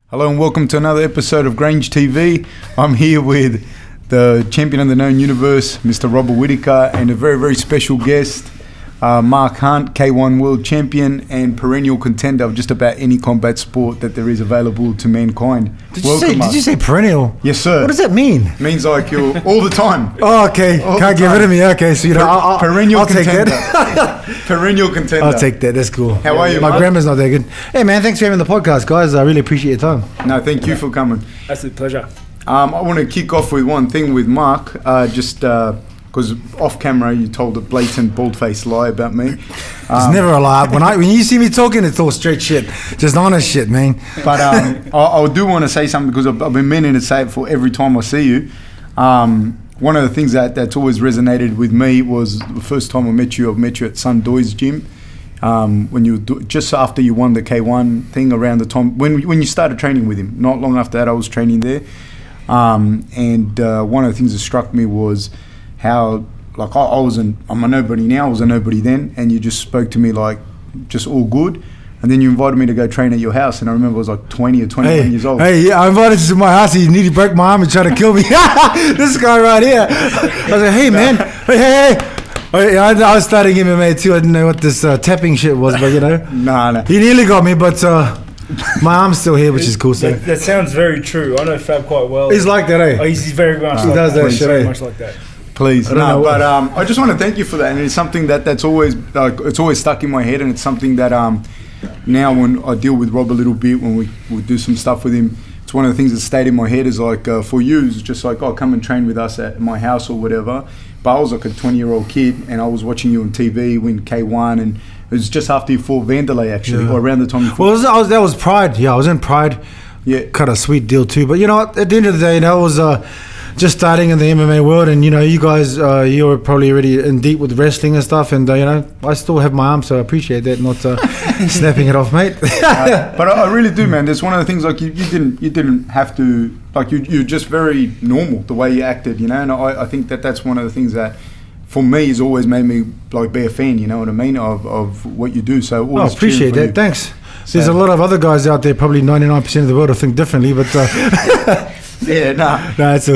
Hello and welcome to another episode of Grange TV. I'm here with the champion of the known universe, Mr. Robert Whittaker, and a very, very special guest, Mark Hunt, K-1 World Champion and perennial contender of just about any combat sport that there is available to mankind. Did you say perennial? Yes, sir. What does that mean? It means like you're all the time. Oh, okay. Can't get rid of me. Okay, so perennial contender. Take that. Perennial contender. I'll take that. That's cool. How are you, My Mark? grammar's not that good. Hey, man, thanks for having the podcast, guys. I really appreciate your time. No, thank you for coming. That's a pleasure. I want to kick off with one thing with Mark, because off camera you told a blatant bald-faced lie about me. It's never a lie. When you see me talking, it's all straight shit. Just honest shit, man. But I do want to say something because I've been meaning to say it for every time I see you. One of the things that's always resonated with me was the first time I met you at Sun Doy's gym. When you just after you won the K1 thing, around the time when you started training with him. Not long after that, I was training there. And one of the things that struck me was how, like, I'm a nobody now, I was a nobody then, and you just spoke to me like just all good. And then you invited me to go train at your house, and I remember I was like 20 or 21 years old. Hey, yeah, I invited you to my house. He nearly broke my arm and tried to kill me. This guy right here. I was like, hey, man. Hey. I was starting MMA too. I didn't know what this tapping shit was, but you know. Nah. He nearly got me, but my arm's still here, which is cool. So that sounds very true. I know Fab quite well. he's like that, eh? Oh, he's very much he like does that shit, very eh? much like that. Please, but I just want to thank you for that, and it's something that's always it's always stuck in my head, and it's something that now when I deal with Rob a little bit, when we do some stuff with him, it's one of the things that stayed in my head is like for you, it's just like, oh, come and train with us at my house or whatever. But I was like a 20-year-old kid, and I was watching you on TV win K1, and it was just after you fought Vanderlei actually, or around the time you fought. Well, that was Pride. Yeah, I was in Pride. Yeah, kind of sweet deal too. But you know, at the end of the day, you know, I was just starting in the MMA world, and you know, you guys, you were probably already in deep with wrestling and stuff, and you know, I still have my arm, so I appreciate that, not snapping it off, mate. But I really do, man. There's one of the things like you didn't have to, like you're just very normal the way you acted, you know. And I think that's one of the things that, for me, has always made me like be a fan. You know what I mean, of what you do. So always appreciate that. Thanks. So, there's a lot of other guys out there, probably 99% of the world, who think differently, but yeah, nah. No, it's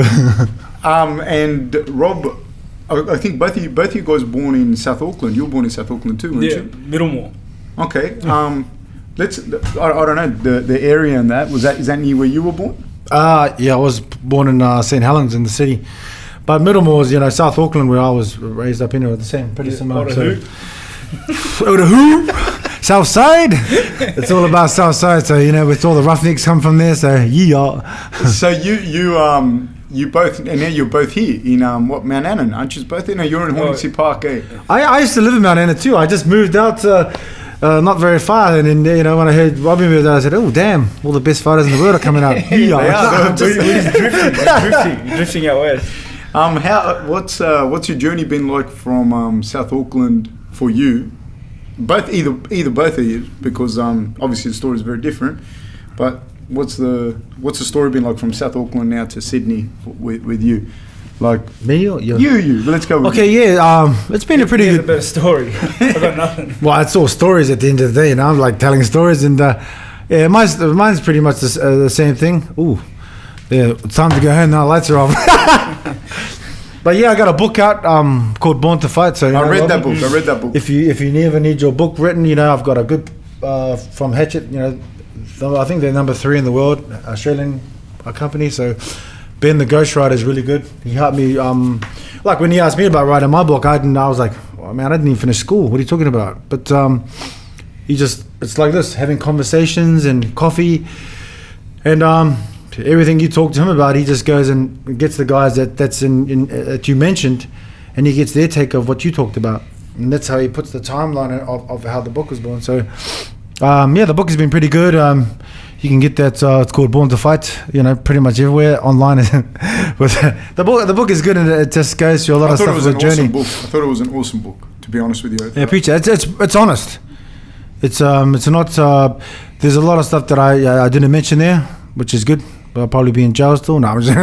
and Rob, I think both of you guys were born in South Auckland. You were born in South Auckland too, weren't you? Middlemore. Okay. Let's. I don't know the area and that. Is that near where you were born? Yeah, I was born in St. Helens in the city, but Middlemore is, you know, South Auckland, where I was raised up in, the same, pretty similar. South Side. It's all about South Side. So you know, with all the roughnecks come from there. So yeah. So you both, and now you're both here in Mount Annan, aren't you both? No, you're in Hornsey Park, eh? I used to live in Mount Annan too. I just moved out not very far, and then, you know, when I heard Robbie moved out, I said, oh damn, all the best fighters in the world are coming out. Yeah, we're drifting out west. What's your journey been like from South Auckland for you? Both of you, because obviously the story is very different. But what's the story been like from South Auckland now to Sydney with you? Like me or you? You. Let's go. With okay, yeah. It's been a pretty good. A better story. I got nothing. Well, it's all stories at the end of the day, you know. I'm like telling stories, and yeah, mine's pretty much the same thing. Ooh, yeah. It's time to go home now. Lights are off. But yeah, I got a book out called Born to Fight. So I read that book. If you never need your book written, you know, I've got a good from Hatchet. You know, I think they're number 3 in the world, Australian company. So Ben the Ghostwriter is really good. He helped me. Like when he asked me about writing my book, I was like, oh, man, I didn't even finish school. What are you talking about? But it's like this, having conversations and coffee, and everything you talk to him about, he just goes and gets the guys that you mentioned, and he gets their take of what you talked about, and that's how he puts the timeline of how the book was born. So yeah, the book has been pretty good. You can get that. It's called Born to Fight. You know, pretty much everywhere online. But the book is good, and it just goes through a lot of stuff. I thought it was an awesome book, to be honest with you. Yeah, appreciate it. It's honest. It's not. There's a lot of stuff that I didn't mention there, which is good. I'll probably be in jail still. No, I'm just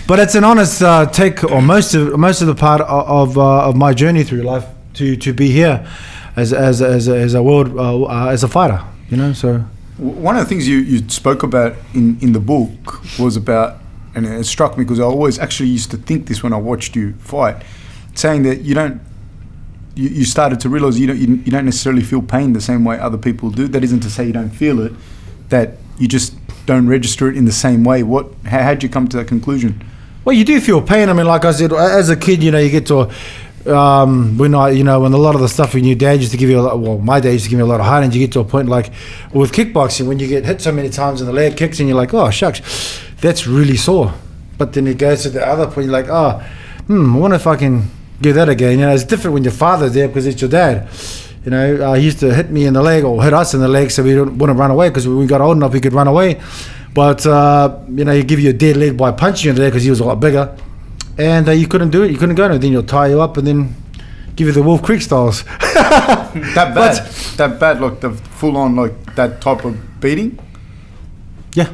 but it's an honest take, or most of the part of my journey through life to be here as a world as a fighter. You know, so one of the things you spoke about in the book was about, and it struck me because I always actually used to think this when I watched you fight, saying that you started to realize you don't necessarily feel pain the same way other people do. That isn't to say you don't feel it, that you just don't register it in the same way. How'd you come to that conclusion? Well, you do feel pain. I mean, like I said, as a kid, you get to when a lot of the stuff when your dad used to give you my dad used to give me a lot of hard, and you get to a point like with kickboxing when you get hit so many times in the leg kicks and you're like, oh shucks, that's really sore. But then it goes to the other point, you're like, I wonder if I can do that again. It's different when your father's there because it's your dad. He used to hit me in the leg or hit us in the leg so we wouldn't run away, because when we got old enough we could run away. But he'd give you a dead leg by punching you in the leg because he was a lot bigger, and you couldn't do it. You couldn't go, and then he'll tie you up and then give you the Wolf Creek styles. That bad, like the full on, like that type of beating. Yeah.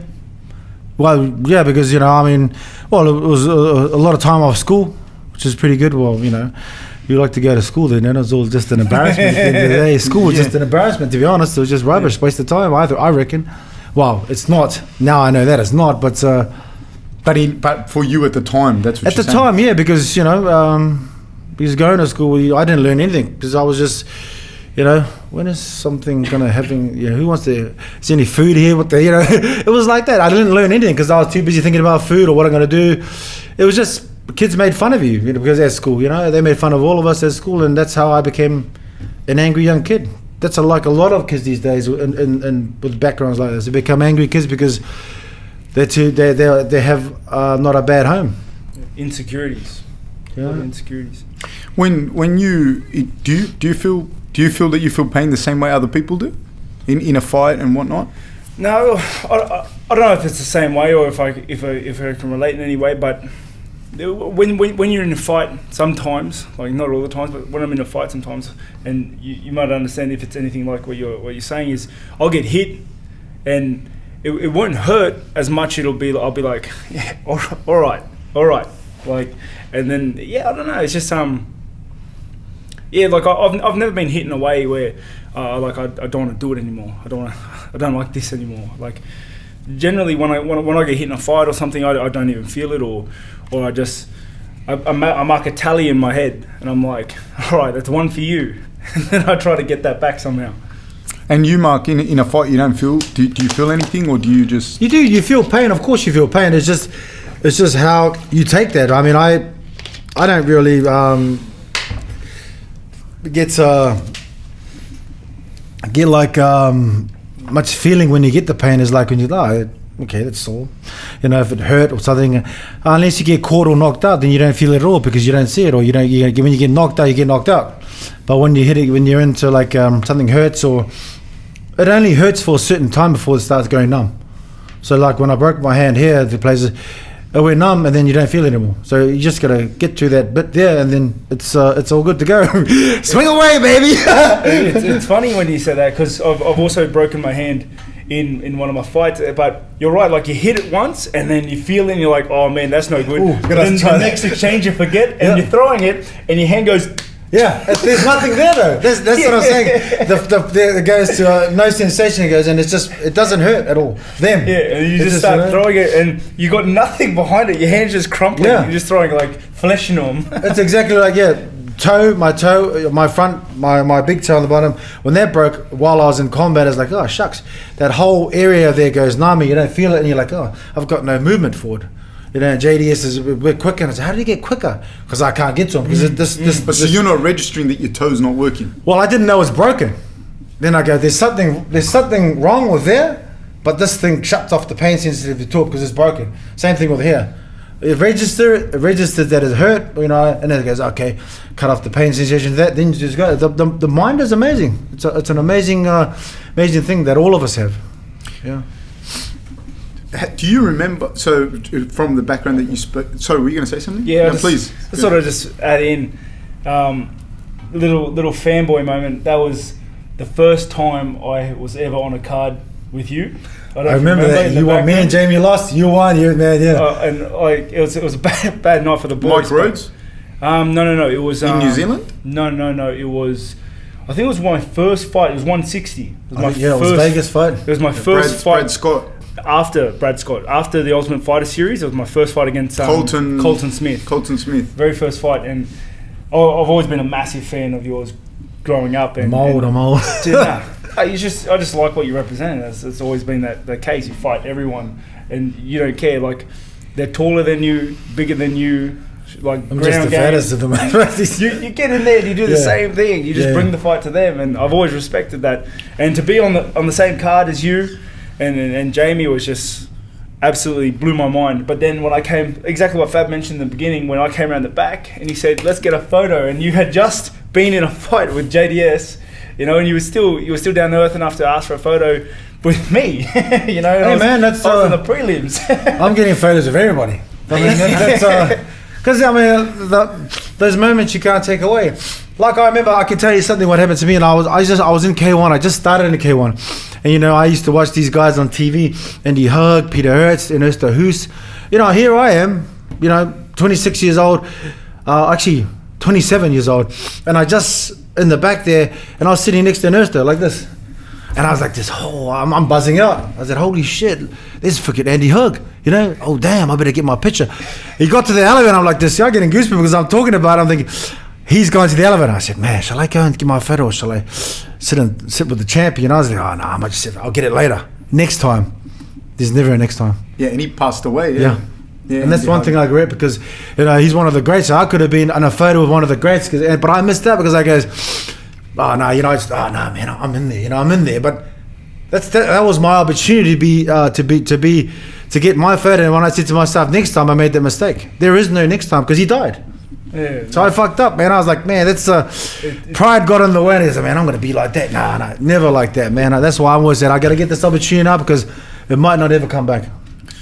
Well, yeah, because it was a lot of time off school, which is pretty good. Well, you like to go to school then, and it was all just an embarrassment. At the end of the day, school was just an embarrassment, to be honest. It was just rubbish, waste of time. I reckon. Well, it's not. Now I know that it's not, but for you at the time, that's what at the time, yeah, because because going to school, I didn't learn anything because I was just, when is something gonna happen? Who wants to? Is any food here? It was like that. I didn't learn anything because I was too busy thinking about food or what I'm gonna do. It was just kids made fun of you, because at school, they made fun of all of us at school, and that's how I became an angry young kid. That's like a lot of kids these days, and with backgrounds like this, they become angry kids because they have not a bad home. Insecurities. Yeah. Insecurities. When you do you feel that you feel pain the same way other people do, in a fight and whatnot? No, I don't know if it's the same way or if I can relate in any way, but when you're in a fight, sometimes, like not all the times, but when I'm in a fight sometimes, and you might understand if it's anything like what you're saying is, I'll get hit, and it won't hurt as much. I'll be like, yeah, all right, like, and then I don't know. It's just like I've never been hit in a way where like I don't want to do it anymore. I don't like this anymore. Like generally when I get hit in a fight or something, I don't even feel it, or I mark a tally in my head, and I'm like, all right, that's one for you, and then I try to get that back somehow. And you, Mark, in a fight, you don't feel? Do you feel anything, or do you just? You do. You feel pain. Of course, you feel pain. It's just how you take that. I mean, I don't really get like much feeling when you get the pain. Is like when you okay, that's all. If it hurt or something, unless you get caught or knocked out, then you don't feel it at all because you don't see it, or when you get knocked out, you get knocked out. But when you hit it, when you're into like something hurts, or it only hurts for a certain time before it starts going numb. So like when I broke my hand here, the places it went numb, and then you don't feel it anymore. So you just gotta get to that bit there, and then it's all good to go. Swing away, baby. It's funny when you say that, because I've also broken my hand in one of my fights, but you're right, like you hit it once and then you feel it and you're like, oh man, that's no good. Ooh, then the next exchange you forget, and you're throwing it and your hand goes. Yeah, there's nothing there though. That's what I'm saying. It goes to no sensation. It goes, and it doesn't hurt at all. Yeah, and you just start throwing it, and you got nothing behind it. Your hand's just crumpling. Yeah. You're just throwing like flesh into them. It's exactly like my toe, my front, my big toe on the bottom. When that broke while I was in combat, it's like, oh shucks, that whole area there goes numb. You don't feel it, and you're like, oh, I've got no movement forward. JDS is a bit quicker, and I said, how did you get quicker? Because I can't get to him. Because so you're not registering that your toe's not working. Well, I didn't know it's broken. Then I go, there's something wrong with there, but this thing shuts off the pain sensitive to it because it's broken. Same thing with here. It registers that it hurt, and then it goes, okay, cut off the pain sensation. Then you just go. The mind is amazing. It's an amazing thing that all of us have. Yeah. Do you remember? So, from the background that you spoke, sorry, were you going to say something? Yeah, no, please. Sort of just add in little fanboy moment. That was the first time I was ever on a card with you. I remember that. You won. Me and Jamie lost. You won. You man, yeah. And like it was a bad night for the boys. Mike Rhodes. No. It was in New Zealand. No. It was. I think it was my first fight. It was 160. It was my it was Vegas fight. It was my first fight. Brad Scott. After Brad Scott, after the Ultimate Fighter series, it was my first fight against Colton Smith. Colton Smith. Very first fight, and I've always been a massive fan of yours growing up. And, I'm old. I just like what you represent. It's always been the case. You fight everyone, and you don't care. Like, they're taller than you, bigger than you. Like, I'm just the fattest of them. you get in there and you do the same thing. You just bring the fight to them, and I've always respected that. And to be on the same card as you. And Jamie was just absolutely blew my mind. But then when I came, exactly what Fab mentioned in the beginning, when I came around the back and he said, let's get a photo, and you had just been in a fight with JDS, you know, and you were still down to earth enough to ask for a photo with me, you know. Hey man, that's I was in the prelims. I'm getting photos of everybody. I mean, that's because those moments you can't take away. Like, I remember, I can tell you something what happened to me, and I was in K-1. I just started in K-1, and you know, I used to watch these guys on TV, Andy Hug, Peter Hertz, and Ernesto Hoos. You know, here I am, you know, 26 years old, actually 27 years old, and I just in the back there, and I was sitting next to Ernesto like this, and I was like, I'm buzzing out. I said, holy shit, this is freaking Andy Hug. You know, oh damn, I better get my picture. He got to the elevator, and I'm like this, I'm getting goosebumps because I'm talking about it. I'm thinking, he's going to the elevator. I said, man, shall I go and get my photo, or shall I sit with the champion? I was like, oh no, I might just sit. I'll get it later. Next time. There's never a next time. Yeah, and he passed away. Yeah. And that's one thing I regret, because you know, he's one of the greats. So I could have been in a photo with one of the greats, but I missed out because I goes, oh no, you know, man, I'm in there. You know, I'm in there. But that was my opportunity to get my photo. And when I said to myself, next time, I made that mistake. There is no next time, because he died. Yeah, so I fucked up, man. I was like, man, that's pride got in the way. And he said, man, I'm gonna be like that. No, never like that, man. That's why I always said I gotta get this opportunity now, because it might not ever come back.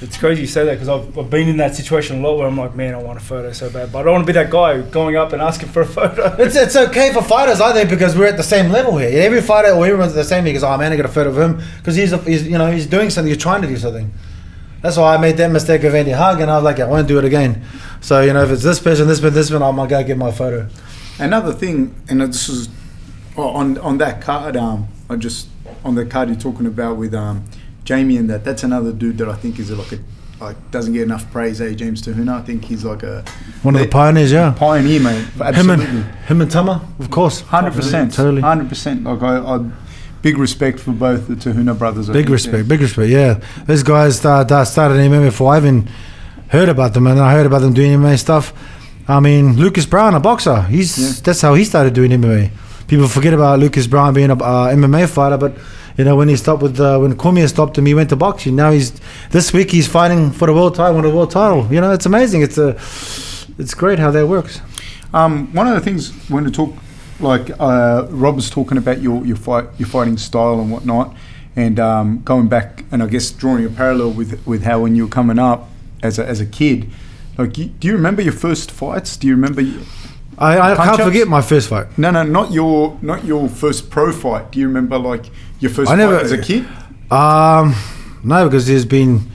It's crazy you say that, because I've been in that situation a lot where I'm like, man, I want a photo so bad, but I don't want to be that guy going up and asking for a photo. It's okay for fighters, I think, because we're at the same level here. Every fighter or everyone's at the same. He goes, oh man, I got a photo of him because he's doing something. He's trying to do something. That's why I made that mistake of Andy Hug, and I was like, I won't do it again. So, you know, if it's this person, I'm gonna go get my photo. Another thing, and this is on that card, on the card you're talking about with Jamie, and that's another dude that I think is doesn't get enough praise. James Tahuna, I think he's like one of the pioneers, pioneer, mate. Absolutely. Him and Tama, of course, 100%, totally, 100%. Like I big respect for both the Tahuna brothers. Big respect, yeah. Those guys started MMA before I even heard about them, and I heard about them doing MMA stuff. I mean, Lucas Brown, a boxer, that's how he started doing MMA. People forget about Lucas Brown being a MMA fighter, but you know, when he stopped when Cormier stopped him, he went to boxing. Now this week he's fighting for the world title, won the world title. You know, it's amazing. It's great how that works. One of the things when to talk, like Rob was talking about your fighting style and whatnot, and going back, and I guess drawing a parallel with how when you were coming up as a kid, like do you remember your first fights? Do you remember? I can't forget my first fight. No, not your first pro fight. Do you remember like your first fight as a kid? No, because there's been,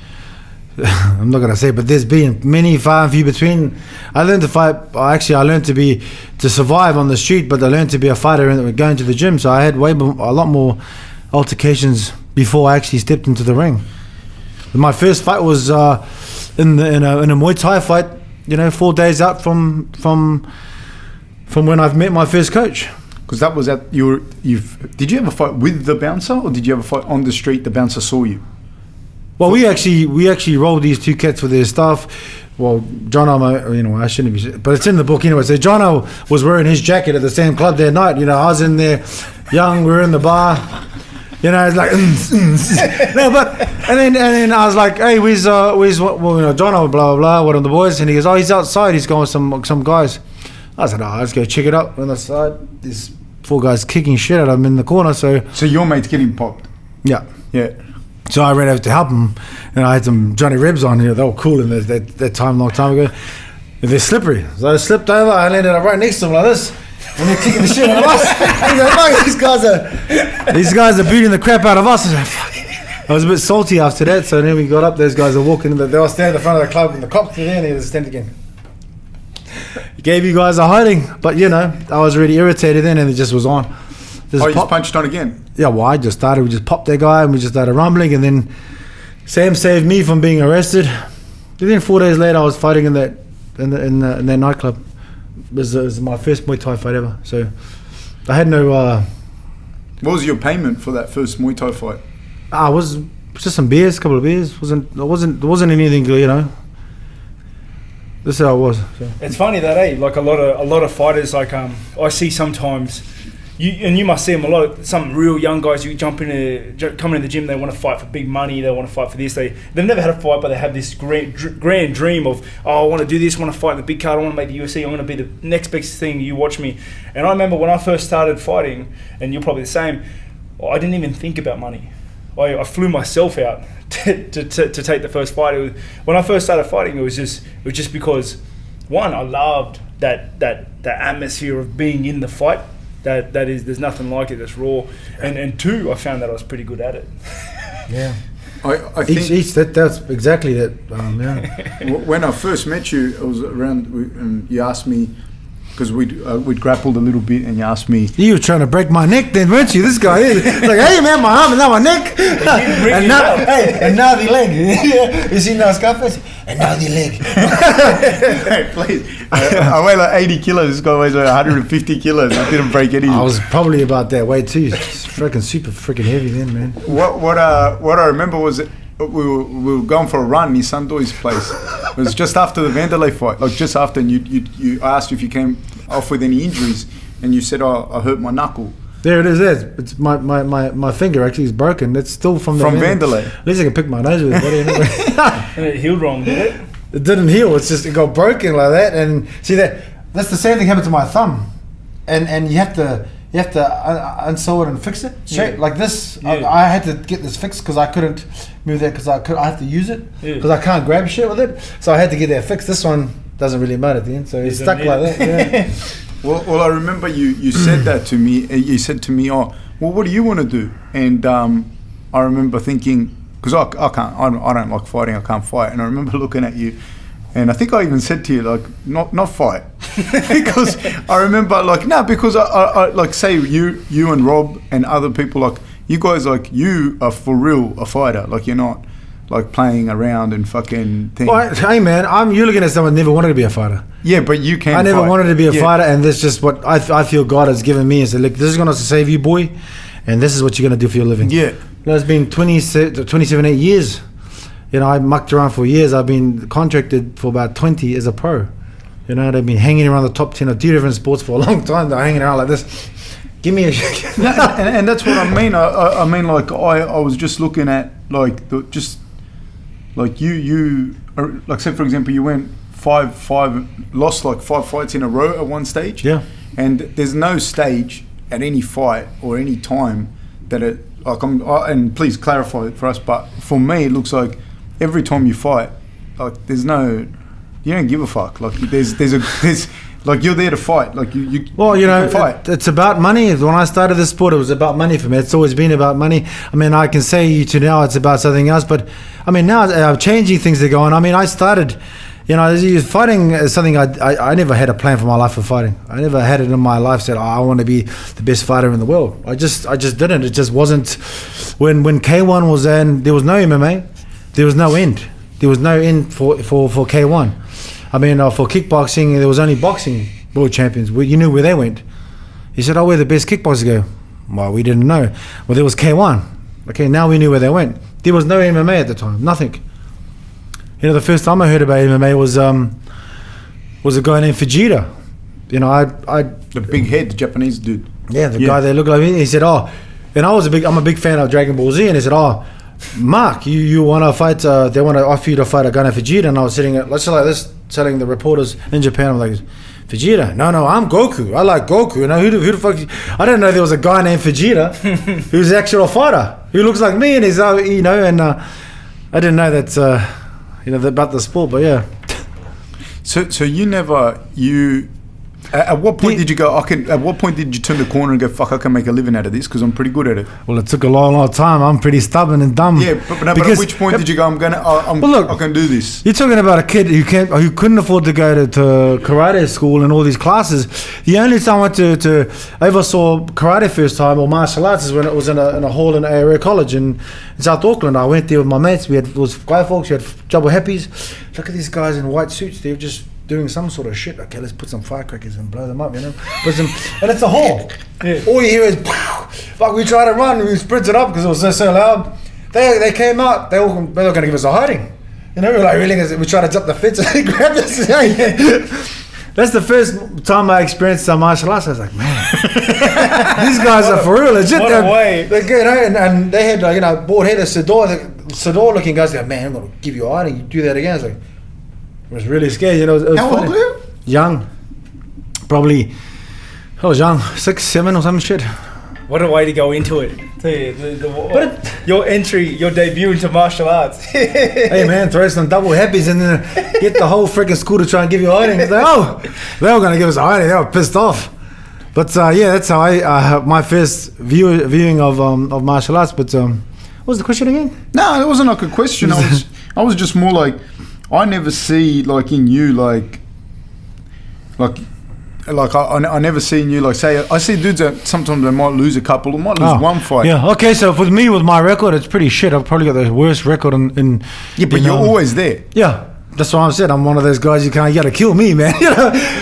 I'm not gonna say, but there's been many far and few between. I learned to fight. Actually, I learned to survive on the street, but I learned to be a fighter and going to the gym. So I had a lot more altercations before I actually stepped into the ring. My first fight was in a Muay Thai fight. You know, 4 days out from when I've met my first coach. Because that was did you ever fight with the bouncer, or did you ever fight on the street? The bouncer saw you. Well, we actually rolled these two cats with their stuff. Well, Jono, you know, I shouldn't be, but it's in the book anyway. So Jono was wearing his jacket at the same club that night. You know, I was in there, young. We were in the bar. You know, it's like no, but and then I was like, hey, where's well, you know, Jono, blah blah blah. What are the boys? And he goes, oh, he's outside. He's going with some guys. I said, oh, let's go check it out. On the side, there's 4 guys kicking shit at him in the corner. So your mate's getting popped. Yeah. So I ran over to help him, and I had some Johnny Rebs on here. They were cool in that time, long time ago. And they're slippery. So I slipped over. I landed up right next to him like this, and they're kicking the shit out of us. These guys are beating the crap out of us. I was a bit salty after that. So then we got up. Those guys are walking. They were standing in the front of the club, and the cops were there, and they had to stand again. Gave you guys a hiding, but you know, I was really irritated then, and it just was on. Oh, you just punched on again? Yeah, well, I just started. We just popped that guy and we just started rumbling. And then Sam saved me from being arrested. And then 4 days later, I was fighting in that nightclub. It was my first Muay Thai fight ever. So I had no... What was your payment for that first Muay Thai fight? I was just some beers, a couple of beers. It wasn't anything, you know. This is how it was. So. It's funny that, like a lot of fighters, like I see sometimes, you must see them a lot. Some real young guys, you come in the gym, they want to fight for big money, they want to fight for this. They've never had a fight, but they have this grand dream of, I want to do this, I want to fight in the big card, I want to make the UFC, I want to be the next best thing. You watch me. And I remember when I first started fighting, and you're probably the same, I didn't even think about money. I flew myself out to take the first fight. When I first started fighting, it was just because, one, I loved that atmosphere of being in the fight. There's nothing like it. That's raw. And two, I found that I was pretty good at it. Yeah. I think that's exactly that. Yeah. When I first met you, it was around, and you asked me, because we'd grappled a little bit, and you asked me. You were trying to break my neck, then, weren't you? This guy is like, hey man, my arm and now my neck, and now the leg. You see now Scarface, and now the leg. Hey, please, I weigh like 80 kilos. This guy weighs like 150 kilos. I didn't break any. I was probably about that weight too. It's super freaking heavy then, man. What I remember was that we were going for a run in Sundoy's place. It was just after the Vanderlei fight, like just after, and you asked you if you came off with any injuries, and you said, I hurt my knuckle. There it is. It's my finger actually is broken. It's still from Vanderlei. At least I can pick my nose with it, buddy. And it healed wrong, did it? It didn't heal. It's just, it got broken like that. And see that's the same thing happened to my thumb. And you have to unsole it and fix it straight like this. Yeah. I had to get this fixed because I couldn't move that because I have to use it because I can't grab shit with it. So I had to get that fixed. This one doesn't really matter at the end. So it's stuck like that. Yeah. Well, I remember you said that to me. You said to me, "Oh, well, what do you want to do?" And I remember thinking, because I don't like fighting. I can't fight. And I remember looking at you, and I think I even said to you, like, not fight, because I remember because I like say you and Rob and other people, like you guys, like you are for real a fighter. Like you're not like playing around and fucking thing. Well, hey man, you're looking at someone who never wanted to be a fighter. Yeah, but you can. I never wanted to be a fighter, and that's just what I feel God has given me. Is look, this is going to save you, boy, and this is what you're going to do for your living. Yeah. It's been 27, 8 years. You know, I mucked around for years. I've been contracted for about 20 as a pro. You know, they've been hanging around the top 10 of 2 different sports for a long time. They're hanging around like this. Give me a and that's what I mean. I mean, like I was just looking at like you like say for example you went lost like 5 fights in a row at one stage. Yeah. And there's no stage at any fight or any time that it like and please clarify it for us, but for me it looks like every time you fight, like you don't give a fuck. Like there's like you're there to fight. Like you well, you know, fight. It's about money. When I started this sport, it was about money for me. It's always been about money. I mean, I can say to now it's about something else, but I mean now I'm changing things are going. I mean, I started, you know, fighting is something I never had a plan for my life for fighting. I never had it in my life said, I want to be the best fighter in the world. I just didn't. It just wasn't. When K-1 was in, there was no MMA. There was no end. There was no end for K-1. I mean, for kickboxing, there was only boxing world champions. You knew where they went. He said, we're the best kickboxers. Go, well, we didn't know. Well, there was K-1. Okay, now we knew where they went. There was no MMA at the time, nothing. You know, the first time I heard about MMA was a guy named Fujita. You know, the big head, the Japanese dude. Yeah, the guy that looked like me. He said, and I'm a big fan of Dragon Ball Z, and he said, Mark, you want to fight? They want to offer you to fight a guy named Fujita. And I was sitting let's say like this, telling the reporters in Japan, I'm like, Vegeta? No, I'm Goku. I like Goku. You know, who the fuck? I didn't know there was a guy named Vegeta who's an actual fighter who looks like me, and he's you know, and I didn't know that you know about the sport, but yeah. So you At what point did you go? At what point did you turn the corner and go, "Fuck, I can make a living out of this because I'm pretty good at it"? Well, it took a long time. I'm pretty stubborn and dumb. Yeah, but at which point did you go, I can do this? You're talking about a kid who couldn't afford to go to karate school and all these classes. The only time I went I ever saw karate first time or martial arts is when it was in a hall in area college in South Auckland. I went there with my mates. It was guy folks. We had double happies. Look at these guys in white suits. They're just doing some sort of shit. Okay, let's put some firecrackers and blow them up, and it's a hall. Yeah. All you hear is, fuck, we tried to run, we sprinted up because it was so loud. They came out, they were going to give us a hiding. We were like, really, we tried to jump the fence and they grabbed us. That's the first time I experienced some martial arts. I was like, man, these guys are for real, legit. What a way. They're good, and they had, bald head, Sador looking guys, like, man, I'm going to give you a hiding, you do that again. I was like, I was really scared, It was How old were you? Young. Probably, I was young, 6, 7 or some shit. What a way to go into it. Your debut into martial arts. Hey man, throw some double happies and then get the whole freaking school to try and give you a hiding. It's like, they were going to give us a hiding. They were pissed off. But that's how I my first viewing of martial arts. But what was the question again? No, it wasn't like a question. I was just more like, I never see like in you like I never seen you like say I see dudes that sometimes they might lose a couple or might lose one fight. Yeah. Okay. So with me, with my record, it's pretty shit. I've probably got the worst record in. Yeah, but you're always there. Yeah. That's what I'm saying. I'm one of those guys you gotta kill me, man.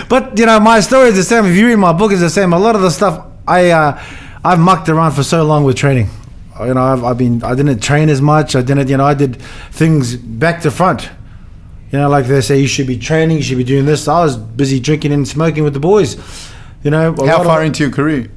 But my story is the same. If you read my book, it's the same. A lot of the stuff I've mucked around for so long with training. I didn't train as much. I did things back to front. Like they say, you should be training, you should be doing this. I was busy drinking and smoking with the boys. How far into your career?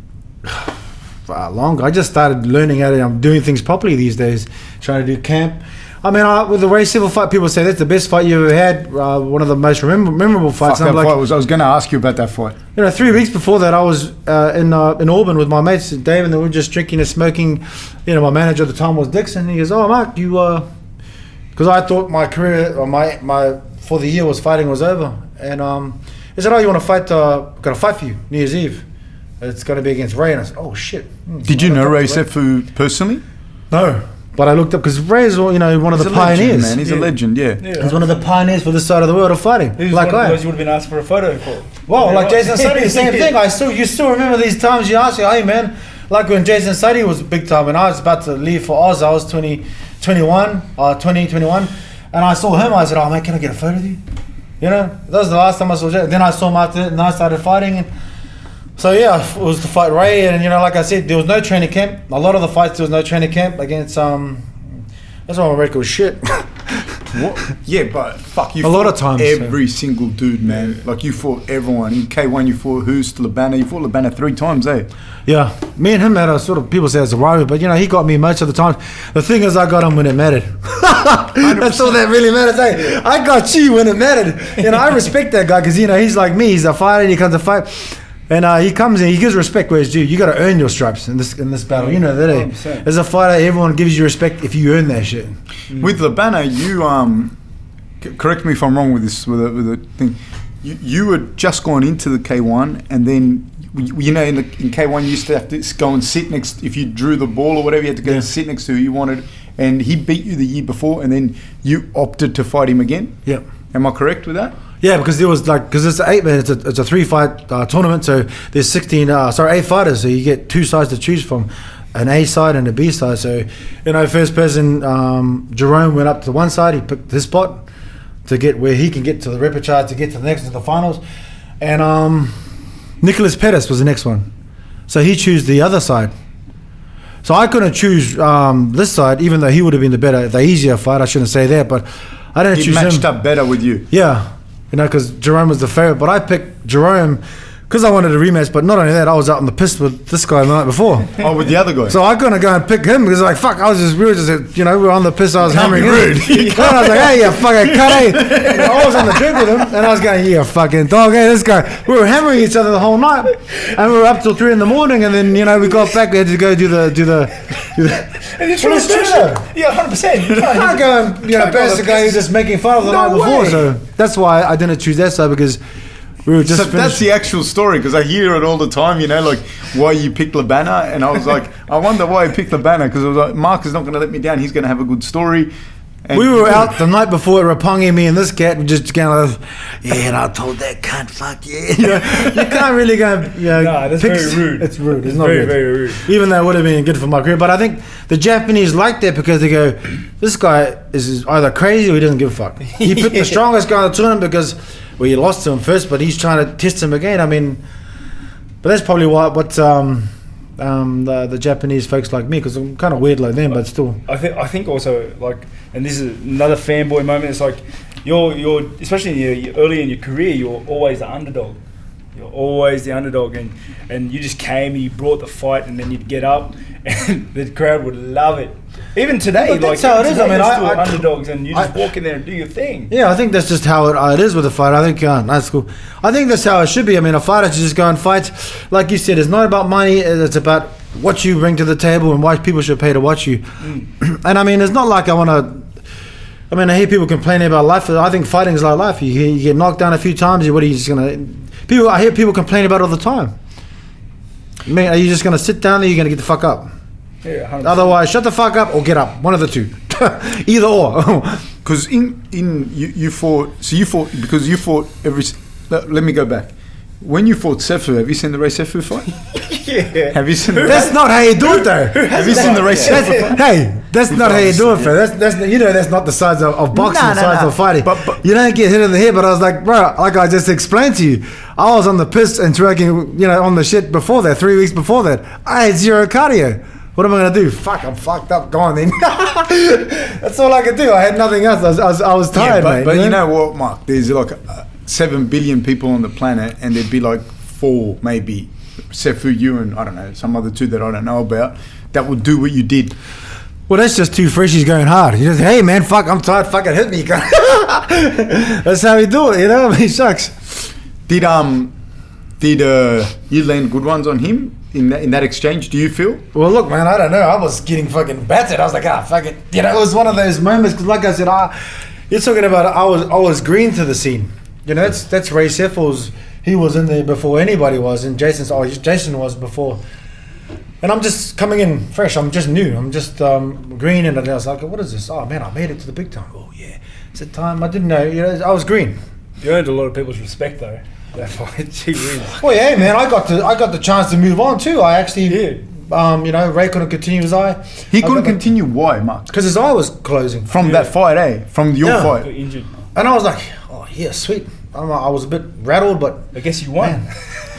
Long. I just started learning how to. I'm doing things properly these days. Trying to do camp. I mean, with the Ray Civil fight, people say that's the best fight you ever had. One of the most memorable fights. I was going to ask you about that fight. 3 weeks before that, I was in Auburn with my mates, Dave, and we were just drinking and smoking. My manager at the time was Dixon. He goes, "Oh, Mark, you." Because I thought my career, or my for the year fighting was over, and he said, "Oh, you want to fight? Got a fight for you, New Year's Eve. It's going to be against Ray." And I said, "Oh shit!" Did you know Ray Sefu personally? No, but I looked up because Ray is one of the pioneers. Man, he's a legend. Yeah, he's one of the pioneers for this side of the world of fighting. He's one of those you would have been asked for a photo for. Well, like Jason Suddy, the same thing. You still remember these times you asked me, "Hey man," like when Jason Suddy was big time, and I was about to leave for Oz. I was 21, and I saw him. I said, "Oh man, can I get a photo of you?" That was the last time I saw Jay. Then I saw him after, and I started fighting. And so yeah, it was to fight Ray, and like I said, there was no training camp. A lot of the fights there was no training camp against. That's why my record was shit. What? Yeah, but fuck you. A lot of times, every single dude, man. Like you fought everyone. In K-1, you fought Hoost, Labana. You fought Labana 3 times, eh? Yeah, me and him had a sort of, people say it's a rivalry, but he got me most of the time. The thing is, I got him when it mattered. That's all that really matters. Eh? I got you when it mattered. I respect that guy because he's like me. He's a fighter. He comes to fight, and he comes in. He gives respect where it's due. You got to earn your stripes in this battle. That. As a fighter, everyone gives you respect if you earn that shit. With Labana, you correct me if I'm wrong with this with the thing. You had just gone into the K1, and then in K1 you used to have to go and sit next. If you drew the ball or whatever, you had to go and sit next to who you wanted. And he beat you the year before, and then you opted to fight him again. Yeah. Am I correct with that? Yeah, because there was because it's 8 man, it's a 3-fight tournament, so there's 8 fighters, so you get 2 sides to choose from, an A side and a B side. So first person, Jerome went up to one side. He picked his spot to get where he can get to the repertoire to get to the next to the finals, and Nicholas Pettis was the next one, so he chose the other side. So I couldn't choose this side, even though he would have been the easier fight. I shouldn't say that, but I didn't choose him. He matched up better with you. Yeah, because Jerome was the favorite, but I picked Jerome because I wanted a rematch. But not only that, I was out on the piss with this guy the night before. Oh, with the other guy. So I couldn't go and pick him because fuck, we were just we were on the piss. I was hammering him. And I was like, "Hey, you fucking cut, hey!" I was on the drink with him, and I was going, "Yeah, fucking dog, hey, this guy." We were hammering each other the whole night, and we were up till 3 a.m. And then we got back. We had to go do the. And you're trying to yeah, 100%. You can't go and bash the guy who's just making fun of the night before. So that's why I didn't choose that side because We were just So that's the actual story, because I hear it all the time, you know, like why you picked Labana, and I was like, I wonder why I picked Labana, because I was like, Mark is not going to let me down. He's going to have a good story. And we were out the night before at Rapongi, me and this cat, we just kind of, and I told that cunt, fuck yeah. You can't really go, No, that's very rude. It's rude. It's not very, good. very rude. Even though it would have been good for my career. But I think the Japanese like that because they go, this guy is either crazy or he doesn't give a fuck. He put the strongest guy in the tournament because, well, you lost to him first, but he's trying to test him again. I mean, but that's probably what the Japanese folks like me, because I'm kind of weird like them, but still. I think also, like, and this is another fanboy moment. It's like you're especially early in your career, you're always the underdog. You're always the underdog, and you just came, you brought the fight, and then you'd get up, and the crowd would love it. Even today, But that's how it is. I mean, you're still underdogs, and you just walk in there and do your thing. Yeah, I think that's just how it is with a fight. I think that's cool. I think that's how it should be. I mean, a fighter should just go and fight. Like you said, it's not about money. It's about what you bring to the table and why people should pay to watch you. And I mean, it's not like I want to. I mean, I hear people complaining about life. I think fighting is like life. You get knocked down a few times. What are you just gonna? I hear people complain about it all the time. I mean, are you just gonna sit down there? You're gonna get the fuck up. Yeah, 100%. Otherwise, shut the fuck up or get up. One of the two. Either or. Because you fought, so you fought, because you fought every, let me go back. When you fought Sefu, have you seen the Ray Sefu fight? Yeah. Have you seen the That's not how you do it, though. Have you seen the Ray Sefu fight? Hey, that's not how you do it, fam. That's you know that's not the size of boxing, the size of fighting. But you don't get hit in the head. But I was like, bro, like I just explained to you, I was on the piss and twerking, you know, on the shit before that. 3 weeks before that, I had zero cardio. What am I gonna do? Fuck, I'm fucked up. Go on then. That's all I could do. I had nothing else. I was tired, mate. But you know what, Mark? There's like 7 billion people on the planet, and there'd be like 4 maybe, Sefu, you, and I don't know, some other 2 that I don't know about, that would do what you did. Well, that's just 2 freshies going hard. You just, hey man, fuck, I'm tired. Fucking hit me. That's how we do it. You know, I mean, it sucks. Did you land good ones on him in that exchange? Do you feel? Well, look, man, I don't know. I was getting fucking battered. I was like, fuck it. You know, it was one of those moments. Because, like I said, you're talking about. I was green to the scene. You know, that's Ray Seffel's. He was in there before anybody was, and Jason was before. And I'm just coming in fresh. I'm just new. I'm just green, and I was like, what is this? Oh man, I made it to the big time. Oh yeah, it's a time I didn't know. You know, I was green. You earned a lot of people's respect though. That fight, gee whiz. Well, yeah, man, I got the chance to move on too. I actually did. You know, Ray couldn't continue his eye. He couldn't continue. Why, Mark? Because his eye was closing from that fight, eh? From your fight. Got injured. And I was like, oh yeah, sweet. I was a bit rattled, but I guess you won.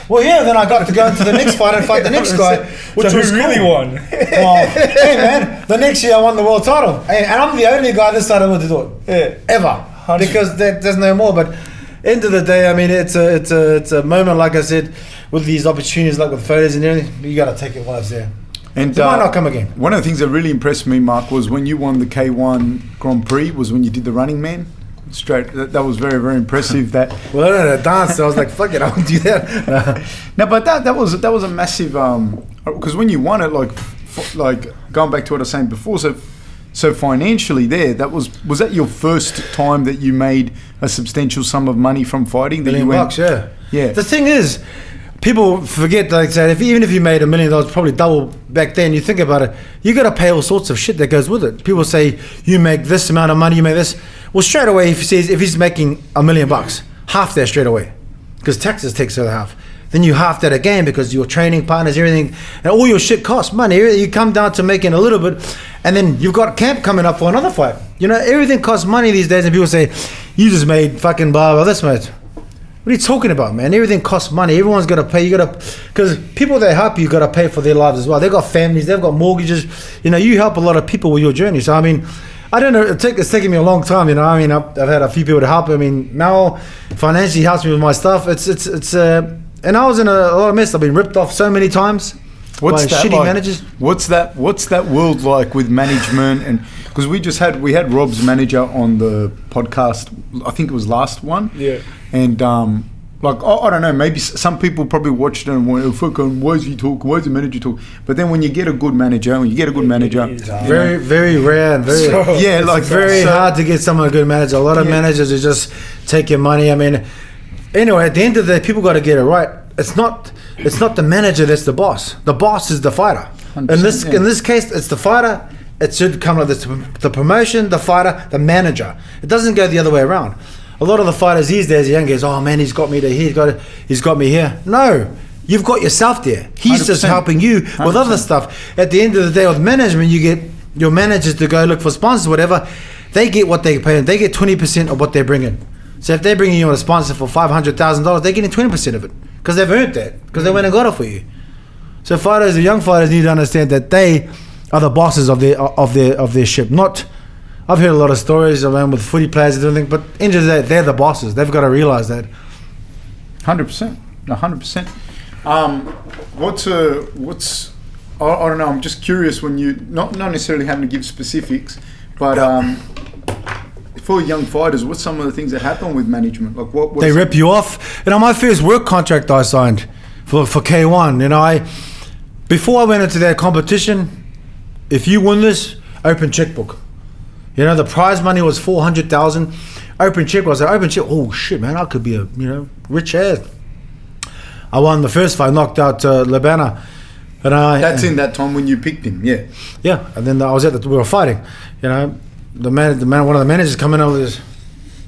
Well, yeah. Then I got to go into the next fight and fight the next guy, which so was who really cool. won? Well, hey man, the next year I won the world title, and I'm the only guy this side of the door ever, 100%. because there's no more. But end of the day, I mean, it's a moment, like I said, with these opportunities, like with photos and everything. You got to take it while it's there. And it might not come again. One of the things that really impressed me, Mark, was when you won the K-1 Grand Prix. Was when you did the Running Man. Straight. That was very, very impressive. That. Well, I don't know, dance. So I was like, fuck it, I won't do that. No, but that was a massive. Because when you won it, like going back to what I was saying before, so financially there, was that your first time that you made a substantial sum of money from fighting? $1 million bucks, yeah. Yeah. The thing is, people forget, like I said, even if you made $1 million, probably double back then. You think about it, you got to pay all sorts of shit that goes with it. People say you make this amount of money, you make this. Well, straight away, if he's making $1 million bucks, half that straight away, because taxes takes the other half. Then you half that again because your training partners, everything, and all your shit costs money. You come down to making a little bit, and then you've got camp coming up for another fight. You know, everything costs money these days, and people say, you just made fucking blah, this, mate. What are you talking about, man? Everything costs money. Everyone's got to pay. You got to, because people that help you got to pay for their lives as well. They've got families. They've got mortgages. You know, you help a lot of people with your journey. So, I mean, I don't know. It's taken me a long time. You know, I mean, I've had a few people to help. I mean, Mel financially helps me with my stuff. And I was in a lot of mess. I've been ripped off so many times. What's that shitty like? Managers. What's that world like with management? And because we had Rob's manager on the podcast, I think it was last one. Yeah. And like I don't know, maybe some people probably watched it and went, oh, fucking, why is he talk? Why is the manager talk? But then when you get a good manager, Very, very rare and very like very hard to get someone a good manager. A lot of managers who just take your money. I mean, Anyway, at the end of the day, people got to get it right. It's not the manager that's the boss. The boss is the fighter. In this case, it's the fighter. It should come like this: the promotion, the fighter, the manager. It doesn't go the other way around. A lot of the fighters these days, young guys, oh man, he's got me there. He's got me here. No, you've got yourself there. He's 100%. just helping you 100%. with other stuff. At the end of the day, with management, you get your managers to go look for sponsors, whatever. They get what they pay. They get 20% of what they bring in. So if they're bringing you a sponsor for $500,000, they're getting 20% of it because they've earned that, because they went and got it for you. So fighters, the young fighters, need to understand that they are the bosses of their ship. Not, I've heard a lot of stories around with footy players and everything, but in the end of the day, they're the bosses. They've got to realize that. 100%. 100%. What's I don't know. I'm just curious when you not necessarily having to give specifics, but for young fighters, what's some of the things that happen with management? Like what they rip you off. My first work contract I signed for K-1. Before I went into that competition, if you win this, open checkbook. The prize money was $400,000. Open check was open check. Oh shit, man! I could be a rich ass. I won the first fight, knocked out Labana. That's in that time when you picked him, yeah. Yeah, and then I was we were fighting. The man, one of the managers coming over with this.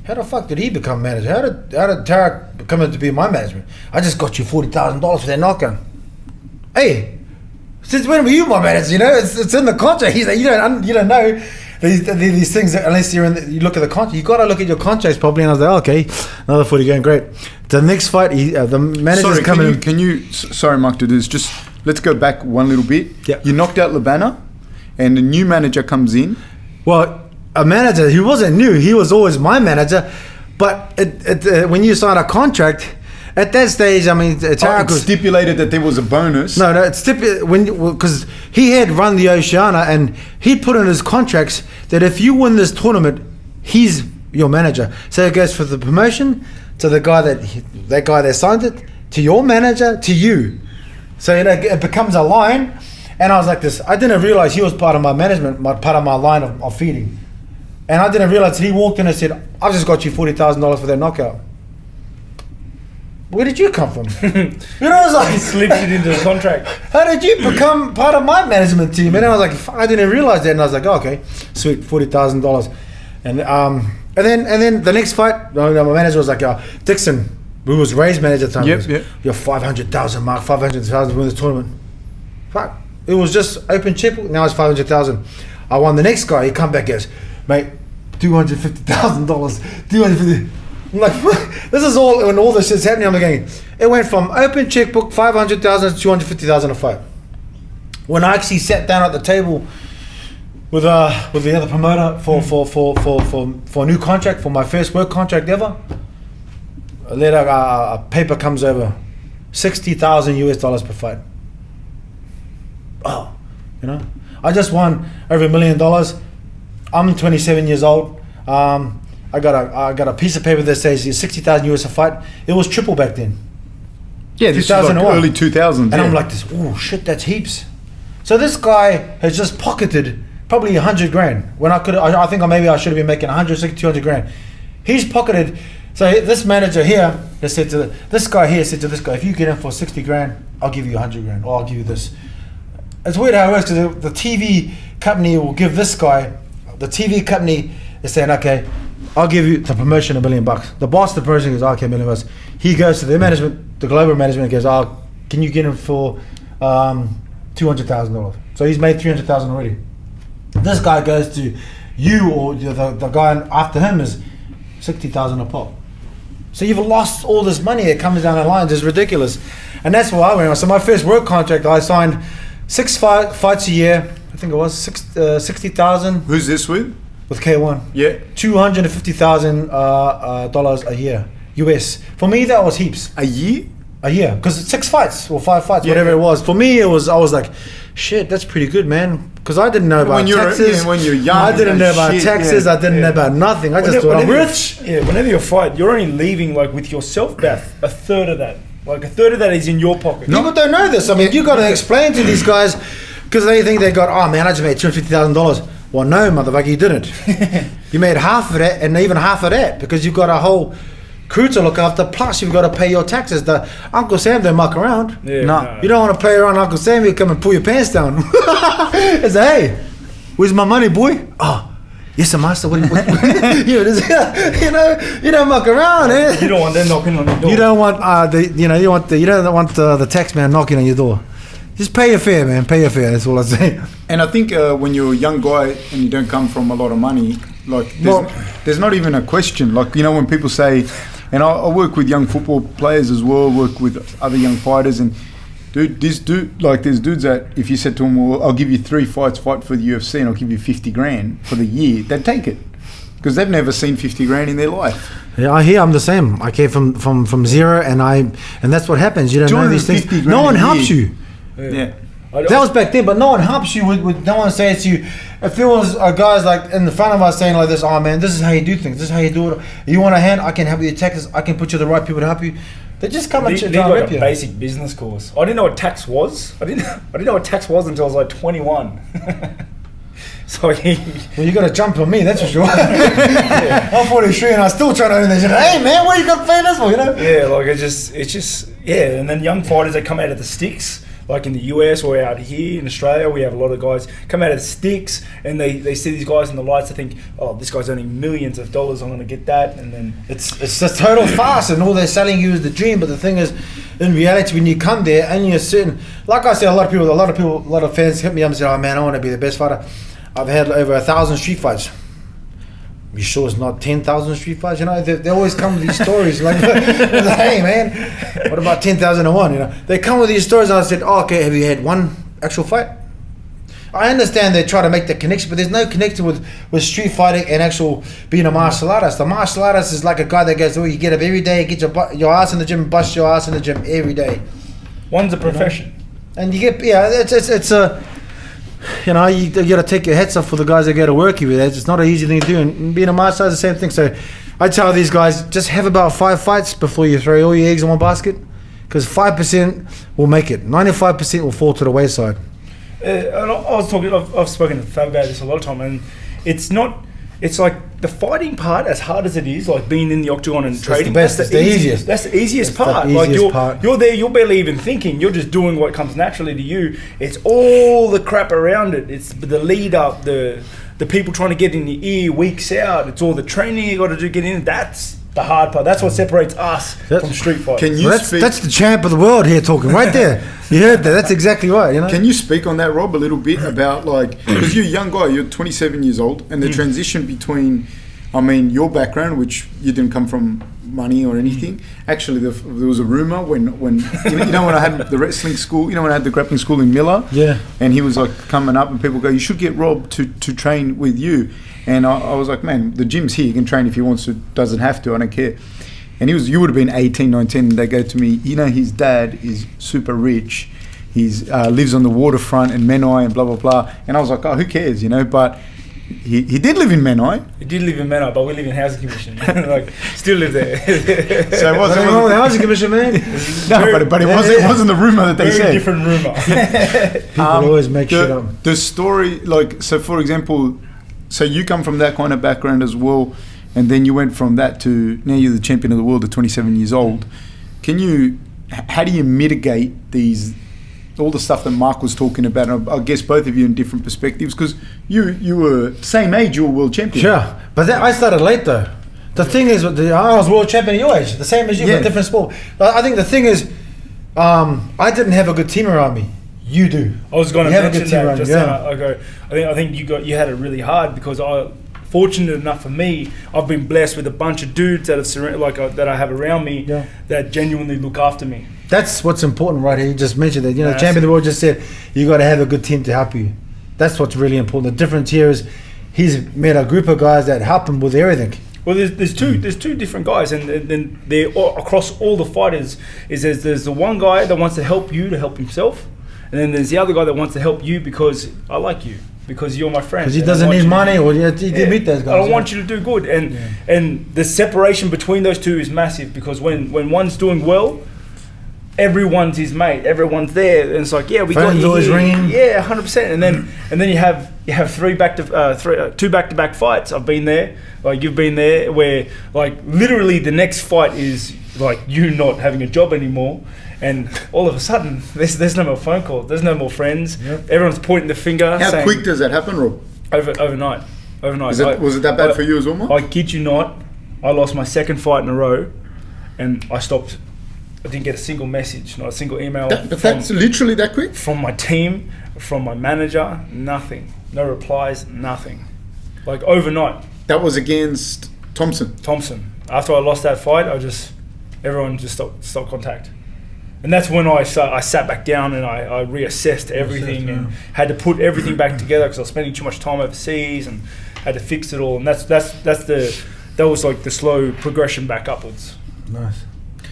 How the fuck did he become manager? How did Tarek come in to be my management? I just got you $40,000 for that knockout. Hey, since when were you my manager? It's in the contract. He's like, you don't know these things unless you look at the contract. You got to look at your contracts probably. And I was like, okay, another 40 going great. The next fight, the manager's coming in. Can you? Sorry, Mark, to do this. Just let's go back one little bit. Yeah. You knocked out Labana, and a new manager comes in. Well, a manager, he wasn't new. He was always my manager. But when you sign a contract, at that stage, It stipulated that there was a bonus. No, it's stipulated because he had run the Oceania and he put in his contracts that if you win this tournament, he's your manager. So it goes for the promotion to the guy that signed it, to your manager, to you. So it becomes a line. And I was like this. I didn't realize he was part of my management, part of my line of feeding. And I didn't realize he walked in and said, "I've just got you $40,000 for that knockout." Where did you come from? I was like, he slipped it into the contract. How did you become part of my management team? And I was like, I didn't realize that. And I was like, oh, okay, sweet, $40,000. And then the next fight, my manager was like, Dixon, who was Ray's manager at the time. Yep. You're 500,000, Mark, 500,000 to win this tournament. Fuck. It was just open chip. Now it's 500,000. I won the next guy. He come back, goes, mate, $250,000. $250,000. I'm like, this is all, when all this shit's happening, I'm going, it went from open checkbook, 500,000 to 250,000 a fight. When I actually sat down at the table with the other promoter for a new contract, for my first work contract ever, a paper comes over, $60,000 per fight. Oh, I just won over $1 million. I'm 27 years old. I got a piece of paper that says $60,000 a fight. It was triple back then. Yeah, this was like early 2000s. And I'm like this. Oh shit, that's heaps. So this guy has just pocketed probably $100,000 when I think maybe I should have been making 160, 200 grand. He's pocketed. So this manager here has said to this guy, if you get in for 60 grand, I'll give you 100 grand, or I'll give you this. It's weird how it works because the TV company will give this guy. The TV company is saying, okay, I'll give you the promotion $1 million. The boss, the person goes, okay, $1 million. He goes to the management, the global management, goes, can you get him for $200,000? So he's made $300,000 already. This guy goes to you, or the guy after him is $60,000 a pop. So you've lost all this money that comes down the line. It's ridiculous. And that's why I went on. So my first work contract, I signed 6 fights a year. I think it was 60,000. Who's this with? With K-1. Yeah. $250,000 a year, US. For me, that was heaps. A year? A year, because it's 6 fights or 5 fights, whatever it was. For me, I was like, shit, that's pretty good, man. Because I didn't know about taxes. When you're young, I didn't know about taxes. I didn't know about nothing. I just thought I'm rich. Whenever you fight, you're only leaving with yourself, Beth, a third of that. Like a third of that is in your pocket. People don't know this. I mean, you got to explain to these guys because they think they got, oh man, I just made $250,000. Well, no, motherfucker, you didn't. You made half of that, and even half of that, because you've got a whole crew to look after, plus you've got to pay your taxes. The Uncle Sam don't muck around. Yeah, No. You don't want to play around Uncle Sam, he'll come and pull your pants down. It's like, hey, where's my money, boy? Oh, yes, sir, master. What, you don't muck around, eh? You don't want them knocking on your door. You don't want you don't want the tax man knocking on your door. Just pay your fare, man. Pay your fare. That's all I say. And I think when you're a young guy and you don't come from a lot of money, like there's not even a question. Like, you know, when people say, and I work with young football players as well, work with other young fighters, and there's dudes that if you said to them, well, I'll give you 3 fights, fight for the UFC, and I'll give you 50 grand for the year, they'd take it because they've never seen 50 grand in their life. Yeah, I hear I'm the same. I came from zero, and that's what happens. You don't know these things. No one helps you. Yeah. That was back then, but no one helps you with no one says to you. If there was guys like in the front of us saying like this, oh man, this is how you do things, this is how you do it. You want a hand? I can help you with taxes. I can put you the right people to help you. They just come and They try got rip a you. basic business course. I didn't know what tax was. I didn't know what tax was until I was like 21. So Well, you got to jump on me, that's for sure. I'm 43 and I'm still trying to earn this. Hey man, what you got to pay this for? You know? yeah, like it's just yeah. And then young fighters that come out of the sticks. Like in the US or out here in Australia, we have a lot of guys come out of the sticks and they see these guys in the lights. They think, oh, this guy's earning millions of dollars. I'm going to get that. And then It's a total farce, and all they're selling you is the dream. But the thing is, in reality, when you come there and you're sitting, like I said, a lot of fans hit me up and say, oh man, I want to be the best fighter. I've had over 1,000 street fights. You sure it's not 10,000 street fights? You know, they always come with these stories like, hey man, what about 10,001? You know, they come with these stories, and I said, oh, okay, have you had one actual fight? I understand they try to make the connection, but there's no connection with street fighting and actual being a martial artist. The martial artist is like a guy that goes, oh, you get up every day, get your ass in the gym, bust your ass in the gym every day. one's a profession. And you get, it's a, you know, you got to take your hats off for the guys that go to work with. It's not an easy thing to do, and being a martial artist is the same thing. So I tell these guys, just have about 5 fights before you throw all your eggs in one basket, because 5% will make it, 95% will fall to the wayside. I've spoken to Fab about this a lot of time, and it's like the fighting part, as hard as it is, like being in the octagon and trading. That's the easiest. That's the easiest part. You're there, you're barely even thinking. You're just doing what comes naturally to you. It's all the crap around it. It's the lead up, the people trying to get in your ear weeks out. It's all the training you got to do, get in. That's the hard part. That's what separates us from street fighting. That's the champ of the world here talking right there. You heard that? That's exactly right. You know. Can you speak on that, Rob, a little bit about, like, because you're a young guy, you're 27 years old, and the transition between, I mean, your background, which you didn't come from money or anything. Actually, there was a rumor when you know when I had the wrestling school, you know when I had the grappling school in Miller, yeah, and he was like coming up, and people go, you should get Rob to train with you. And I was like, man, the gym's here. He can train if he wants to, doesn't have to. I don't care. And you would have been 18, 19. And they go to me, you know, his dad is super rich. He's lives on the waterfront in Menai and blah, blah, blah. And I was like, oh, who cares, you know? But he did live in Menai. He did live in Menai, but we live in Housing Commission. Like, still live there. So it wasn't wrong with the Housing Commission, man? No, but it wasn't the rumour that they very said. Different rumour. People always make shit up. The story, like, so for example, so you come from that kind of background as well, and then you went from that to now you're the champion of the world at 27 years old. How do you mitigate all the stuff that Mark was talking about? And I guess both of you in different perspectives, because you were same age, you were world champion. Sure, but I started late though. The thing is, I was world champion at your age, the same as you, but different sport. I think the thing is, I didn't have a good team around me. You do. I was going to mention that just then. I think you had it really hard, because fortunate enough for me, I've been blessed with a bunch of dudes that have that I have around me that genuinely look after me. That's what's important right here. You just mentioned that, you know, the champion of the world just said you got to have a good team to help you. That's what's really important. The difference here is he's met a group of guys that help him with everything. Well, there's two different guys, and they're across all the fighters. There's the one guy that wants to help you to help himself. And then there's the other guy that wants to help you because I like you, because you're my friend. Because he doesn't need money, or he did meet those guys. I don't want you to do good, and the separation between those two is massive, because when one's doing well, everyone's his mate, everyone's there, and it's like, yeah, we got you always here. ringing. Yeah, 100%. And then and then you have two back-to-back fights. I've been there, like you've been there, where like literally the next fight is like you not having a job anymore, and all of a sudden there's no more phone calls, there's no more friends. Yep. Everyone's pointing the finger. How quick does that happen, Rob? Overnight. Was it that bad for you as well, Mark? I kid you not, I lost my second fight in a row, and I stopped. I didn't get a single message, not a single email. That's literally that quick? From my team, from my manager, nothing. No replies, nothing. Like overnight. That was against Thompson. After I lost that fight, everyone just stopped contact. And that's when I sat back down and I reassessed everything and had to put everything back together because I was spending too much time overseas and had to fix it all. And that was like the slow progression back upwards. Nice.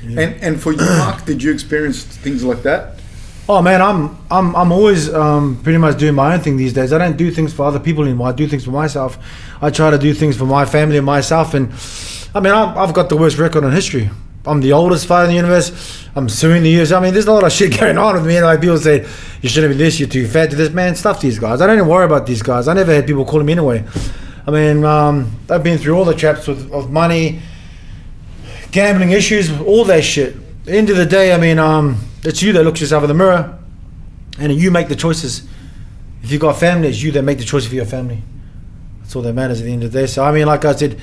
Yeah. And for you, Mark, did you experience things like that? Oh man, I'm always pretty much doing my own thing these days. I don't do things for other people anymore. I do things for myself. I try to do things for my family and myself. And I mean, I've got the worst record in history. I'm the oldest fighter in the universe. I'm suing the UFC. I mean, there's a lot of shit going on with me. Like people say, you shouldn't be this. You're too fat to this. Man, stuff these guys. I don't even worry about these guys. I never had people calling me anyway. I mean, I've been through all the traps of money, gambling issues, all that shit. At the end of the day, I mean, it's you that looks yourself in the mirror and you make the choices. If you've got family, it's you that make the choice for your family. That's all that matters at the end of the day. So I mean, like I said,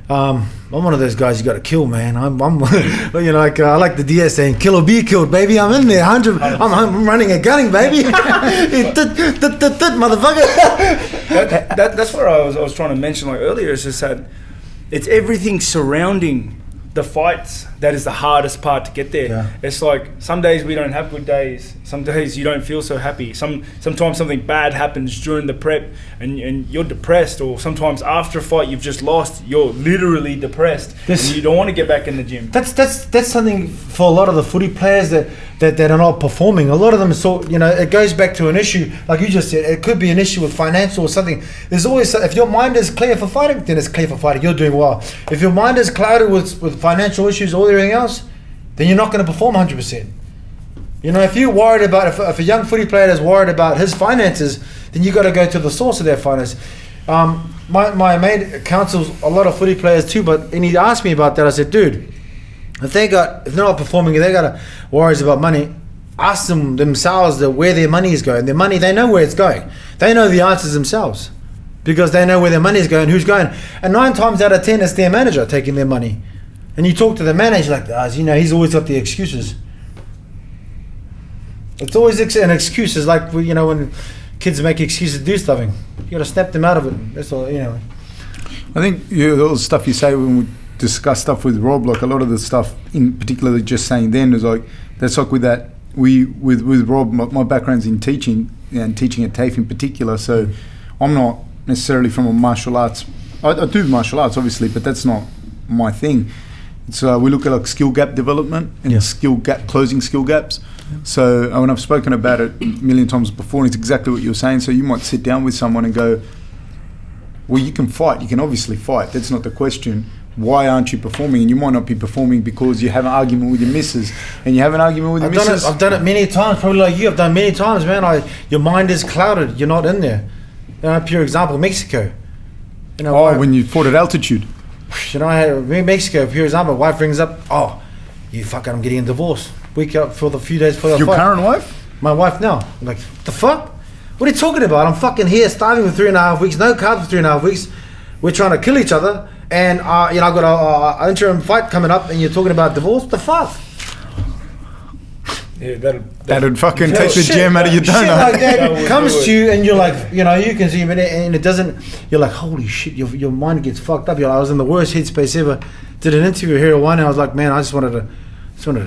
I'm one of those guys you got to kill, man. I'm you know, like I like the DS saying, "Kill or be killed, baby." I'm in there, 100. I'm running and gunning, baby. Motherfucker. That's what I was trying to mention like earlier. Is just that it's everything surrounding the fights that is the hardest part to get there. Yeah. It's like some days we don't have good days. Some days you don't feel so happy. Sometimes something bad happens during the prep and you're depressed, or sometimes after a fight you've just lost, you're literally depressed and you don't want to get back in the gym. That's something for a lot of the footy players that are not performing. A lot of them, it goes back to an issue, like you just said. It could be an issue with financial or something. There's always, if your mind is clear for fighting, then it's clear for fighting. You're doing well. If your mind is clouded with financial issues or everything else, then you're not going to perform 100%. You know, if you're worried about, if a young footy player is worried about his finances, then you got to go to the source of their finance. My mate counsels a lot of footy players too, and he asked me about that. I said, dude, if they're not performing, if they got worries about money, ask them themselves where their money is going. Their money, they know where it's going. They know the answers themselves because they know where their money is going, who's going. And 9 times out of 10, it's their manager taking their money. And you talk to the manager like, he's always got the excuses. It's always an excuse. It's like, when kids make excuses to do something, you got to snap them out of it. That's all, I think all the stuff you say when we discuss stuff with Rob, like a lot of the stuff, in particular, just saying then is like, that's like with that, with Rob, my background's in teaching, and teaching at TAFE in particular, so I'm not necessarily from a martial arts. I do martial arts, obviously, but that's not my thing. So we look at like skill gap development and closing skill gaps. So when I've spoken about it a million times before, and it's exactly what you're saying. So you might sit down with someone and go, well, you can fight. You can obviously fight. That's not the question. Why aren't you performing? And you might not be performing because you have an argument with your missus. And you have an argument with your missus. I've done it many times, probably like you. I've done many times, man. Your mind is clouded. You're not in there. Pure example, Mexico. When you fought at altitude. Mexico, pure example, wife brings up, I'm getting a divorce. Week up for the few days for the Your fight. current wife? My wife now. I'm like, the fuck? What are you talking about? I'm fucking here starving for 3.5 weeks, no carbs for 3.5 weeks. We're trying to kill each other, and I've got an interim fight coming up, and you're talking about divorce? What the fuck? Yeah, that'd fucking take the jam out of your donut. Shit like that comes to you, and you're like, you can see it, and it doesn't. You're like, holy shit, your mind gets fucked up. I was in the worst headspace ever. Did an interview here at one, and I was like, man, I just wanted to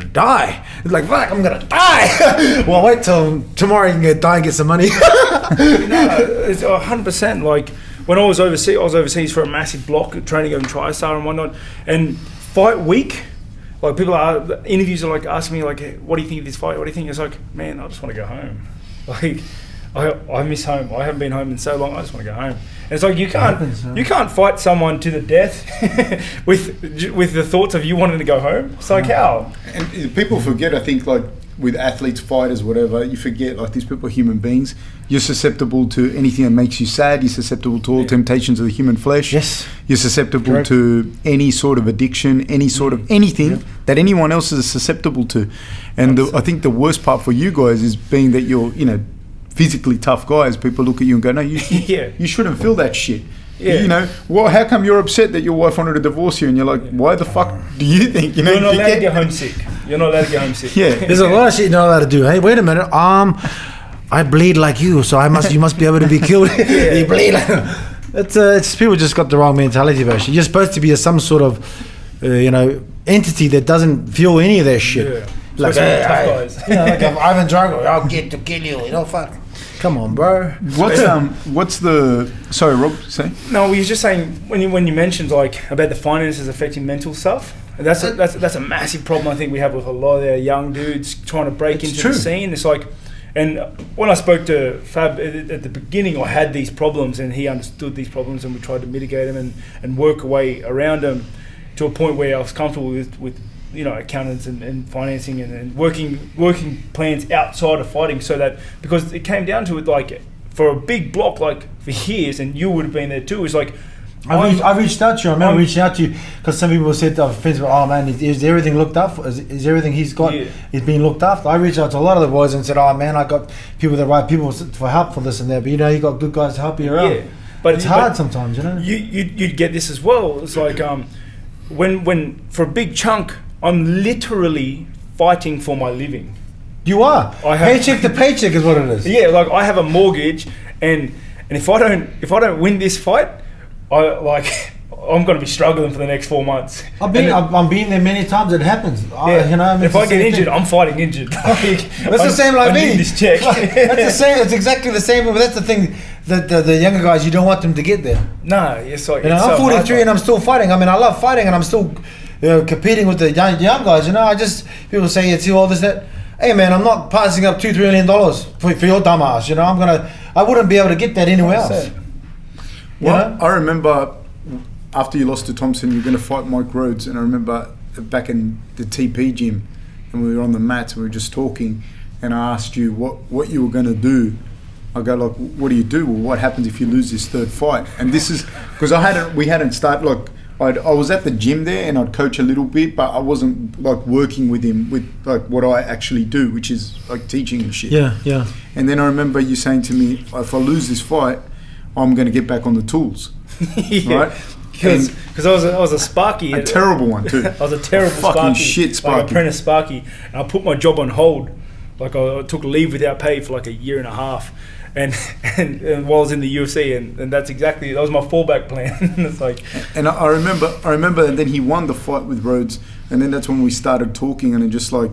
die. It's like, fuck, I'm gonna die. Well, wait till tomorrow you can die and get some money. It's 100%. Like when I was overseas for a massive block training over in TriStar and whatnot, and fight week. Like interviews are like asking me like, hey, what do you think of this fight? What do you think? It's like, man, I just want to go home. Like, I miss home. I haven't been home in so long. I just want to go home. And it's like you can't fight someone to the death with the thoughts of you wanting to go home. It's like how? And people forget. I think like with athletes, fighters, whatever, you forget like these people are human beings. You're susceptible to anything that makes you sad. You're susceptible to all temptations of the human flesh. Yes. You're susceptible to any sort of addiction, any sort of anything that anyone else is susceptible to. And I think the worst part for you guys is being that you're, physically tough guys. People look at you and go, no, you shouldn't feel that shit. Yeah. Well, how come you're upset that your wife wanted to divorce you? And you're like, why the fuck do you think? You're not allowed to get homesick. You're not allowed to get homesick. Yeah. There's a lot of shit you're not allowed to do. Hey, wait a minute. I bleed like you, so you must be able to be killed. You bleed like... It's people just got the wrong mentality about it. You're supposed to be some sort of, entity that doesn't feel any of that shit. Yeah. Like, tough guys. Like Ivan Drago, I'll get to kill you. Fuck. Come on, bro. What's the... Sorry, Rob, say? No, we were just saying, when you mentioned like about the finances affecting mental stuff, that's a massive problem I think we have with a lot of our young dudes trying to break into the scene. It's like, and when I spoke to Fab at the beginning, I had these problems and he understood these problems and we tried to mitigate them and work a way around them to a point where I was comfortable with accountants and financing and working plans outside of fighting, so that, because it came down to it, like for a big block, like for years, and you would have been there too, it's like I reached out to you. I remember reaching out to you because some people said, friends were, oh man, is everything looked up? Is everything he's got is being looked after? I reached out to a lot of the boys and said, oh man, I got the right people for help for this and that, but you got good guys to help you around. But it's hard sometimes, You'd get this as well. It's like when for a big chunk, I'm literally fighting for my living. You are. Paycheck to paycheck is what it is. Yeah, like I have a mortgage, and if I don't win this fight, I'm going to be struggling for the next 4 months. I'm being there many times. It happens. If I get injured, I'm fighting injured. That's the same like me. I need this check. That's the same. It's exactly the same. But that's the thing. The younger guys, you don't want them to get there. No, it's like I'm 43 and I'm still fighting. I mean, I love fighting and I'm still competing with the young guys. People say it's all this that. Hey man, I'm not passing up $2-3 million for your dumb ass. I wouldn't be able to get that anywhere else. Well, I remember after you lost to Thompson, you were going to fight Mike Rhodes, and I remember back in the TP gym, and we were on the mats and we were just talking, and I asked you what you were going to do. I go like, what do you do? Well, what happens if you lose this third fight? And this is because we hadn't started. Like I was at the gym there and I'd coach a little bit, but I wasn't like working with him with like what I actually do, which is like teaching and shit. Yeah. And then I remember you saying to me, if I lose this fight, I'm going to get back on the tools. Right? Because I was a Sparky. A terrible one too. I was a terrible fucking Sparky. Shit Sparky. Like apprentice Sparky. And I put my job on hold. Like I took leave without pay for like a year and a half. And while I was in the UFC, and that was my fallback plan. It's like, and I remember, and then he won the fight with Rhodes, and then that's when we started talking, and it just like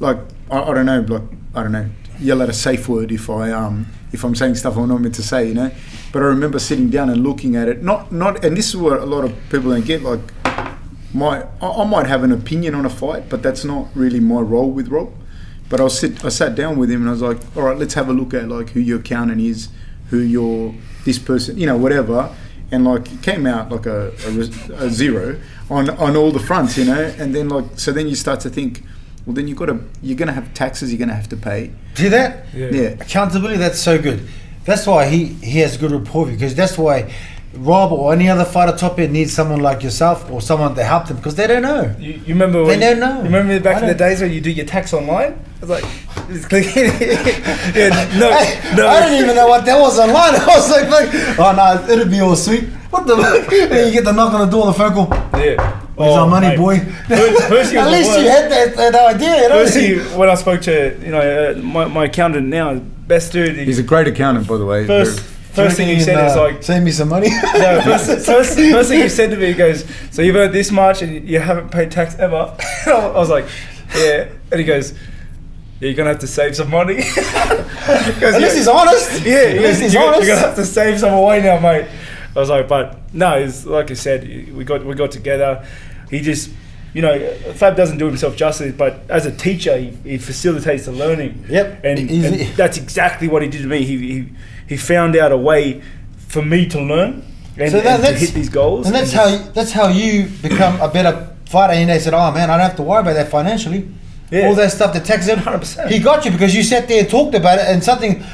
I don't know, yell at a safe word if I'm saying stuff I'm not meant to say, But I remember sitting down and looking at it, not, and this is what a lot of people don't get. Like, I might have an opinion on a fight, but that's not really my role with Rob. But I sat down with him and I was like, all right, let's have a look at like who your accountant is, who this person, whatever. And like it came out like a zero on all the fronts, And then so then you start to think, well, then you're gonna have taxes you're gonna have to pay. See that? Yeah. Accountability, that's so good. That's why he has a good rapport with you, because that's why Rob or any other fighter top end needs someone like yourself or someone to help them, because they don't know. You remember they don't know. You remember back in the days when you do your tax online? I was like, no. I didn't even know what that was online. I was like, oh no, it'll be all sweet. What the fuck? And you get the knock on the door, the phone call. Yeah. Where's our money, mate. boy? Firstly, at least you had that idea. Firstly, when I spoke to my accountant now, best dude. He's a great accountant, by the way. First thing he said is like, save me some money. No, first thing he said to me, he goes, so you've earned this much and you haven't paid tax ever? I was like, yeah. And he goes, yeah, you're gonna have to save some money. At least he's honest. Yeah, at least he's honest. You're gonna have to save some away now, mate. I was like, but no, it's like I said, we got together. He just, Fab doesn't do himself justice, but as a teacher, he facilitates the learning. Yep. And that's exactly what he did to me. He found out a way for me to learn and to hit these goals. And that's how you become a better fighter. And they said, oh man, I don't have to worry about that financially. Yeah. all that stuff, the taxes, 100%. he got you because you sat there and talked about it, and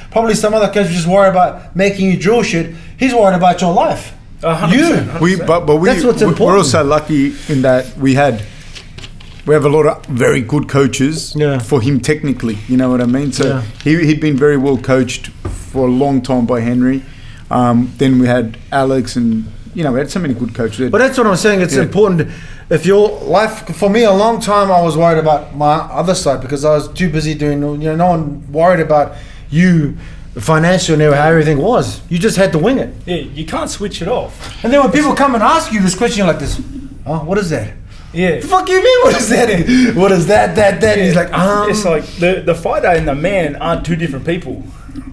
probably some other coach was just worried about making you drill shit. He's worried about your life. 100%. We That's what's important. We're also lucky in that we have a lot of very good coaches for him technically. You know what I mean? So he'd been very well coached for a long time by Henry. Then we had Alex, and we had so many good coaches. But that's what I'm saying. It's important. If your life, for me, a long time I was worried about my other side because I was too busy doing. No one worried about you. Financial and how everything was. You just had to wing it. Yeah, you can't switch it off. And then when people come and ask you this question, you're like this, oh, what is that? Yeah. The fuck you mean, what is that? What is that? Yeah. He's like, It's like the fighter and the man aren't two different people.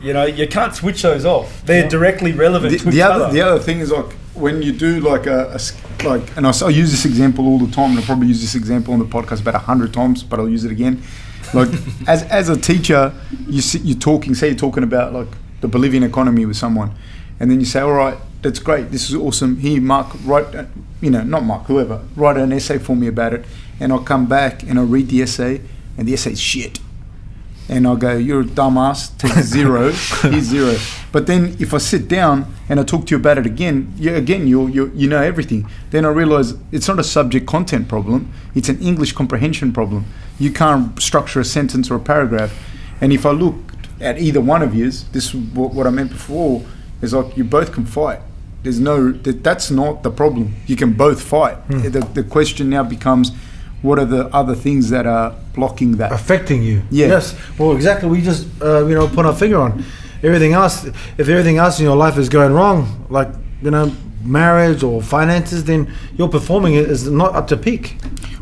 You can't switch those off. They're directly relevant to each other. The other thing is like when you do and I use this example all the time, and I'll probably use this example on the podcast about 100 times, but I'll use it again. Like as a teacher, you're talking about like the Bolivian economy with someone, and then you say, all right, that's great, this is awesome. Here, Mark, write an essay for me about it, and I'll come back and I'll read the essay, and the essay's shit, and I'll go, you're a dumbass, take 0, here's 0. But then if I sit down and I talk to you about it again, you know everything. Then I realize it's not a subject content problem, it's an English comprehension problem. You can't structure a sentence or a paragraph. And if I look at either one of yous, this is what I meant before, is like you both can fight. That's not the problem. You can both fight. The question now becomes, what are the other things that are blocking that? Affecting you. Yeah. Yes. Well, exactly. We just, put our finger on everything else. If everything else in your life is going wrong, like, marriage or finances, then your performing is not up to peak.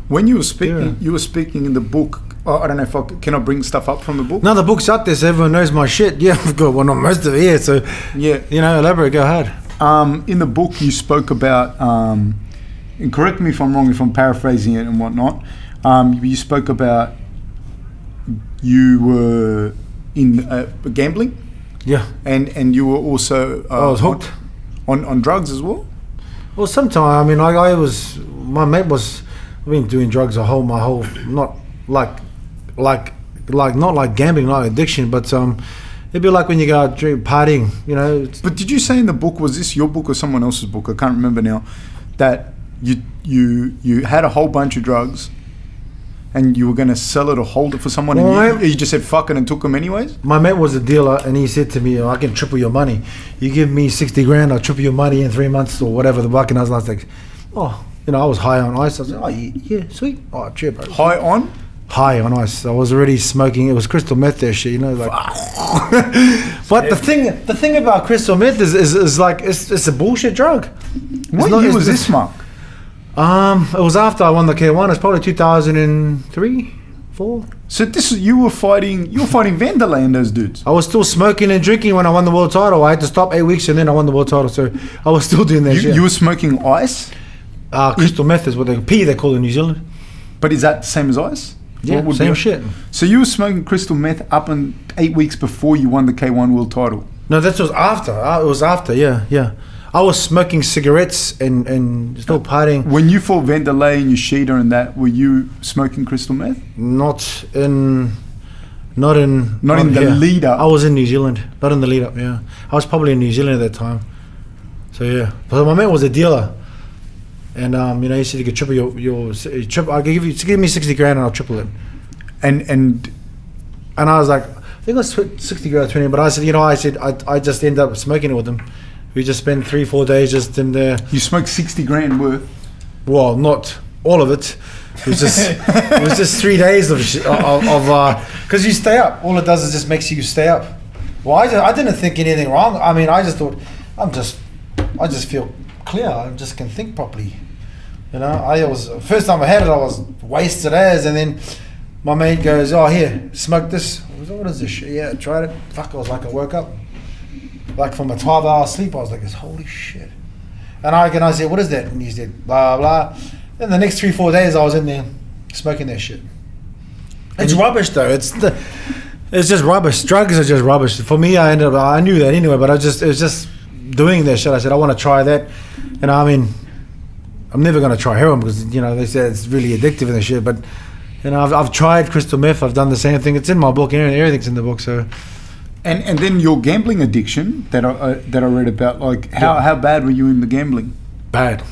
When you were speaking in the book. I don't know if can I bring stuff up from the book? No, the book's out there, so everyone knows my shit. Yeah, I've got not most of it here. So elaborate. Go ahead. In the book, you spoke about, and correct me if I'm wrong, if I'm paraphrasing it and whatnot. You spoke about you were in gambling. Yeah. And you were also I was hooked on drugs as well. Well, sometime my mate was. I've been doing drugs my whole not like not like gambling, not addiction, but it'd be like when you go out partying, But did you say in the book, was this your book or someone else's book? I can't remember now. That you had a whole bunch of drugs, and you were going to sell it or hold it for someone, and you just said fuck it and took them anyways? My mate was a dealer, and he said to me, I can triple your money. You give me 60 grand, I'll triple your money in 3 months or whatever the buck. And I was like, I was high on ice. I was like, oh, yeah, sweet. Oh, cheer, bro. High on? High on ice. I was already smoking. It was crystal meth there, shit, like. But the thing about crystal meth is like, it's a bullshit drug. What year was this, Mark? It was after I won the K-1. It's probably 2003, 4. So you were fighting Vanderlei and those dudes. I was still smoking and drinking when I won the world title. I had to stop 8 weeks and then I won the world title. So I was still doing that shit. You were smoking ice? Crystal meth is what they call it in New Zealand. But is that the same as ice? Yeah, same shit. So you were smoking crystal meth up in 8 weeks before you won the K-1 World title? No, that was after. It was after, yeah. I was smoking cigarettes and still partying. When you fought Vanderlei and Yoshida and that, were you smoking crystal meth? Not in the lead up. I was in New Zealand, not in the lead up. Yeah, I was probably in New Zealand at that time. So yeah, but my man was a dealer, and he said you could triple your triple. I could give me 60 grand and I'll triple it. And I was like, I think I was 60 grand 20, but I said I just ended up smoking it with him. We just spent 3-4 days just in there. You smoked 60 grand worth? Well, not all of it. It was just 3 days of because you stay up. All it does is just makes you stay up. Well, I didn't think anything wrong. I mean, I just thought I just feel clear. I just can think properly. First time I had it, I was wasted as, and then my mate goes, "Oh, here, smoke this." I was like, "What is this shit?" Yeah, I tried it. Fuck, I was like, I woke up. Like from a 12-hour sleep, I was like, holy shit. And I said, what is that? And he said, blah, blah. Then the next 3-4 days, I was in there smoking that shit. It's rubbish, though. It's just rubbish. Drugs are just rubbish. For me, I knew that anyway, but it was just doing that shit. I said, I want to try that. And I mean, I'm never going to try heroin because, they said it's really addictive and shit. But, You know, I've tried crystal meth. I've done the same thing. It's in my book. Everything's in the book. So, and then your gambling addiction that I read about. Like, how bad were you in the gambling? Bad.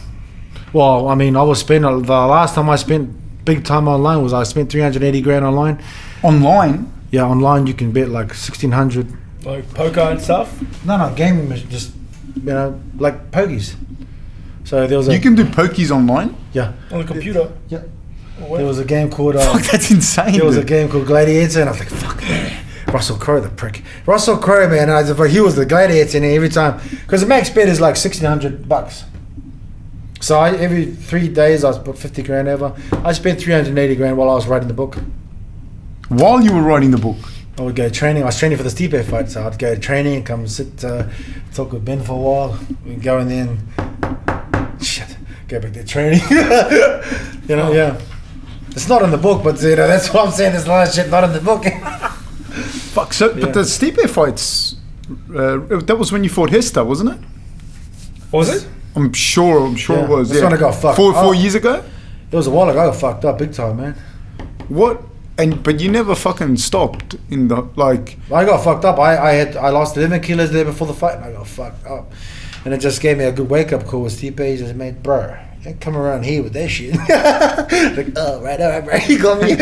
Well, I mean, I was spending the last time I spent big time online was I spent 380 grand online. Online? Yeah, online you can bet like 1,600. Like poker and stuff? No, gaming was just, like pokies. So there was You can do pokies online? Yeah. On the computer? Yeah. There was a game called... Fuck, that's insane. There was a game called Gladiator, and I was like, fuck, man. Russell Crowe, the prick. Russell Crowe, man, he was the gladiator, and every time... Because the max bet is like $1,600. So every 3 days I put 50 grand over. I spent 380 grand while I was writing the book. While you were writing the book? I would go training. I was training for the Stipe fight, so I'd go training, come sit, talk with Ben for a while. We'd go and then... go back to training. Yeah. It's not in the book, but that's what I'm saying. There's a lot of shit not in the book. Fuck. So, but the Stipe fights, that was when you fought Hester, wasn't it? Was it? I'm sure it was. That's when I got fucked. 4 years ago. It was a while ago. I got fucked up big time, man. What? But you never fucking stopped in the like. I got fucked up. I lost 11 kilos there before the fight, and I got fucked up. And it just gave me a good wake up call with Stipe. He just made, bro, don't come around here with that shit. Like, oh, right, all right, bro, you got me.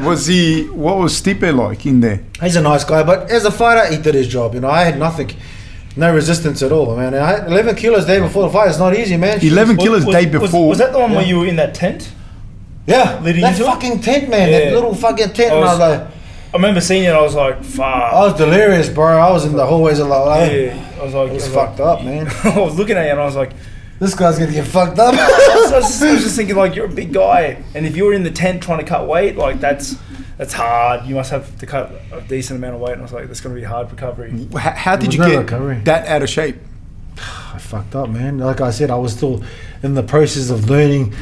What was Stipe like in there? He's a nice guy, but as a fighter, he did his job. I had nothing, no resistance at all, man. I had 11 kilos day before the fight. It's not easy, man. 11 kilos day before. Was that the one where you were in that tent? Yeah, that fucking tent, man. Yeah. That little fucking tent. And I was like, I remember seeing it. I was like, fuck. I was delirious, bro. I was in the hallways of LA. Yeah, I was like, it was fucked up, man. I was looking at you and I was like, this guy's gonna get fucked up. I was just thinking, like, you're a big guy, and if you're in the tent trying to cut weight, like that's hard. You must have to cut a decent amount of weight. And I was like, that's gonna be hard recovery. How did you get that out of shape? I fucked up, man. Like I said, I was still in the process of learning,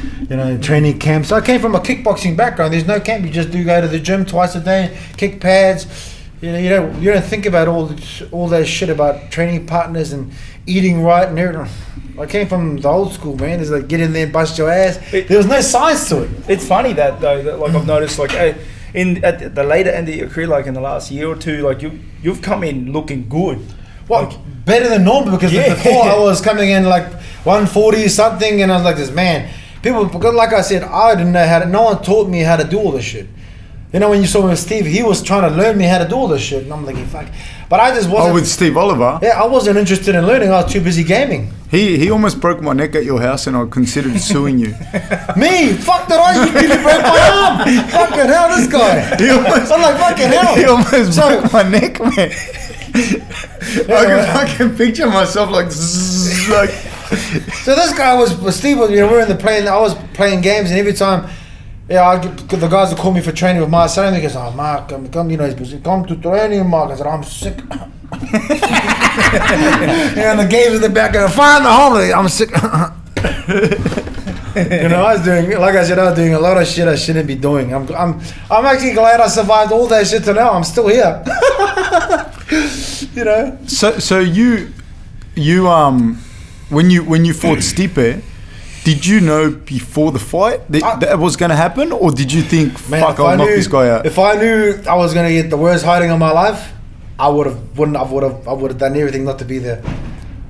training camps. I came from a kickboxing background. There's no camp. You just do go to the gym twice a day, kick pads. You don't think about all that shit about training partners and eating right and everything. I came from the old school, man. It's like get in there and bust your ass. There was no science to it. It's funny that though, that, like I've noticed, like at the later end of your career, like in the last year or two, like you've come in looking good. Well, like, better than normal because before I was coming in like 140 something, and I was like this, man. People, because like I said, I didn't know no one taught me how to do all this shit. When you saw me with Steve, he was trying to learn me how to do all this shit, and I'm like, fuck. But I just wasn't. Oh, with Steve Oliver? Yeah, I wasn't interested in learning. I was too busy gaming. He almost broke my neck at your house, and I considered suing you. Me? Fuck that! I nearly broke my arm. Fucking hell, this guy. I'm like, fucking hell. He almost broke my neck, man. I can picture myself like. So this guy was Steve. We're in the plane. I was playing games, and every time. The guys would call me for training with my son. He goes, "Oh, Mark, come to training, Mark." I said, "I'm sick." And the games in the back, find the holiday. I'm sick. I was doing, like I said, I was doing a lot of shit I shouldn't be doing. I'm actually glad I survived all that shit till now. I'm still here. So you when you fought Stipe. Did you know before the fight that was going to happen, or did you think, "Fuck, I'll knock this guy out"? If I knew I was going to get the worst hiding of my life, I would have done everything not to be there.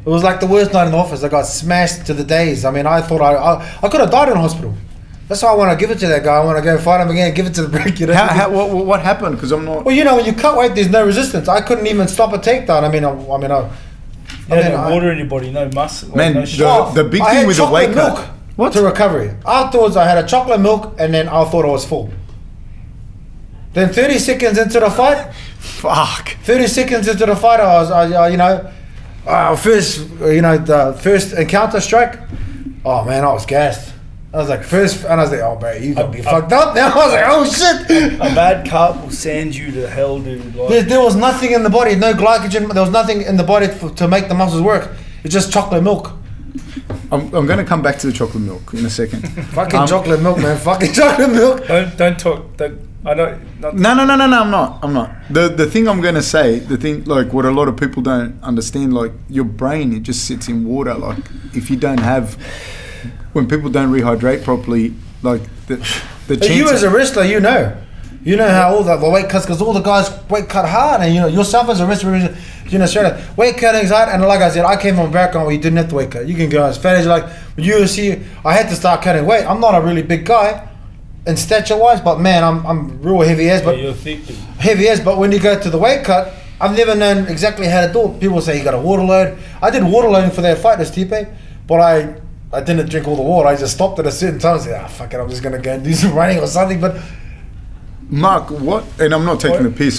It was like the worst night in the office. I got smashed to the days. I mean, I thought I could have died in hospital. That's why I want to give it to that guy. I want to go fight him again, give it to the brick. What happened? Because I'm not. Well, when you cut weight, there's no resistance. I couldn't even stop a takedown. No water in your body, no muscle. Man, no the big thing with the weight cut. What? To recovery. Afterwards, I had a chocolate milk, and then I thought I was full. Then 30 seconds into the fight. Fuck. 30 seconds into the fight, the first encounter strike. Oh man, I was gassed. I was like, oh bro, you gotta be fucked up now. I was like, oh shit. A bad cut will send you to hell, dude. Like, there was nothing in the body, no glycogen. There was nothing in the body to make the muscles work. It's just chocolate milk. I'm going to come back to the chocolate milk in a second. Fucking chocolate milk, man. Fucking chocolate milk. Don't talk. I don't. No. I'm not. The thing I'm going to say, like what a lot of people don't understand, like your brain, it just sits in water. Like if you don't have. When people don't rehydrate properly, Like the But you chance. as a wrestler, you know how all the weight cuts, because all the guys weight cut hard, and yourself as a wrestler, straight up, weight cutting's hard. And like I said, I came from a background where you didn't have to weight cut. You can go as fat as you like. With UFC, I had to start cutting weight. I'm not a really big guy in stature wise, but man, I'm real heavy as. But you're thick. heavy as. But when you go to the weight cut, I've never known exactly how to do it. People say you got a water load. I did water loading for that fight, this Stipe, but I didn't drink all the water. I just stopped at a certain time and said, fuck it, I'm just gonna go and do some running or something. But Mark, what? And I'm not taking the piss.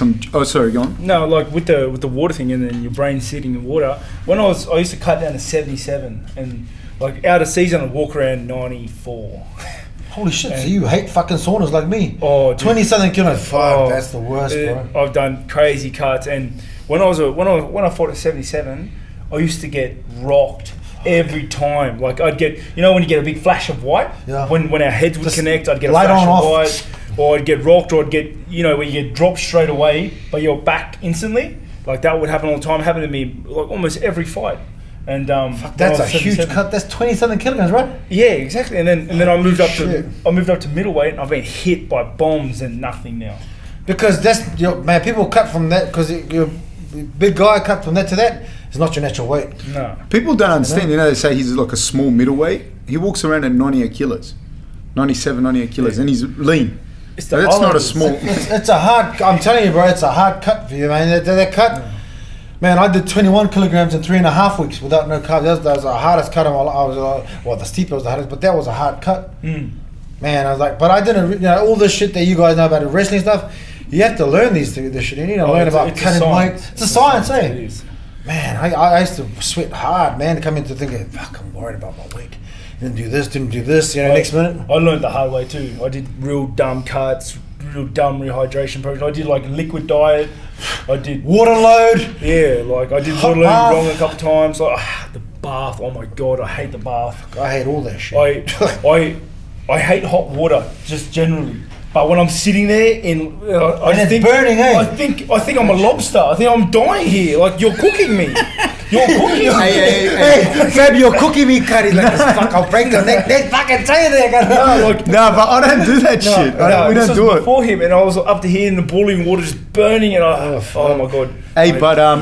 Sorry, go on. No, like with the water thing, and then your brain sitting in water. When I used to cut down to 77, and like out of season, I'd walk around 94. holy shit! So you hate fucking saunas like me? Oh, dude. 20-something kilos. Fuck, that's the worst, bro. I've done crazy cuts, and when I fought at 77, I used to get rocked every time. Like I'd get, when you get a big flash of white, when our heads would connect, I'd get a flash of white, or I'd get rocked, or I'd get, where you get dropped straight away, but you're back instantly. Like that would happen all the time. It happened to me like almost every fight. And that's a huge cut. That's 20-something kilograms, right? Yeah, exactly. And then I moved up to middleweight, and I've been hit by bombs and nothing now. Because that's man. People cut from that because you're a big guy. Cut from that to that. It's not your natural weight. No. People don't understand. They say he's like a small middleweight. He walks around at 98 kilos, 97, 98 kilos, and he's lean. That's not a small. It's a hard. I'm telling you, bro. It's a hard cut for you, man. That cut. Man, I did 21 kilograms in 3.5 weeks without no carbs. That was the hardest cut of my life. The steep was the hardest, but that was a hard cut. Man, I was like, but I didn't, all this shit that you guys know about the wrestling stuff, you have to learn this shit. You need to learn about cutting weight. It's a science, eh? It is. Man, I used to sweat hard, man, to come into thinking, fuck, I'm worried about my weight. Didn't do this, next minute. I learned the hard way too. I did real dumb cuts, real dumb rehydration programs. I did like liquid diet. I did water load. Yeah, like I did water load wrong a couple times. Like the bath. Oh my god, I hate the bath. I hate all that shit. I hate hot water just generally. But when I'm sitting there I think burning, eh? I think I'm a lobster. I think I'm dying here. Like you're cooking me. You're cooking me. Hey, Fab, you're cooking me, Cuddy. Like, fuck, I'll break the neck. They fucking tell you that. No, but I don't do that shit. We don't do it. Before him, and I was up to here in the boiling water, just burning, and oh my god. Hey,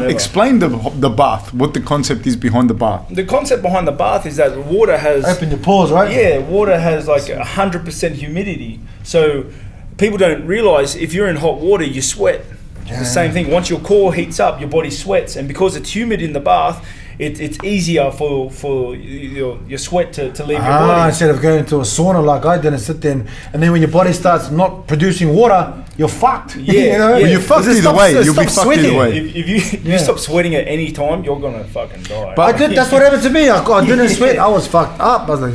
explain the bath. What the concept is behind the bath. The concept behind the bath is that water has open your pores, right? Yeah, water has like 100% humidity. So people don't realize if you're in hot water, you sweat. The same thing. Once your core heats up, your body sweats, and because it's humid in the bath, it's easier for your sweat to leave your body. Instead of going to a sauna like I did and sit there, and then when your body starts not producing water, you're fucked. Yeah, Well, you're fucked either way. You'll be fucked either way. If you stop sweating at any time, you're gonna fucking die. But that's what happened to me. I didn't sweat. I was fucked up. I was like,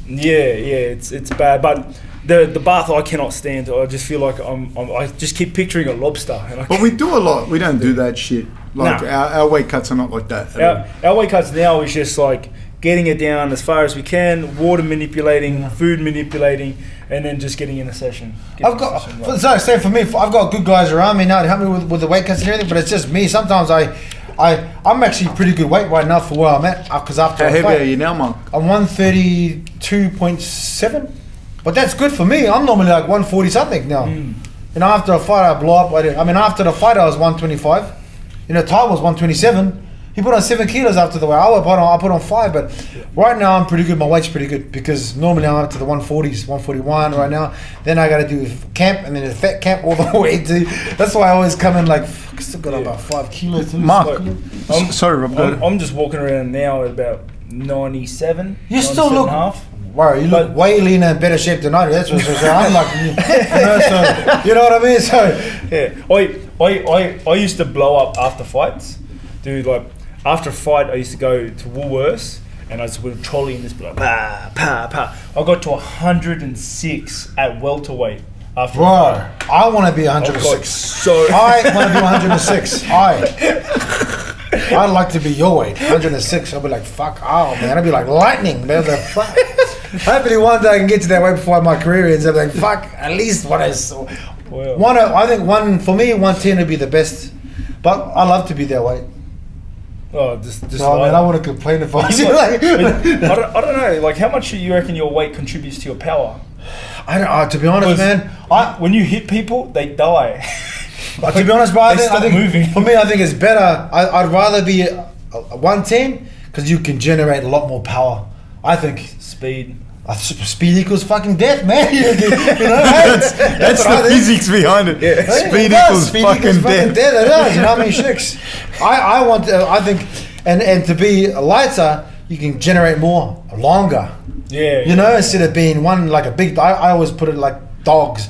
it's bad, but. The bath I cannot stand. I just feel like I just keep picturing a lobster. But we do a lot. We don't do that shit. Like our weight cuts are not like that. Our weight cuts now is just like getting it down as far as we can, water manipulating, food manipulating, and then just getting in a session. Same for me. I've got good guys around me now to help me with the weight cuts and everything. But it's just me. Sometimes I'm actually pretty good weight right now for where I'm at. Because after how heavy are you now, Mark? I'm 132.7. But that's good for me. I'm normally like 140 something now. After a fight, I blow up. After the fight, I was 125. Ty was 127. He put on 7 kilos after the weight. I put on 5. But right now, I'm pretty good. My weight's pretty good because normally I'm up to the 140s, 141 right now. Then I got to do camp and then the fat camp all the way to. That's why I always come in like, I still got about 5 kilos. Mark, sorry, Rob. I'm just walking around now at about 97. You still look. Wow, you look way leaner and better shape than I do. That's what I'm like. So you know what I mean. So I used to blow up after fights, dude. Like after a fight, I used to go to Woolworths and I just would trolley and just be like, pa pa pa. I got to 106 at welterweight after. Bro, I want to be 106. I want to be 106. I'd like to be your weight, 106. I'll be like, fuck, man. I'd be like lightning, man. Like, fuck. Hopefully one day I can get to that weight before my career ends. I'm like, fuck, at least I think for me, 110 would be the best. But I love to be that weight. Oh, I want to complain if I was like. I don't know. Like, how much do you reckon your weight contributes to your power? I don't. To be honest, man, when you hit people, they die. But to be honest, bro, I think moving. For me, I think it's better. I'd rather be a 110 because you can generate a lot more power. I think Speed. Speed equals fucking death, man. You know, that's the physics behind it. Yeah. Speed equals fucking death. It does. You know what I mean? Shicks. I think, and to be lighter, you can generate more, longer. Yeah. You know, instead of being one like a big. I always put it like dogs.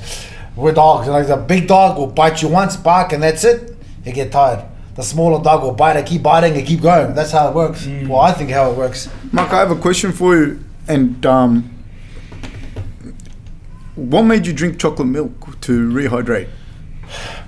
We're dogs. Like a big dog will bite you once, bark, and that's it. You get tired. The smaller dog will bite. They keep biting and keep going. That's how it works. Well, I think how it works. Mark, I have a question for you. And what made you drink chocolate milk to rehydrate?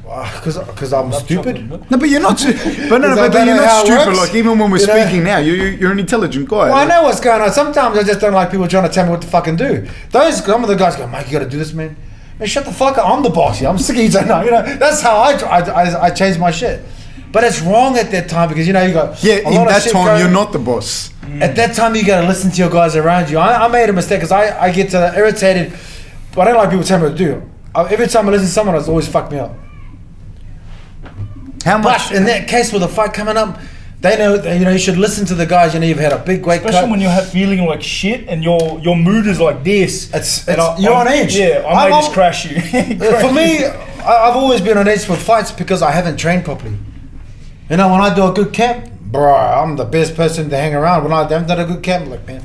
Because I'm stupid. No, but you're not. But you're not stupid. Like even when we're speaking now, you're an intelligent guy. Well, I know what's going on. Sometimes I just don't like people trying to tell me what to fucking do. Some of the guys go, Mike, you got to do this, man. Man, shut the fuck up. I'm the boss here. I'm sick of you saying no. You know, that's how I change my shit. But it's wrong at that time because you got in that time you're not the boss. At that time you got to listen to your guys around you. I made a mistake because I get irritated. But I don't like people telling me what to do. Every time I listen to someone, it's always fucked me up. How much? But in that case with the fight coming up, they know you should listen to the guys. You know you've had a big weight cut. Especially when you're feeling like shit and your mood is like this. You're on edge. Yeah, I might just crash you. For me, I've always been on edge for fights because I haven't trained properly. You know, when I do a good camp, bro, I'm the best person to hang around. When I haven't done a good camp, I'm like, man,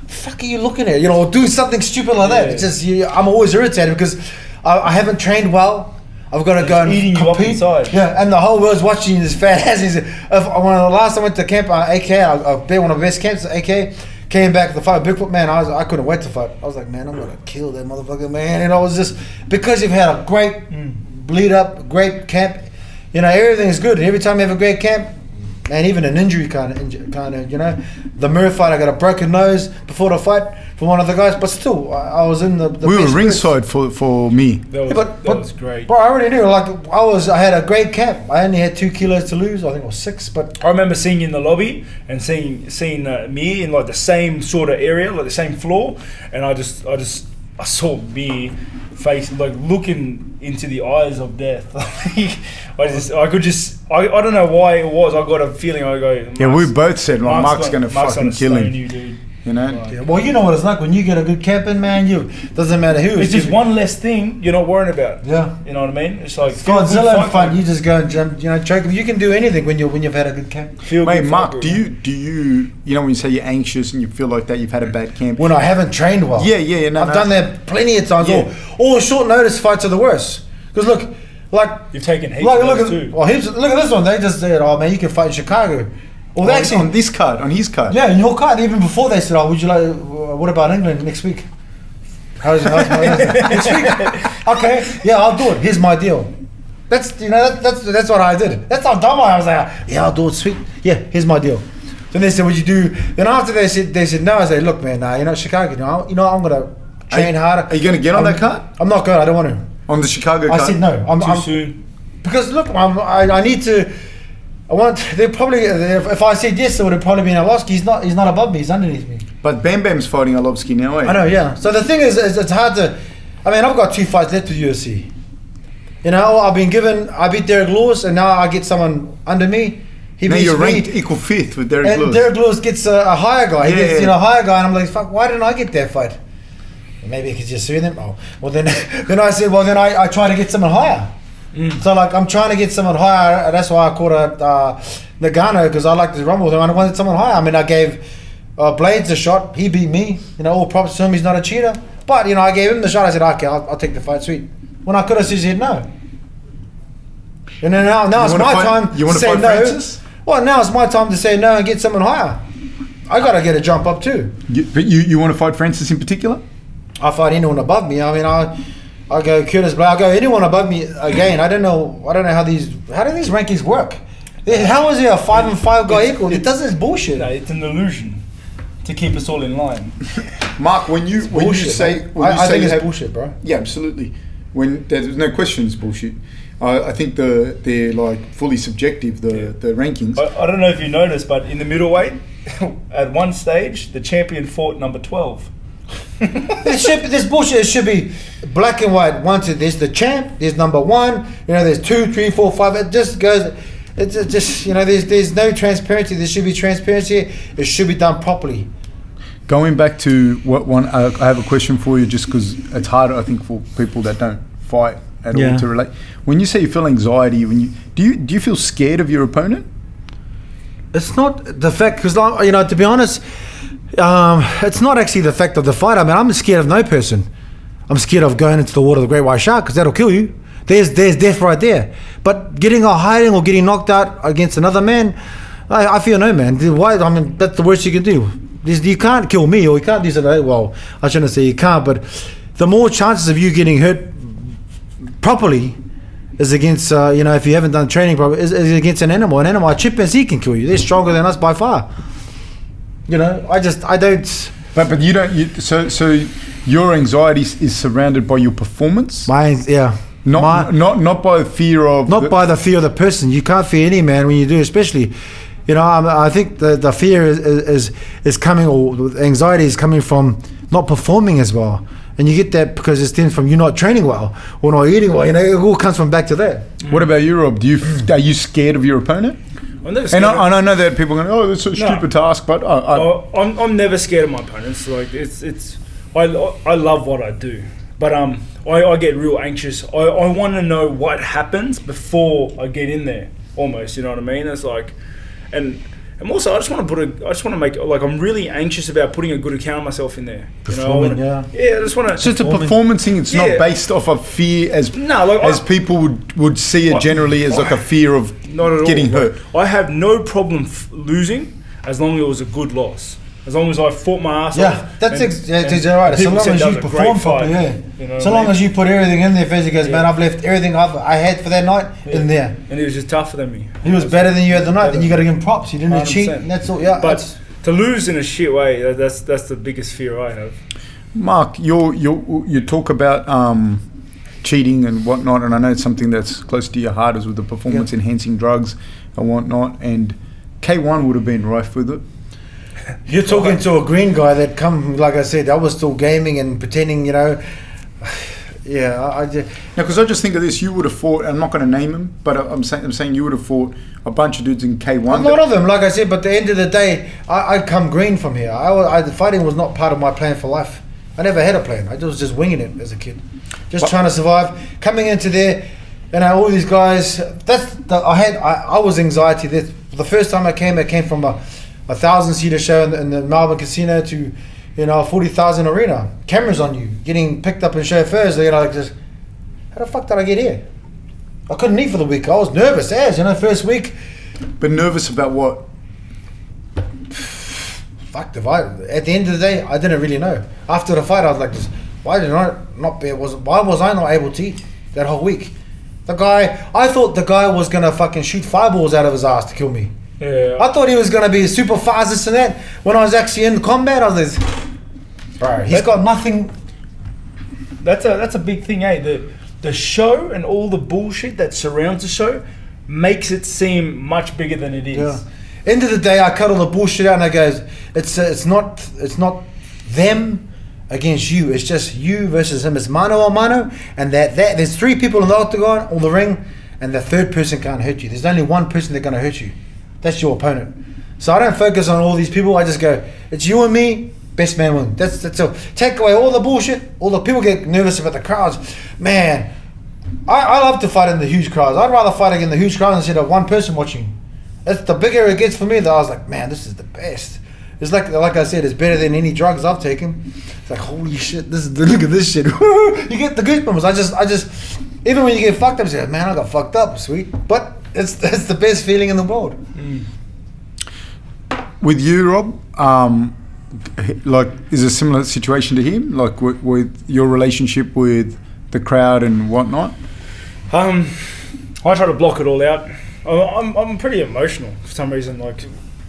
fuck are you looking at? You know, or do something stupid like that. It's just I'm always irritated because I haven't trained well. I've got to go and eating compete. You up inside. Yeah, and the whole world's watching this fat ass. When the last I went to camp, AK, I bet one of the best camps, AK, came back to the fight. Bigfoot, man, I couldn't wait to fight. I was like, man, I'm gonna kill that motherfucker, man. And I was just because you've had a great bleed up, great camp. You know, everything is good. And every time you have a great camp, and even an injury kind of, you know, the mirror fight, I got a broken nose before the fight from one of the guys, but still, I was in the we were ringside for me. That was great. Bro, I already knew, like, I had a great camp. I only had 2 kilos to lose. I think it was 6, but... I remember seeing you in the lobby and seeing me in, like, the same sort of area, like the same floor, and I saw me face, like, looking into the eyes of death. I don't know why it was. I got a feeling. I go. Yeah, we both said, well, Mark's gonna fucking kill him. You, dude. You know. Yeah, well, you know what it's like when you get a good camp in, man. Doesn't matter who. It's just one less thing you're not worrying about. Yeah. You know what I mean? It's like Godzilla and fun. You just go and jump. You know, choke. You can do anything when you've had a good camp. Mate, Mark, do you know when you say you're anxious and you feel like that you've had a bad camp? When I haven't trained well. Yeah. No, I've done that plenty of times. Yeah. All short notice fights are the worst. Because look. Like you've taken heaps of those too. Well, look at this one. They just said, "Oh man, you can fight in Chicago." Well, they actually on this card, on his card. Yeah, in your card. Even before they said, "Oh, would you like? What about England next week?" How's next week? Okay, yeah, I'll do it. Here's my deal. That's what I did. That's how dumb I was. Like, yeah, I'll do it. Sweet. Yeah, here's my deal. Then they said, "Would you do?" Then after they said no. I said, "Look, man, Chicago. I'm gonna train harder." Are you gonna get on that card? I'm not going. I don't want to. On the Chicago card? I said no. I'm too soon. Because look, I need to. They probably. If I said yes, it would have probably been Arlovsky. He's not above me. He's underneath me. But Bam Bam's fighting Arlovsky now, eh? I know, yeah. So the thing is, it's hard to. I mean, I've got 2 fights left with UFC. You know, I beat Derek Lewis, and now I get someone under me. Now you're ranked equal 5th with Derek Lewis. And Derek Lewis gets a higher guy. He gets a higher guy, and I'm like, fuck, why didn't I get that fight? Maybe I could just sue them. Oh, well then I said, well then I try to get someone higher. So like I'm trying to get someone higher. That's why I called it Nagano, because I like to rumble with him. I wanted someone higher. I mean, I gave Blades a shot. He beat me. You know, all props to him. He's not a cheater. But you know, I gave him the shot. I said, okay, I'll take the fight. Sweet. When I could have said no. And then now it's my time to say no. Francis? Well, now it's my time to say no and get someone higher. I gotta get a jump up too. But you want to fight Francis in particular? I fight anyone above me. I mean, I go Curtis Black. I go anyone above me again. I don't know how do these rankings work? How is there a 5-5 guy equal? It doesn't. It's bullshit. No, it's an illusion to keep us all in line. Mark, I think it's bullshit, bro. Yeah, absolutely. When there's no question, it's bullshit. I think they're like fully subjective. The rankings. I don't know if you noticed, but in the middleweight, at one stage, the champion fought number 12. This bullshit. It should be black and white. There's the champ. There's number one. You know, there's 2, 3, 4, 5. It just goes. It's just, you know, there's no transparency. There should be transparency. It should be done properly. Going back to what one, I have a question for you, just because it's harder, I think, for people that don't fight at all to relate. When you say you feel anxiety, do you feel scared of your opponent? It's not the fact, because, you know, to be honest, it's not actually the fact of the fight. I mean, I'm scared of no person. I'm scared of going into the water of the great white shark, because that'll kill you. There's death right there. But getting or hiding or getting knocked out against another man, I fear no man. Why? I mean, that's the worst you can do. You can't kill me, or you can't do something. Well, I shouldn't say you can't, but the more chances of you getting hurt properly is against, you know, if you haven't done training properly, is against an animal. An animal, a chimpanzee can kill you. They're stronger than us by far. You know, I don't. But you don't. So your anxiety is surrounded by your performance. Not by the fear of. Not by the fear of the person. You can't fear any man when you do, especially. You know, I think the fear is coming, or the anxiety is coming from not performing as well, and you get that because it stems from you not training well or not eating well. You know, it all comes from back to that. What about you, Rob? Are you scared of your opponent? I'm never scared. And I know that people are going, oh, that's a stupid task, but I'm never scared of my opponents. Like I love what I do, but I get real anxious. I want to know what happens before I get in there. Almost, you know what I mean? It's like. And also, I just want to make, like, I'm really anxious about putting a good account of myself in there. Performing, I just want to. So it's a performance thing. It's not based off of fear as people would see it generally as like a fear of getting hurt. I have no problem losing as long as it was a good loss. As long as I fought my ass off. That's exactly right. So long as you perform properly, You know so long as you put everything in there, Fezzi goes, man, I've left everything I had for that night in there. And he was just tougher than me. He was better than you at the night. Then you got to give him props. You didn't 100%. Cheat. And that's all. Yeah. But to lose in a shit way, that's the biggest fear I have. Mark, you talk about cheating and whatnot, and I know it's something that's close to your heart, is with the performance enhancing drugs and whatnot. And K-1 would have been rife with it. You're talking to a green guy that like I said, I was still gaming and pretending, you know. Yeah, because I just think of this. You would have fought. I'm not going to name him, but I'm saying you would have fought a bunch of dudes in K1. A lot of them, like I said. But at the end of the day, I come green from here. The fighting was not part of my plan for life. I never had a plan. I was just winging it as a kid, trying to survive. Coming into there, and all these guys. I was anxiety. The first time I came from a 1,000-seater show in the Melbourne casino to, you know, a 40,000 arena. Cameras on you, getting picked up in chauffeurs. You know, like just, how the fuck did I get here? I couldn't eat for the week. I was nervous as, you know, first week. But nervous about what? Fuck the fight. At the end of the day, I didn't really know. After the fight, I was like, why was I not able to eat that whole week? I thought the guy was gonna fucking shoot fireballs out of his ass to kill me. Yeah. I thought he was going to be super fast, this and that. When I was actually in combat, I was like, bro, he's got nothing. That's a big thing, eh? The show and all the bullshit that surrounds the show makes it seem much bigger than it is. Yeah. End of the day, I cut all the bullshit out and I goes, it's not them against you. It's just you versus him. It's mano a mano, and that there's 3 people in the octagon or the ring, and the third person can't hurt you. There's only one person that's going to hurt you. That's your opponent. So I don't focus on all these people. I just go, it's you and me, best man win. That's all. Take away all the bullshit. All the people get nervous about the crowds. Man, I love to fight in the huge crowds. I'd rather fight in the huge crowds instead of one person watching. That's the bigger it gets for me. That I was like, man, this is the best. It's like I said, it's better than any drugs I've taken. It's like, holy shit, look at this shit. You get the goosebumps. I just, even when you get fucked up, you say, man, I got fucked up, sweet. But it's the best feeling in the world. With you, Rob, like, is a similar situation to him, like with your relationship with the crowd and whatnot? I try to block it all out. I'm pretty emotional for some reason. Like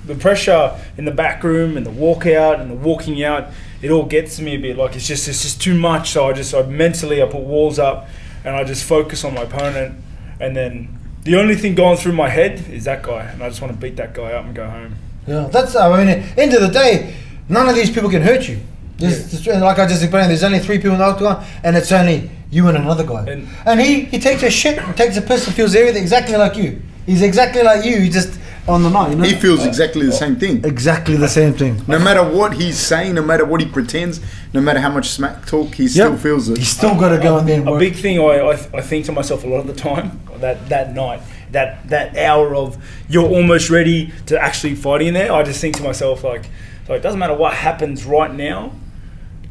the pressure in the back room and the walkout and the walking out, it all gets to me a bit. Like it's just too much. So I mentally put walls up and I just focus on my opponent, and then the only thing going through my head is that guy, and I just want to beat that guy up and go home. Yeah, that's, I mean, end of the day, none of these people can hurt you. And like I just explained, there's only 3 people in the octagon, and it's only you and another guy. And he takes a shit, takes a piss, and feels everything exactly like you. He's exactly like you. He just on the night. You know? He feels exactly the same thing. Exactly the same thing. No matter what he's saying, no matter what he pretends, no matter how much smack talk, he still feels it. He's still got to go in there and work. A big thing I think to myself a lot of the time, that night, that hour of you're almost ready to actually fight in there, I just think to myself like it doesn't matter what happens right now,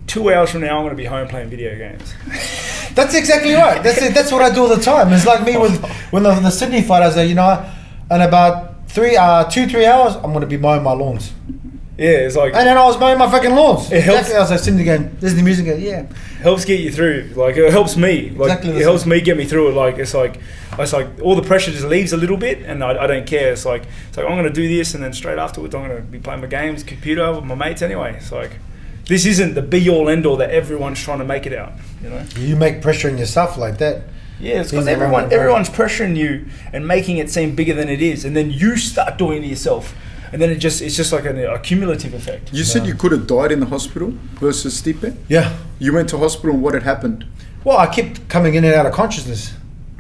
2 hours from now I'm going to be home playing video games. That's exactly right. That's what I do all the time. It's like me with when the Sydney fight. I say, in about 3 hours, I'm going to be mowing my lawns. Yeah, it's like... And then I was mowing my fucking lawns. It helps. I was like sitting again, listening to music again, yeah. Helps get you through. Like, it helps me. Like, exactly it helps me get me through it. Like, it's like all the pressure just leaves a little bit, and I don't care. It's like I'm going to do this, and then straight afterwards, I'm going to be playing my games, computer with my mates anyway. It's like... This isn't the be-all, end-all that everyone's trying to make it out, You make pressure on yourself like that. Yeah, it's because everyone's pressuring you and making it seem bigger than it is, and then you start doing it yourself, and then it's just like a cumulative effect. You said you could have died in the hospital versus Stipe? Yeah. You went to hospital, and what had happened? Well, I kept coming in and out of consciousness.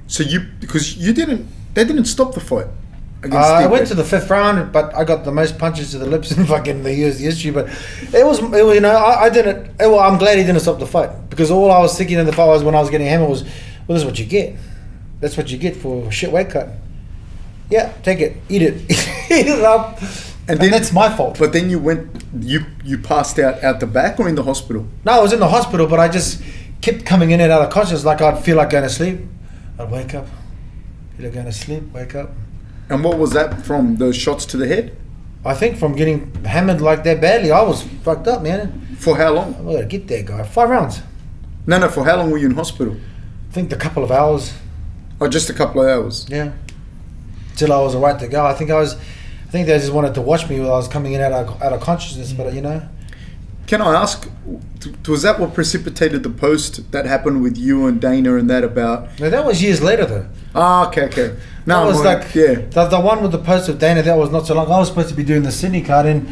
So they didn't stop the fight. I went to the 5th round, but I got the most punches to the lips in fucking the year's history. But it was I didn't. Well, I'm glad he didn't stop the fight, because all I was thinking in the fight was when I was getting hammered was, well, this is what you get. That's what you get for a shit weight cut. Yeah, take it, eat it, eat it up, and that's my fault. But then you passed out the back or in the hospital? No, I was in the hospital, but I just kept coming in and out of consciousness. Like I'd feel like going to sleep, I'd wake up, feel like going to sleep, wake up. And what was that from? The shots to the head? I think from getting hammered like that badly, I was fucked up, man. For how long? I gotta get that guy. 5 rounds. No, for how long were you in hospital? I think a couple of hours. Oh, just a couple of hours? Yeah. Till I was alright to go. I think they just wanted to watch me while I was coming in out of consciousness, but Can I ask, was that what precipitated the post that happened with you and Dana and that about... No, that was years later though. Ah, okay. No, that was the one with the post with Dana, that was not so long. I was supposed to be doing the Sydney card and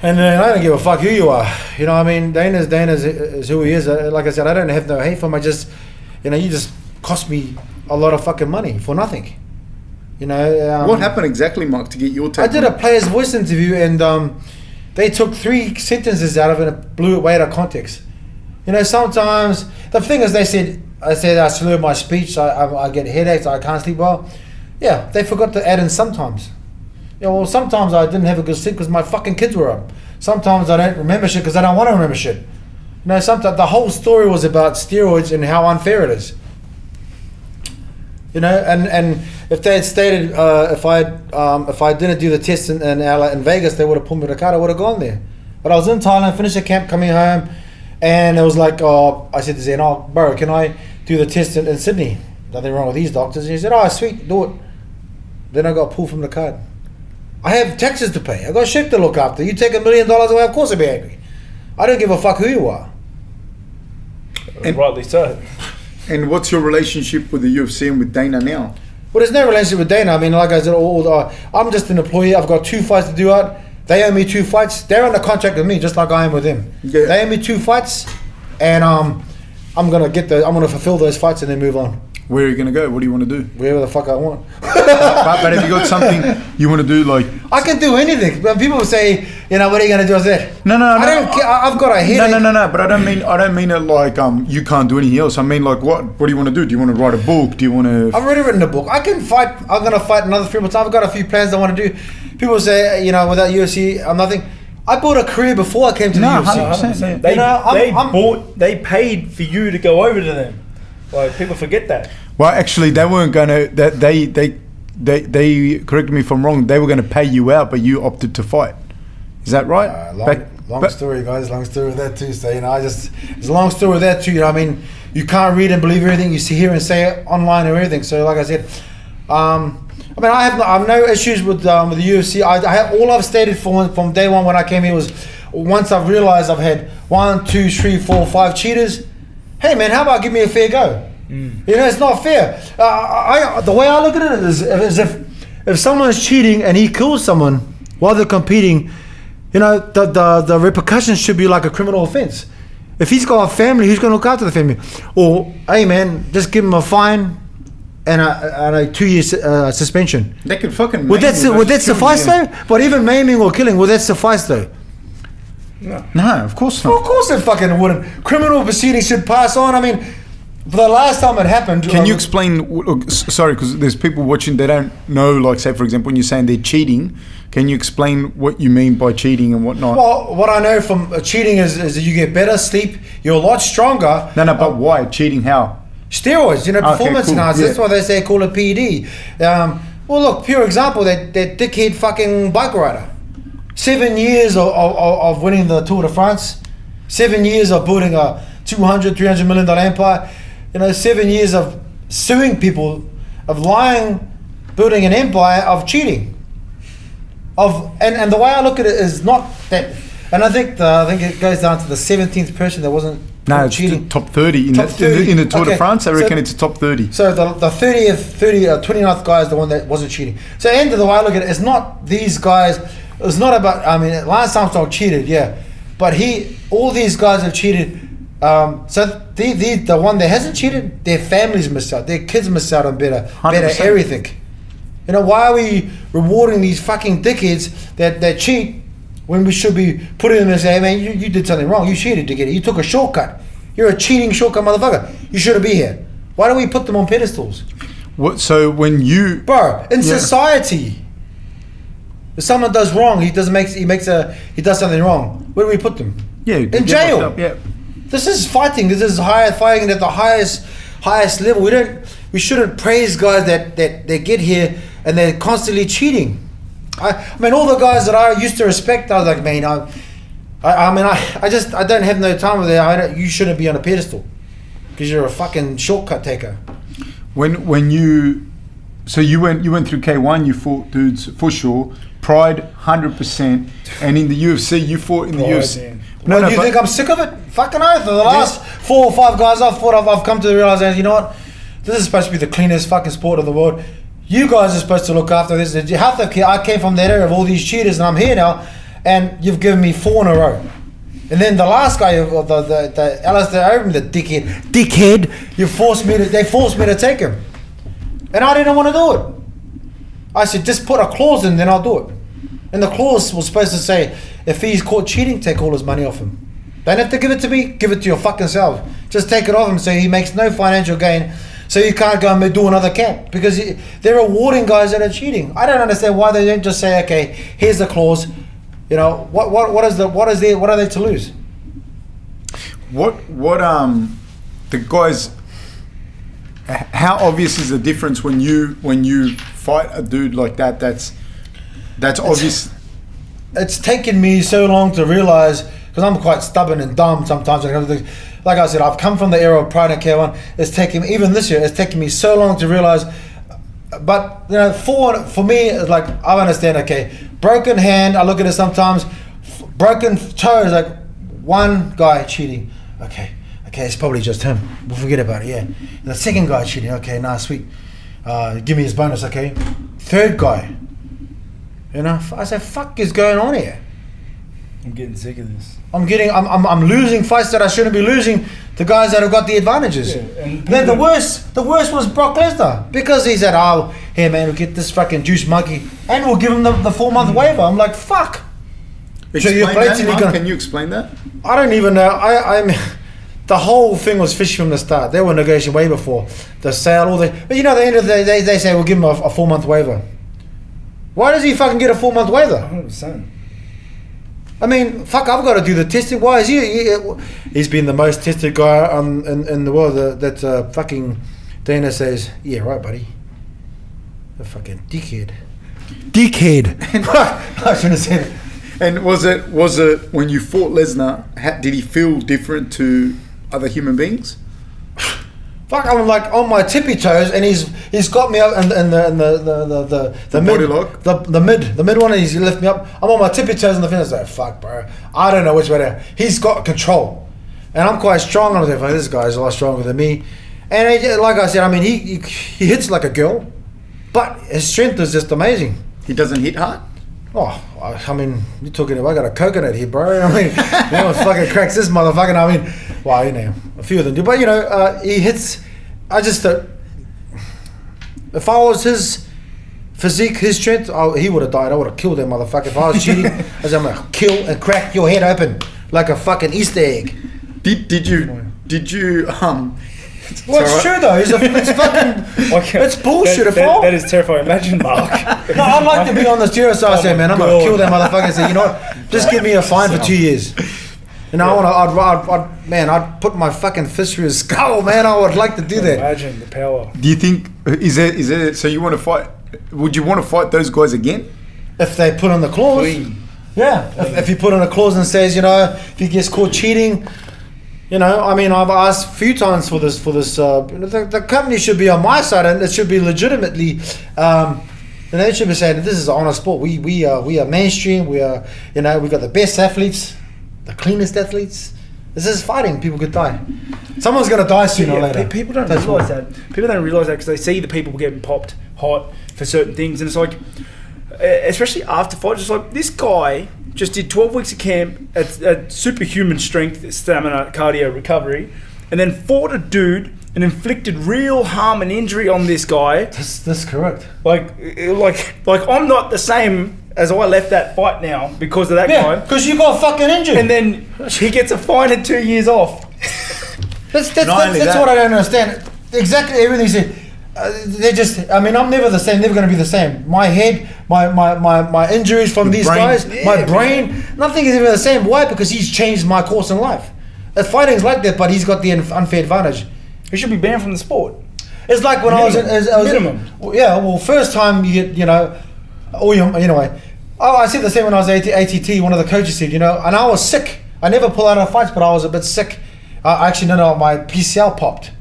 I don't give a fuck who you are. Dana's is who he is. Like I said, I don't have no hate for him. I just, you just cost me a lot of fucking money for nothing. What happened exactly, Mark, to get your take? I did a Player's Voice interview and they took 3 sentences out of it and blew it way out of context. Sometimes the thing is, I said I slur my speech, I get headaches, I can't sleep well. Yeah, they forgot to add in sometimes. Sometimes I didn't have a good sleep because my fucking kids were up. Sometimes I don't remember shit because I don't want to remember shit. Sometimes the whole story was about steroids and how unfair it is. And if they had stated if I didn't do the test in Vegas, they would have pulled me to the car. I would have gone there. But I was in Thailand, finished the camp, coming home, and it was like, I said to Zen, bro, can I do the test in Sydney? Nothing wrong with these doctors. And he said, sweet, do it. Then I got pulled from the card. I have taxes to pay. I got shit to look after. You take $1 million away, of course I'll be angry. I don't give a fuck who you are. And rightly so. And what's your relationship with the UFC and with Dana now? Well, there's no relationship with Dana. I mean, like I said, I'm just an employee. I've got 2 fights to do out. They owe me 2 fights. They're on a contract with me, just like I am with them. Yeah. They owe me 2 fights, and I'm gonna fulfill those fights and then move on. Where are you gonna go? What do you want to do? Wherever the fuck I want. but have you got something you want to do? Like, I can do anything. When people say, what are you gonna do? I said, no. I don't care. I've got a headache. No. But I don't mean it like you can't do anything else. I mean like what do you want to do? Do you want to write a book? Do you want to? I've already written a book. I can fight. I'm gonna fight another 3 more times. I've got a few plans I want to do. People say, without UFC, I'm nothing. I bought a career before I came to the UFC. 100%. They paid for you to go over to them. Like, people forget that. Well, actually, they weren't going to. They correct me if I'm wrong. They were going to pay you out, but you opted to fight. Is that right? Long story, guys. Long story with that too. So it's a long story with that too. I mean, you can't read and believe everything you see here and say it online or everything. So, like I said, I have no issues with the UFC. All I've stated from day one when I came here was, once I've realized I've had 1, 2, 3, 4, 5 cheaters. Hey man, how about give me a fair go? It's not fair. The way I look at it is if someone's cheating and he kills someone while they're competing, You know, the repercussions should be like a criminal offence. If he's got a family, who's going to look after the family? Or, hey man, just give him a fine and a 2-year suspension. They could fucking. Would that suffice though? But even maiming or killing, would that suffice though? No, of course not. Well, of course it fucking wouldn't. Criminal proceedings should pass on. I mean, the last time it happened. Can you explain? Look, sorry, because there's people watching. They don't know. Like, say for example, when you're saying they're cheating, can you explain what you mean by cheating and whatnot? Well, what I know from cheating is that you get better sleep. You're a lot stronger. No, but why cheating? How? Steroids, performance cool. enhancers. Yeah. That's why they say call it PED. Well, look, pure example, that dickhead fucking bike rider. 7 years of winning the Tour de France. 7 years of building a $200-300 million empire. 7 years of suing people, of lying, building an empire, of cheating. And the way I look at it is not that. And I think it goes down to the 17th person that wasn't. No, it's cheating. the top 30 in the Tour de France. I reckon it's a top 30. So the 29th guy is the one that wasn't cheating. So end of the way I look at it, it's not these guys. It's not about. I mean, Lance Armstrong cheated, yeah, but all these guys have cheated. So the one that hasn't cheated, their families miss out, their kids miss out on better 100%. everything. Why are we rewarding these fucking dickheads that cheat? When we should be putting them and say, hey man, you did something wrong. You cheated to get it. You took a shortcut. You're a cheating shortcut motherfucker. You shouldn't be here. Why don't we put them on pedestals? What? So when you, bro, in society, if someone does wrong, he does something wrong. Where do we put them? Yeah, in jail. Yeah. This is fighting. This is fighting at the highest level. We shouldn't praise guys that they get here and they're constantly cheating. I mean, all the guys that I used to respect, I was like, man, I don't have no time with it. You shouldn't be on a pedestal because you're a fucking shortcut taker. When you went through K-1, you fought dudes for sure. Pride, 100%, and in the UFC, you fought in the UFC. Do you think I'm sick of it? Fucking oath. The last 4 or 5 guys I've fought, I've come to the realization, you know what? This is supposed to be the cleanest fucking sport of the world. You guys are supposed to look after this. I came from that area of all these cheaters, and I'm here now, and you've given me 4 in a row. And then the last guy, the Alistair Overeem, the dickhead, they forced me to take him, and I didn't want to do it. I said, just put a clause in, then I'll do it. And the clause was supposed to say, if he's caught cheating, take all his money off him. Don't have to give it to me. Give it to your fucking self. Just take it off him so he makes no financial gain. So you can't go and do another camp because they're rewarding guys that are cheating. I don't understand why they don't just say, okay, here's the clause. What are they to lose? The guys? How obvious is the difference when you fight a dude like that? That's obvious. It's taken me so long to realize, because I'm quite stubborn and dumb sometimes when it comes to things. Like I said, I've come from the era of Pride and K-1. Even this year, it's taken me so long to realize. But for me, it's like I understand. Okay, broken hand. I look at it sometimes. Broken toe is like one guy cheating. Okay, it's probably just him. We'll forget about it. Yeah. And the second guy cheating. Okay, nah, sweet. Give me his bonus. Okay. Third guy. I said, fuck is going on here? I'm getting sick of this. I'm losing fights that I shouldn't be losing to guys that have got the advantages. Yeah, and then the worst was Brock Lesnar, because he said, oh, here man, we'll get this fucking juice monkey and we'll give him the 4-month waiver. I'm like, fuck. Can you explain that? I don't even know. I'm the whole thing was fishy from the start. They were negotiating way before the sale. But at the end of the day, they say we'll give him a 4-month waiver. Why does he fucking get a 4-month waiver? 100%. I mean, fuck, I've got to do the testing. Why is he's been the most tested guy in the world. That fucking Dana says, yeah, right, buddy. The fucking dickhead. I shouldn't have said it. And was it when you fought Lesnar? Did he feel different to other human beings? Fuck, I'm like on my tippy toes, and he's got me up in the mid lock? the mid one, and he's lift me up. I'm on my tippy toes in the fence. Like, fuck, bro, I don't know which way to. He's got control, and I'm quite strong. I'm like, this guy's a lot stronger than me, and like I said, I mean, he hits like a girl, but his strength is just amazing. He doesn't hit hard. Oh, I mean, you're talking about, I got a coconut here, bro. I mean, no one fucking cracks this motherfucker. I mean, well, you know, a few of them do. But, you know, he hits, I just, if I was his physique, his strength, he would have died. I would have killed that motherfucker. If I was cheating, I was going to kill and crack your head open like a fucking Easter egg. Did you, Well, it's true though. It's fucking, it's bullshit. That is terrifying. Imagine, Mark. No, I'd like to be on the stereo side, say, man, I'm gonna kill that motherfucker and say, you know what, just give me a fine for 2 years. And I'd put my fucking fist through his skull, man. I would like to do that. Imagine the power. Do you think is there? So you want to fight? Would you want to fight those guys again? If they put on the clause, yeah. If you put on a clause and says, you know, if he gets caught cheating. You know, I mean, I've asked a few times for this. The company should be on my side, and it should be legitimately. They should be saying this is an honest sport. We are mainstream. We are, you know, we got the best athletes, the cleanest athletes. This is fighting. People could die. Someone's gonna die sooner or later. People don't realize that. People don't realize that because they see the people getting popped hot for certain things, and it's like, especially after fights, it's like this guy just did 12 weeks of camp at superhuman strength, stamina, cardio, recovery, and then fought a dude and inflicted real harm and injury on this guy. That's correct. Like I'm not the same as I left that fight now because of that guy. Because you got fucking injured. And then he gets a fine and 2 years off. That's what I don't understand. Exactly everything you said. They're just, I mean, I'm never the same, never going to be the same. My head, my injuries from these guys, my brain, nothing is ever the same. Why? Because he's changed my course in life. Fighting's like that, but he's got the unfair advantage. He should be banned from the sport. It's like when minimum. First time you get, you know, anyway. I said the same when I was at ATT. One of the coaches said, you know, and I was sick. I never pull out of fights, but I was a bit sick. I actually my PCL popped.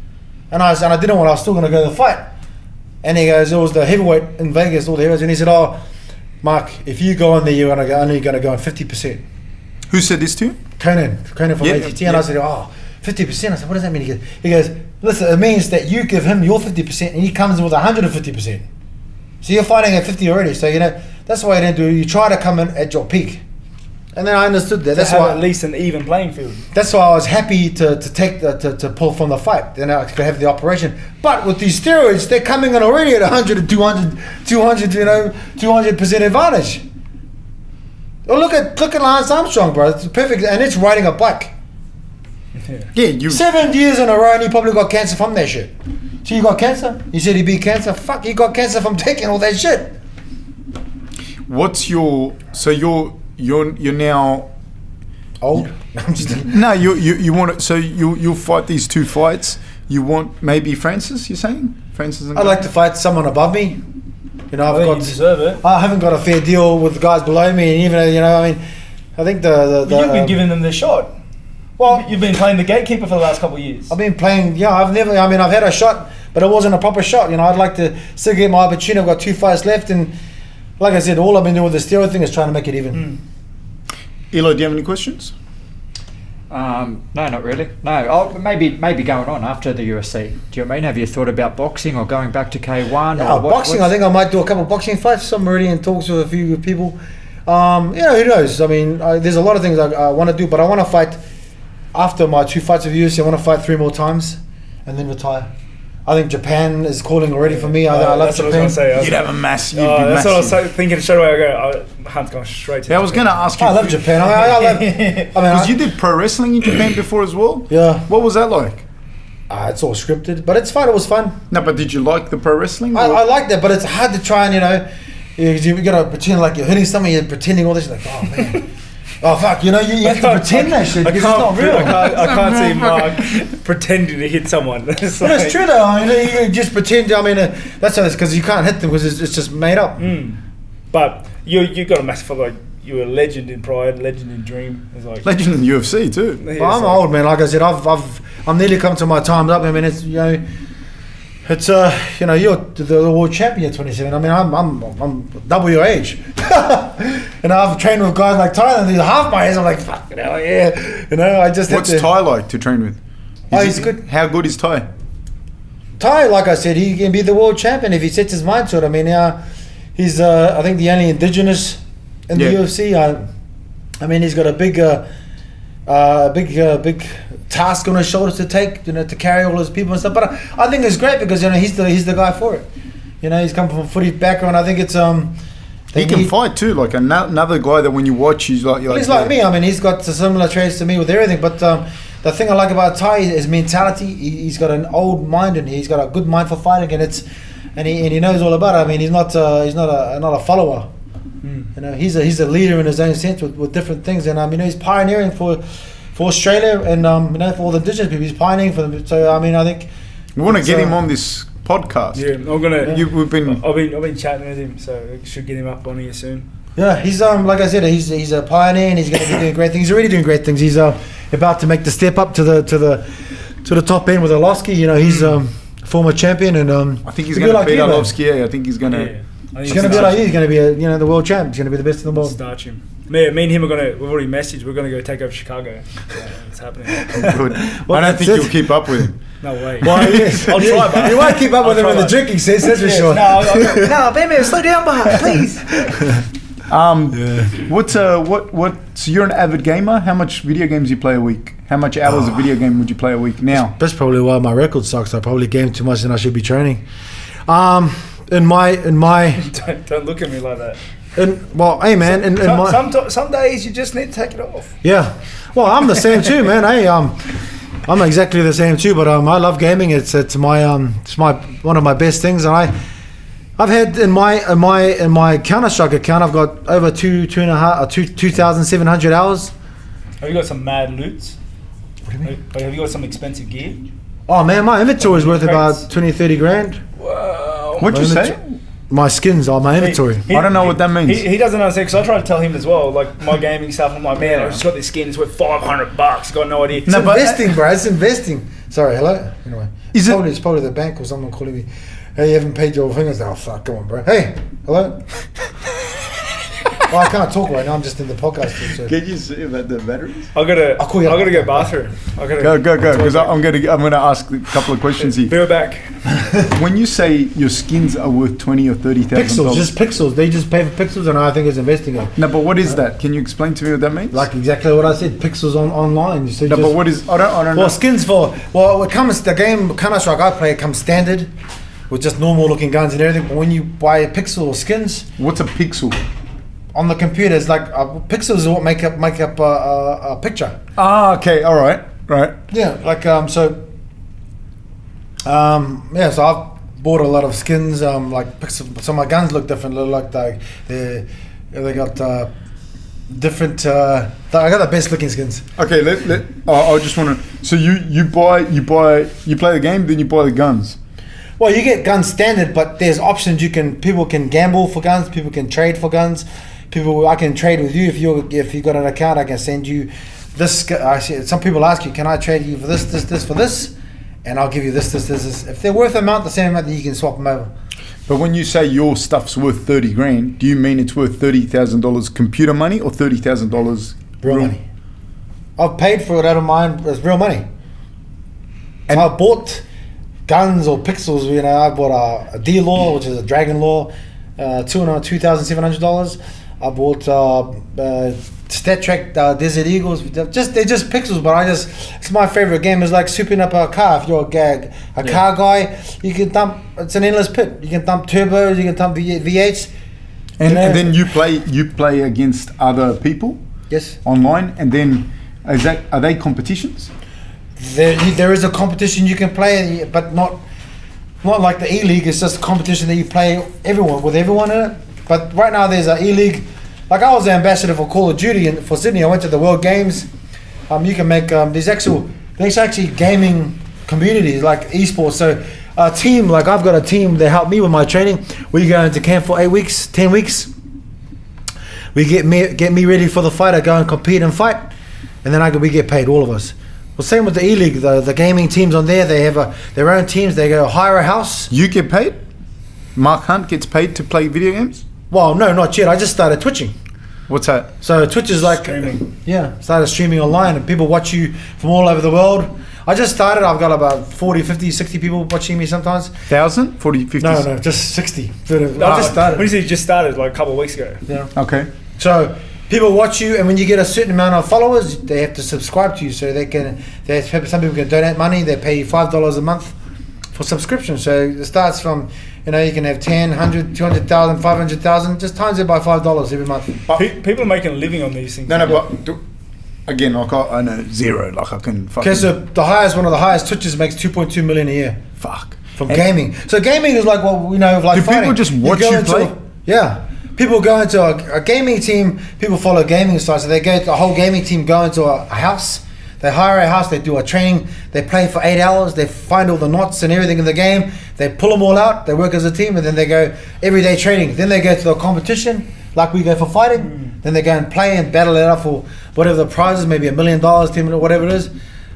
And I didn't want. I was still going to go to the fight. And he goes, it was the heavyweight in Vegas, all the heavyweights. And he said, "Oh, Mark, if you go in there, you're only going to go on 50%." Who said this to you? Conan from ATT. And I said, "Oh, 50%." I said, "What does that mean?" He goes, "Listen, it means that you give him your 50%, and he comes in with 150%. So you're fighting at 50 already. So you know that's why you don't do. You try to come in at your peak." And then I understood that. That's why at least an even playing field. That's why I was happy to pull from the fight. Then I could have the operation. But with these steroids, they're coming in already at 100 to 200, you know, 200% advantage. Well, look at Lance Armstrong, bro. It's perfect, and it's riding a bike. Yeah, 7 years in a row, and he probably got cancer from that shit. So you got cancer? You said he beat cancer? Fuck, he got cancer from taking all that shit. What's your You're now old. No, you want it. So you'll fight these two fights. You want maybe Francis? You're saying Francis? I'd like to fight someone above me. You know, you deserve it. I haven't got a fair deal with the guys below me, and even you know, I mean, I think you've been giving them the shot. Well, you've been playing the gatekeeper for the last couple of years. I've been playing. Yeah, I've had a shot, but it wasn't a proper shot. You know, I'd like to still get my opportunity. I've got 2 fights left, and like I said, all I've been doing with the steroid thing is trying to make it even. Eli, do you have any questions? No, not really. No, maybe going on after the UFC. Do you know what I mean? Have you thought about boxing or going back to K-1? Yeah, boxing. I think I might do a couple of boxing fights. I'm already in talks with a few people. Who knows? I mean, there's a lot of things I want to do, but I want to fight after my 2 fights of UFC. I want to fight 3 more times and then retire. I think Japan is calling already for me. I love Japan. What I was say. You'd have a massive. That's what I was thinking straight away. Hunt's going straight to I was going to ask you. I love Japan. I love. Because you did pro wrestling in Japan before as well. Yeah. What was that like? It's all scripted, but it's fun. It was fun. No, but did you like the pro wrestling? I like that, but it's hard to try and you got to pretend like you're hitting something. You're pretending all this. You're like, oh man. Oh fuck! You know you have to pretend that shit because it's not real. I can't see Mark pretending to hit someone. But it's true though. I mean, you just pretend. I mean, that's how it's because you can't hit them because it's just made up. But you got a massive you're a legend in Pride, legend in Dream. It's like legend in the UFC too. Yeah, well, I'm old man. Like I said, I'm nearly come to my time's up. I mean, it's it's you're the world champion at 27. I mean, I'm double your age. And I've trained with guys like Ty, and they're half my age. I'm like, fuck, yeah. You know, I just. What's Ty like to train with? He's good. How good is Ty? Ty, like I said, he can be the world champion if he sets his mind to it. I mean, he's I think the only Indigenous in the UFC. I mean, he's got a big task on his shoulders to take, to carry all his people and stuff. But I think it's great because he's the guy for it. He's come from a footy background. I think it's he can fight too, like another guy that when you watch, he's like me. I mean, he's got similar traits to me with everything. But the thing I like about Ty is his mentality. He's got an old mind and he's got a good mind for fighting, and he knows all about it. I mean, he's not a follower. He's a leader in his own sense with different things, and he's pioneering for Australia and for all the indigenous people. He's pioneering for them. So I mean, I think we want to get him on this podcast. Yeah, I'm gonna. I've been chatting with him, so I should get him up on here soon. Yeah, he's like I said, he's a pioneer, and he's going to be doing great things. He's already doing great things. He's about to make the step up to the top end with Arlovsky. He's former champion, and I think he's going to beat Arlovsky. I think he's going to. Yeah. He's going to be like you. He's going to be the world champ. He's going to be the best in the world. Starch him. Me and him we've already messaged. We're going to go take over Chicago. So it's happening. Good. I don't think you'll keep up with him. No way. Well, yes. I'll try, but you won't keep up with him in the drinking sense, that's for sure. No, baby, slow down, please. So you're an avid gamer. How much video games do you play a week? How much hours of video game would you play a week now? That's probably why my record sucks. I probably game too much than I should be training. In my don't look at me like that. Hey man, some days you just need to take it off. Yeah, well I'm the same too, man. I'm exactly the same too. But I love gaming. It's my one of my best things, and I've had in my Counter-Strike account, I've got over 2,700 hours. Have you got some mad loots? What do you mean? Have you got some expensive gear? Oh man, my inventory is worth about 20-30 grand. Wow. What'd you say? My skins are my inventory. I don't know what that means. He doesn't understand, because I try to tell him as well, like my gaming stuff. I'm like, man, I just got this skin, it's worth $500. Got no idea. It's investing, bro. It's investing. Sorry, hello? Anyway. It's probably the bank or someone calling me. Hey, you haven't paid your fingers. Oh, fuck, come on, bro. Hey, hello? Well, I can't talk right now. I'm just in the podcast. So. Can you see about the batteries? I gotta go bathroom. Go, because I'm gonna ask a couple of questions here. Be right back. When you say your skins are worth $20,000 or $30,000, pixels, just pixels. They just pay for pixels, and I think it's investing in. No, but what is that? Can you explain to me what that means? Like exactly what I said. Pixels online. So no, but what is? I don't know. Well, skins it comes the game Counter-Strike I play. It comes standard with just normal looking guns and everything. But when you buy a pixel or skins, what's a pixel? On the computer, it's like pixels are what make up a picture. Ah, okay, all right. Yeah, like so I've bought a lot of skins. Like pixel, so my guns look different. Look like they got different. I got the best looking skins. Okay, I just want to. So you play the game, then you buy the guns. Well, you get guns standard, but there's options. People can gamble for guns. People can trade for guns. I can trade with you if you got an account. I can send you this. Some people ask you, can I trade you for this for this, and I'll give you this. If they're worth the same amount, then you can swap them over. But when you say your stuff's worth 30 grand, do you mean it's worth $30,000 computer money or $30,000 real money? I've paid for it out of mine as real money, and I bought guns or pixels. I bought a D-Law, which is a Dragon Law, $2,700. I bought Stat Trek Desert Eagles. They're just pixels, but it's my favorite game. It's like souping up a car. If you're a car guy, you can dump. It's an endless pit. You can dump turbos. You can dump V8s. And then you play against other people. Yes. Online, and then are they competitions? There is a competition you can play, but not like the E-League. It's just a competition that you play with everyone in it. But right now there's an E-League. Like I was the ambassador for Call of Duty for Sydney. I went to the World Games. You can make there's actually gaming communities like esports. So a team, like I've got a team that help me with my training. We go into camp for 8 weeks, 10 weeks. We get me ready for the fight. I go and compete and fight, and then we get paid, all of us. Well, same with the E-League. The gaming teams on there, they have their own teams. They go hire a house. You get paid? Mark Hunt gets paid to play video games? Well, no, not yet. I just started twitching. What's that? So Twitch is like streaming. Yeah, started streaming online, and people watch you from all over the world. I just started. I've got about 40, 50, 60 people watching me sometimes. 1,000? 40, 50? No, just 60. I just started. When you say you just started, like a couple of weeks ago. Yeah. Okay. So people watch you, and when you get a certain amount of followers, they have to subscribe to you. So some people can donate money. They pay you $5 a month for subscription. So it starts from, you can have 10, 100, 200,000, 500,000. Just times it by $5 every month. People are making a living on these things. No, but again, like I know zero. Like I can fucking. Okay, so one of the highest Twitches makes 2.2 million a year. Fuck. From gaming. So gaming is like, like do fighting. People just watch you play? Yeah. People go into a gaming team. People follow gaming sites. So the whole gaming team go into a house. They hire a house. They do a training. They play for 8 hours. They find all the knots and everything in the game. They pull them all out. They work as a team, and then they go everyday training. Then they go to the competition, like we go for fighting. Then they go and play and battle it out for whatever the prizes, maybe $1 million, $10 million, whatever it is.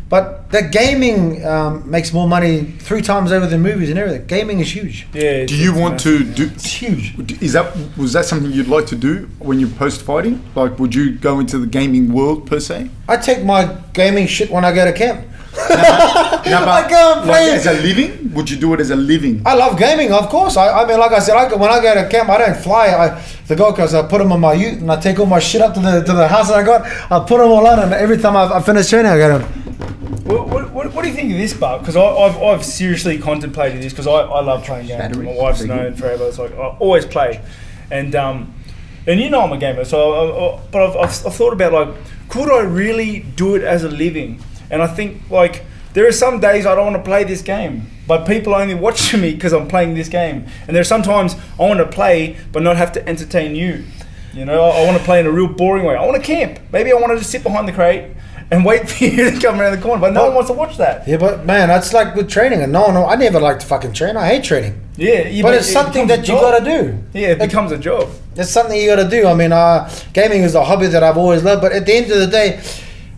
But that gaming makes more money 3 times over than movies and everything. Gaming is huge. Yeah. Do you want to do? It's huge. Was that something you'd like to do when you post fighting? Like, would you go into the gaming world per se? I take my gaming shit when I go to camp. I go and play as a living. Would you do it as a living? I love gaming, of course. I mean, like I said, when I go to camp, I don't fly. The Gold Coast, I put them on my ute and I take all my shit up to the house that I got. I put them all on, and every time I finish training, I go. What do you think of this, Buck? Because I've seriously contemplated this because I love playing games. My wife's known forever. It's like I always play, and I'm a gamer. So, but I've thought about like, could I really do it as a living? And I think like there are some days I don't want to play this game, but people only watch me because I'm playing this game. And there are sometimes I want to play but not have to entertain you. I want to play in a real boring way. I want to camp. Maybe I want to just sit behind the crate and wait for you to come around the corner, but no one wants to watch that. Yeah, but man, that's like with training, and I never like to fucking train. I hate training. Yeah, but it's something that you gotta do. Yeah, it becomes a job. It's something you gotta do. I mean, gaming is a hobby that I've always loved, but at the end of the day,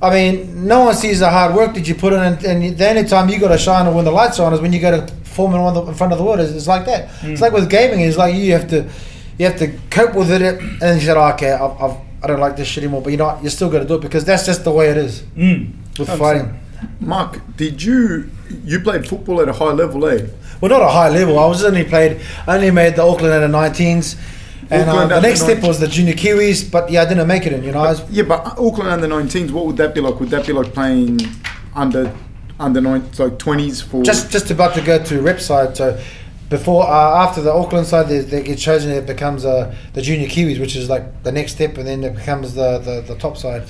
I mean, no one sees the hard work that you put in, and the only time you got to shine or when the lights are on is when you go to Formula 1 in front of the world. It's like that. It's like with gaming. It's like you have to cope with it, and then you said, okay, I don't like this shit anymore. But you still got to do it because that's just the way it is with fighting. Mark, you played football at a high level, eh? Well, not a high level. I only made the Auckland under 19s. And the next step was the Junior Kiwis, but I didn't make it in, but Auckland under 19s, what would that be like? Would that be like playing under 20s for? Just about to go to rep side. So before, after the Auckland side, they get chosen. It becomes the Junior Kiwis, which is like the next step, and then it becomes the top side.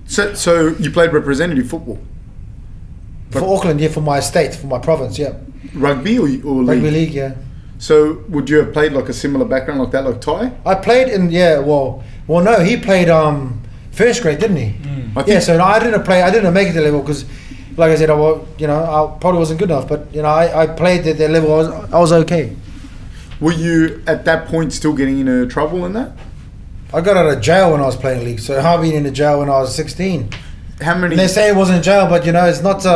So you played representative football for Auckland, for my state, for my province, Rugby or league? Rugby league, yeah. So would you have played like a similar background like that, like Ty? I played in no, he played first grade, didn't he? So I didn't play. I didn't make it to level because, like I said, I probably wasn't good enough. But I played at their level. I was okay. Were you at that point still getting into trouble in that? I got out of jail when I was playing league. So I've been into jail when I was 16. How many? And they say it wasn't jail, but it's not.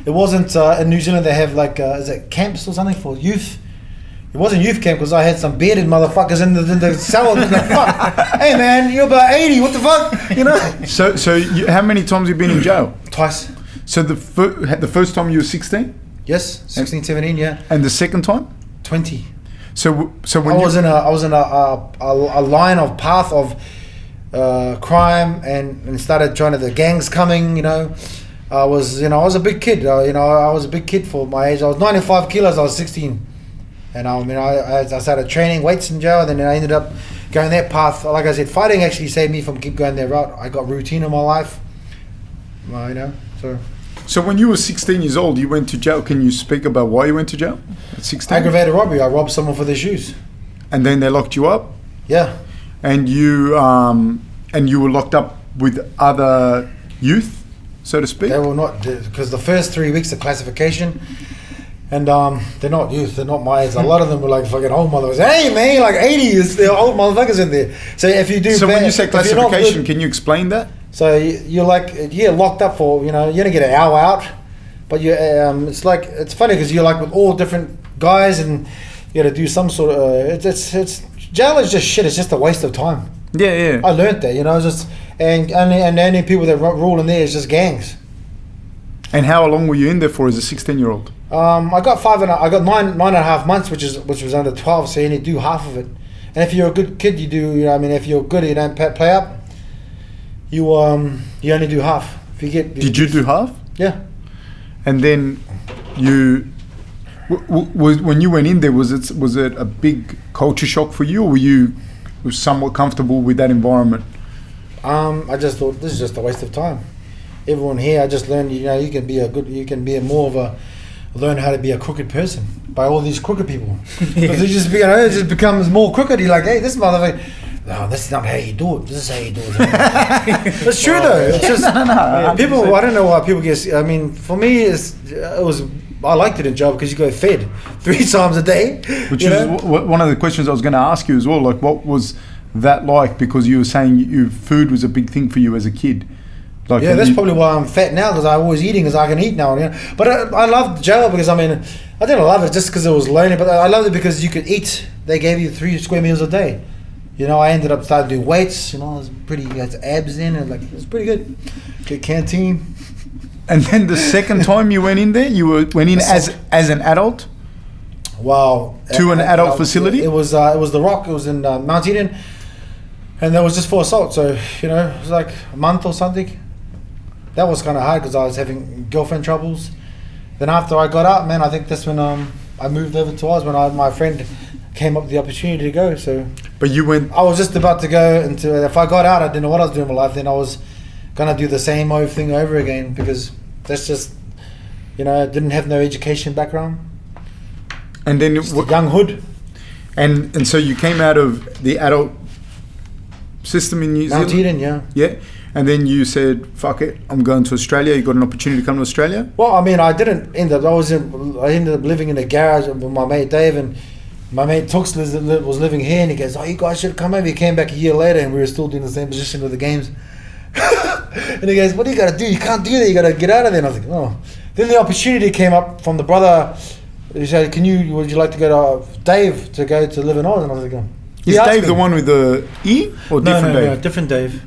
It wasn't in New Zealand. They have like is it camps or something for youth? It wasn't youth camp because I had some bearded motherfuckers in the cell. Like, fuck. Hey man, you're about 80. What the fuck? So how many times have you been in jail? Twice. So the first time you were 16? Yes, 16, 17, yeah. And the second time? 20. So when I was in a line of path of crime and started trying to the gangs coming. I was a big kid. I was a big kid for my age. I was 95 kilos. I was 16. And I started training weights in jail, and then I ended up going that path. Like I said, fighting actually saved me from keep going that route. I got routine in my life, So when you were 16 years old, you went to jail. Can you speak about why you went to jail at 16? Aggravated robbery. I robbed someone for their shoes. And then they locked you up? Yeah. And you were locked up with other youth, so to speak? They were not, because the first 3 weeks of classification. And they're not youth, they're not my age. A lot of them were like fucking old motherfuckers. Hey man, like 80s, they're old motherfuckers in there. So if you do So bad, when you say classification, can you explain that? So you're like, locked up for, you're gonna get an hour out. But it's like, it's funny because you're like with all different guys and you gotta do some sort of, it's jail is just shit, it's just a waste of time. Yeah. I learned that, just, and the only people that rule in there is just gangs. And how long were you in there for as a 16-year-old? I got 9.5 months, which was under 12, so you only do half of it. And if you're a good kid, you do. You know, I mean, if you're good, you don't play up. You only do half. If you get. Did you do half? Yeah. And then you. When you went in there, was it a big culture shock for you, or were you somewhat comfortable with that environment? I just thought this is just a waste of time. Everyone here, I just learned, you know, you can be learn how to be a crooked person by all these crooked people. Because it just becomes more crooked. You're like, hey, this motherfucker. No, this is not how you do it. This is how you do it. It's true though. It's just people. I don't know why people get. I mean, for me, I liked it in job because you go fed 3 times a day. Which is one of the questions I was going to ask you as well. Like, what was that like? Because you were saying food was a big thing for you as a kid. Like, yeah, that's probably why I'm fat now, because I'm always eating, because I can eat now. You know? But I loved jail because, I mean, I didn't love it just because it was lonely, but I loved it because you could eat. They gave you 3 square meals a day. You know, I ended up starting to do weights. You know, it was pretty. You had abs in, and like it was pretty good. Good canteen. And then the second time you went in there, went in as an adult. Wow. To an adult facility. It was the Rock. It was in Mount Eden, and that was just for assault. So you know, it was like a month or something. That was kind of hard because I was having girlfriend troubles. Then after I got out, man, I think that's when I moved over to Oz, when my friend came up with the opportunity to go. So, but you went. I was just about to go into. If I got out, I didn't know what I was doing in my life. Then I was gonna do the same old thing over again, because that's just, you know, I didn't have no education background. And then young hood. And so you came out of the adult system in New Zealand. Mount Eden, yeah. Yeah. And then you said, "Fuck it, I'm going to Australia." You got an opportunity to come to Australia. Well, I mean, I didn't end up. I ended up living in a garage with my mate Dave, and my mate Tux was living here, and he goes, "Oh, you guys should come over." He came back a year later, and we were still doing the same position with the games. And he goes, "What do you got to do? You can't do that. You got to get out of there." And I was like, "Oh." Then the opportunity came up from the brother. He said, would you like to go to Dave to go to live in Oz?" And I was like, "Oh." Is Dave the one with the E or different Dave? No, different Dave.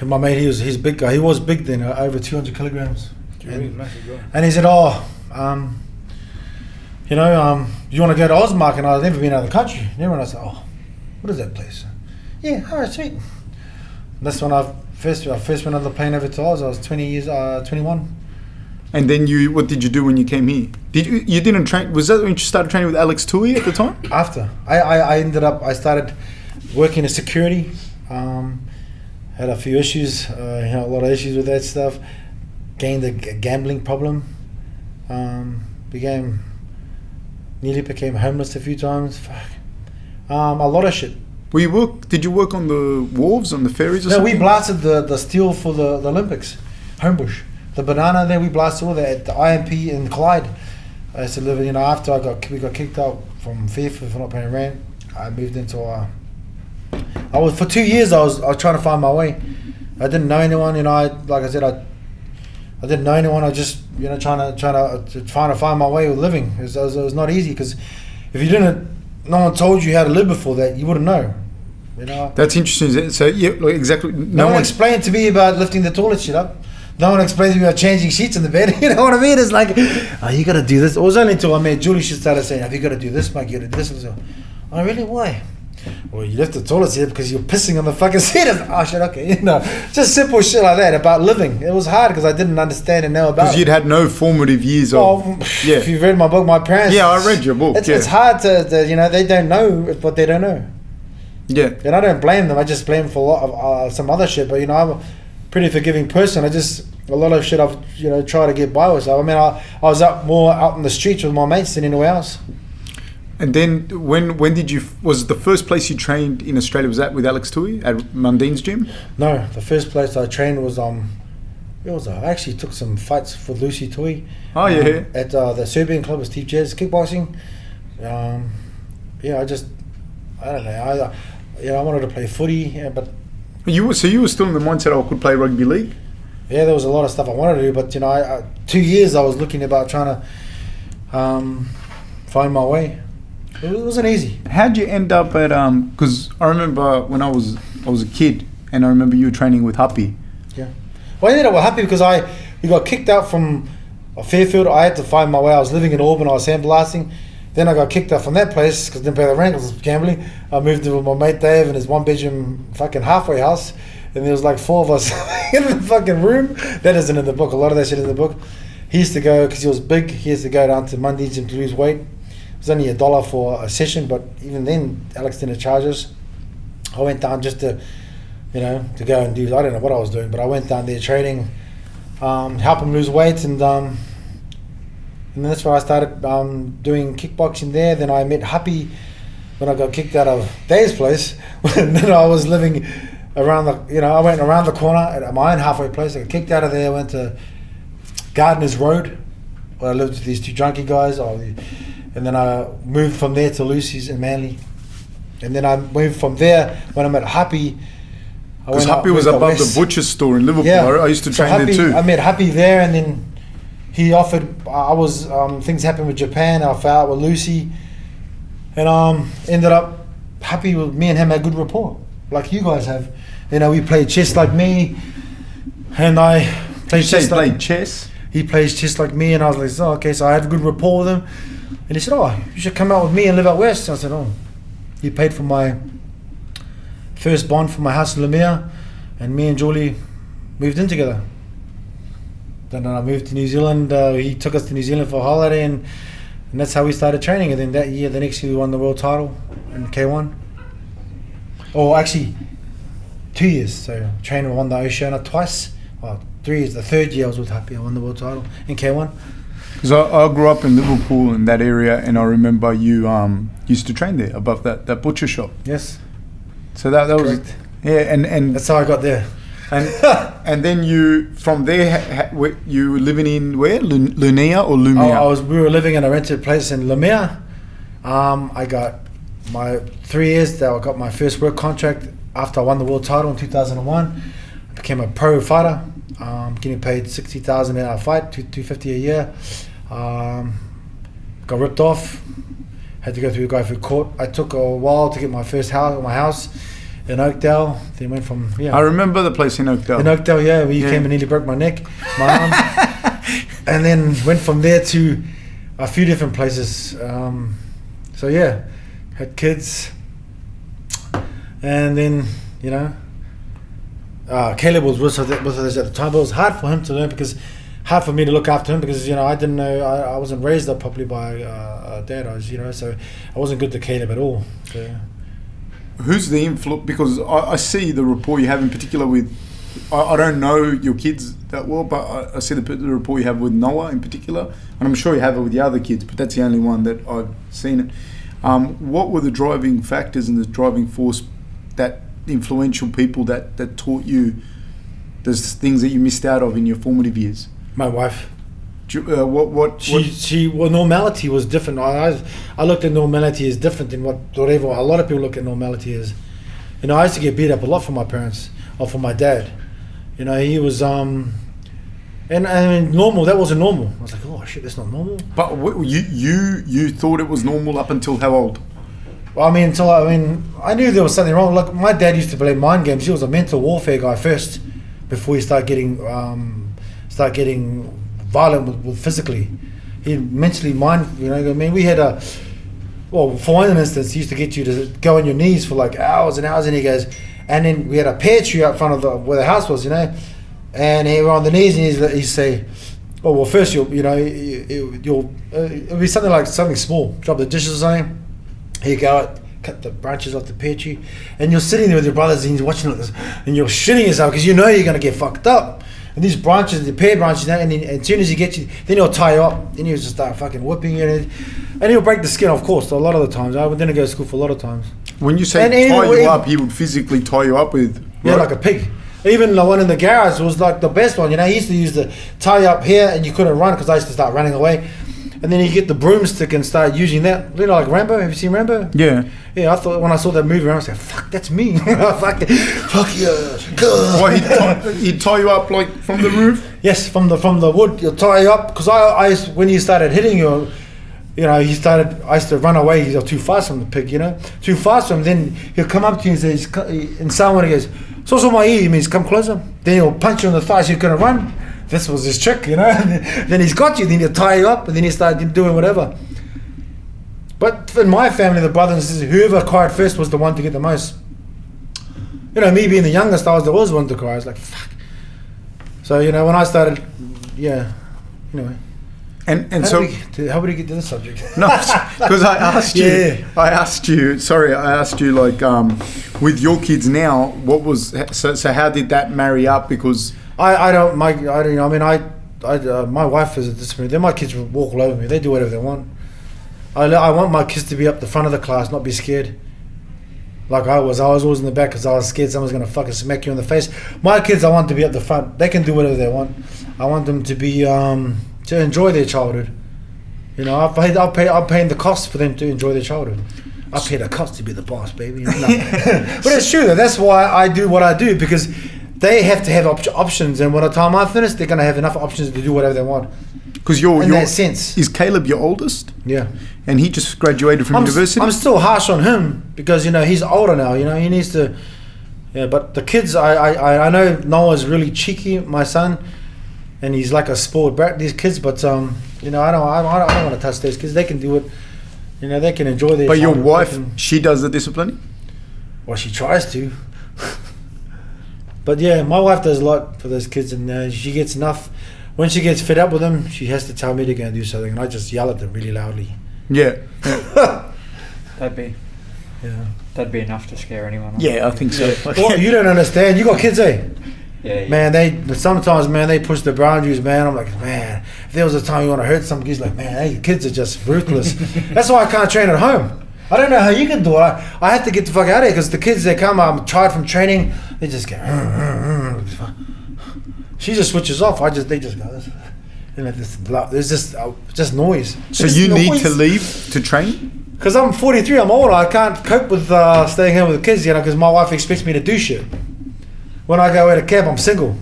My mate, he's a big guy. He was big then, over 200 kilograms. And he said, "Oh, you know, you want to go to Ozmark?" And I've never been out of the country. And I said, "Oh, what is that place?" "Yeah, all right, sweet." And that's when I first went on the plane over to Oz. I was 21. And then what did you do when you came here? You didn't train? Was that when you started training with Alex Tui at the time? After I started working as security. Had a few issues, a lot of issues with that stuff. Gained a gambling problem. Nearly became homeless a few times. A lot of shit. Did you work on the wharves, on the ferries or something? No, we blasted the steel for the Olympics. Homebush. The banana there, we blasted all that at the IMP in Clyde. I used to live, you know, after we got kicked out from Fairfield for not paying rent. I moved into for 2 years I was trying to find my way. I didn't know anyone, you know. I didn't know anyone. I just, you know, trying to find my way with living. It was not easy, because if you didn't, no one told you how to live before that, you wouldn't know. You know. That's interesting. So yeah, like exactly. No one explained to me about lifting the toilet shit up. No one explained to me about changing sheets in the bed. You know what I mean? It's like, "Oh, you got to do this." It was only until I met Julie, she started saying, "Have you got to do this, Mike? You got to do this." I was like, "Oh, really? Why?" "Well, you left the toilet seat because you're pissing on the fucking seat." "Oh shit, okay." You know, just simple shit like that about living. It was hard because I didn't understand and know about it. Because you'd had no formative years of. Yeah. If you've read my book, my parents. Yeah, I read your book. It's hard to, you know, they don't know what they don't know. Yeah. And I don't blame them. I just blame them for a lot of some other shit. But you know, I'm a pretty forgiving person. A lot of shit I've, you know, tried to get by with. So I mean, I was more out in the streets with my mates than anywhere else. And then when did you, was the first place you trained in Australia, was that with Alex Tui at Mundine's gym? No, the first place I trained was I actually took some fights for Lucy Tui. Oh yeah. At the Serbian club with Steve Jazz, kickboxing. I don't know. I wanted to play footy, but you were still in the mindset I could play rugby league? Yeah, there was a lot of stuff I wanted to do, but you know, 2 years I was looking about trying to find my way. It wasn't easy. How'd you end up at because I remember when I was a kid, and I remember you were training with Happy. Yeah. Well, I ended up with Happy because we got kicked out from Fairfield. I had to find my way. I was living in Auburn. I was sandblasting. Then I got kicked out from that place because I didn't pay the rent because I was gambling. I moved in with my mate Dave in his 1-bedroom fucking halfway house. And there was like 4 of us in the fucking room. That isn't in the book. A lot of that shit in the book. He used to go, because he was big, he used to go down to Mundy Gym to lose weight. It was only $1 for a session, but even then, Alex didn't charge us. I went down just to, to go and do, I don't know what I was doing, but I went down there training, help him lose weight, and then that's where I started doing kickboxing there. Then I met Happy when I got kicked out of Dave's place. Then I was living around I went around the corner at my own halfway place. I got kicked out of there, went to Gardeners Road, where I lived with these 2 junkie guys. And then I moved from there to Lucy's in Manly. And then I moved from there when I met Happy. Because Happy was above the butcher's store in Liverpool. Yeah. I used to train there too. I met Happy there, and then he offered, things happened with Japan, I fell out with Lucy, and ended up happy with me and him had good rapport, like you guys have. We played chess like me, and I played chess like chess? He plays chess like me, and I was like, oh, okay, so I had a good rapport with him. And he said, oh, you should come out with me and live out west. And I said, oh. He paid for my first bond for my house in Lemire, and me and Julie moved in together. Then I moved to New Zealand. He took us to New Zealand for a holiday, and that's how we started training. And then that year, the next year, we won the world title in K-1. Or actually, 2 years. So trained and won the Oceania twice. 3 years. The third year I was with Happy, I won the world title in K-1. Because I grew up in Liverpool in that area, and I remember you used to train there above that butcher shop. Yes. So that was and that's how I got there. And then you from there you were living in where Lunia or Lumia? We were living in a rented place in Lemire. I got my 3 years that I got my first work contract after I won the world title in 2001. I became a pro fighter, getting paid $60,000 a fight, $250 a year. Got ripped off. Had to go through court. I took a while to get my first house in Oakdale. Then went from I remember the place in Oakdale. In Oakdale, where you came and nearly broke my neck, my arm, and then went from there to a few different places. Had kids, and then Caleb was with us at the time. But it was hard for him to learn hard for me to look after him because I didn't know I wasn't raised up properly by dad. I was so I wasn't good to Caleb at all. So. Who's the influence? Because I see the rapport you have in particular with. I don't know your kids that well, but I see the rapport you have with Noah in particular, and I'm sure you have it with the other kids. But that's the only one that I've seen it. What were the driving factors and the driving force, that influential people that taught you those things that you missed out of in your formative years? My wife. Normality was different. I looked at normality as different than whatever a lot of people look at normality as. I used to get beat up a lot from my parents or from my dad. He was and normal. That wasn't normal. I was like, oh shit, that's not normal. But you thought it was normal up until how old? Well, I knew there was something wrong. Like my dad used to play mind games. He was a mental warfare guy first, before he started getting violent with physically. He mentally we had for instance, he used to get you to go on your knees for like hours and hours, and he goes, and then we had a pear tree out front of where the house was, and he were on the knees, and he'd say, oh well, first it'll be something small, drop the dishes or something. He'd go out, cut the branches off the pear tree, and you're sitting there with your brothers and you're watching this, and you're shitting yourself because you're going to get fucked up. And these branches, the pear branches, and then as soon as he gets you, then he'll tie you up. Then he'll just start fucking whipping you, and he'll break the skin, of course. A lot of the times, I didn't go to school for a lot of times. When you say tie you up, he would physically tie you up with. Right? Yeah, like a pig. Even the one in the garage was like the best one. He used to use the tie you up here, and you couldn't run because I used to start running away. And then you get the broomstick and start using that. Like Rambo. Have you seen Rambo? Yeah. Yeah, I thought when I saw that movie, I was like, fuck, that's me. fuck yeah. Well, he'd tie you up like from the roof? Yes, from the wood. He'll tie you up. Because I when he started hitting you, I used to run away. He's too fast from the pig, Too fast from him. Then he'll come up to you and say, in someone, he goes, so my ear, he means come closer. Then he'll punch you in the thigh so you're going to run. This was his trick, Then he's got you, then he'll tie you up, and then he started doing whatever. But in my family, the brothers and sisters, whoever cried first was the one to get the most. You know, me being the youngest, I was the always one to cry. I was like, fuck. So, you know, when I started, yeah, anyway. And How so... how would we get to this subject? No, because I asked you, like, with your kids now, what was, so how did that marry up? Because... my wife is a disciplinary. Then my kids will walk all over me. They do whatever they want. I want my kids to be up the front of the class, not be scared. Like I was always in the back because I was scared someone's gonna fucking smack you in the face. My kids, I want to be up the front. They can do whatever they want. I want them to be to enjoy their childhood. You know, I'm paying the cost for them to enjoy their childhood. I pay the cost to be the boss, baby. No. But it's true though. That's why I do what I do, because they have to have options, and by the time I finish, they're gonna have enough options to do whatever they want. Because in that sense, is Caleb your oldest? Yeah, and he just graduated from university. I'm still harsh on him because, you know, he's older now. You know, he needs to. Yeah, but the kids, I know Noah's really cheeky, my son, and he's like a spoiled brat. These kids, but you know, I don't want to touch those kids. They can do it. You know, they can enjoy their. But your wife, she does the disciplining. Well, she tries to. But yeah, my wife does a lot for those kids, and she gets enough. When she gets fed up with them, she has to tell me to go and do something, and I just yell at them really loudly. Yeah. That'd be enough to scare anyone. Yeah, I think so. Well, you don't understand. You got kids, eh? Yeah. Man, they push the boundaries, man. I'm like, man, if there was a time you want to hurt some kids, like, man, hey, kids are just ruthless. That's why I can't train at home. I don't know how you can do it. I have to get the fuck out of here because the kids, they come, I'm tired from training, they just go, she just switches off. They just go, there's just noise. So you need to leave to train? Because I'm 43, I'm older. I can't cope with staying here with the kids, you know, because my wife expects me to do shit. When I go at a camp, I'm single.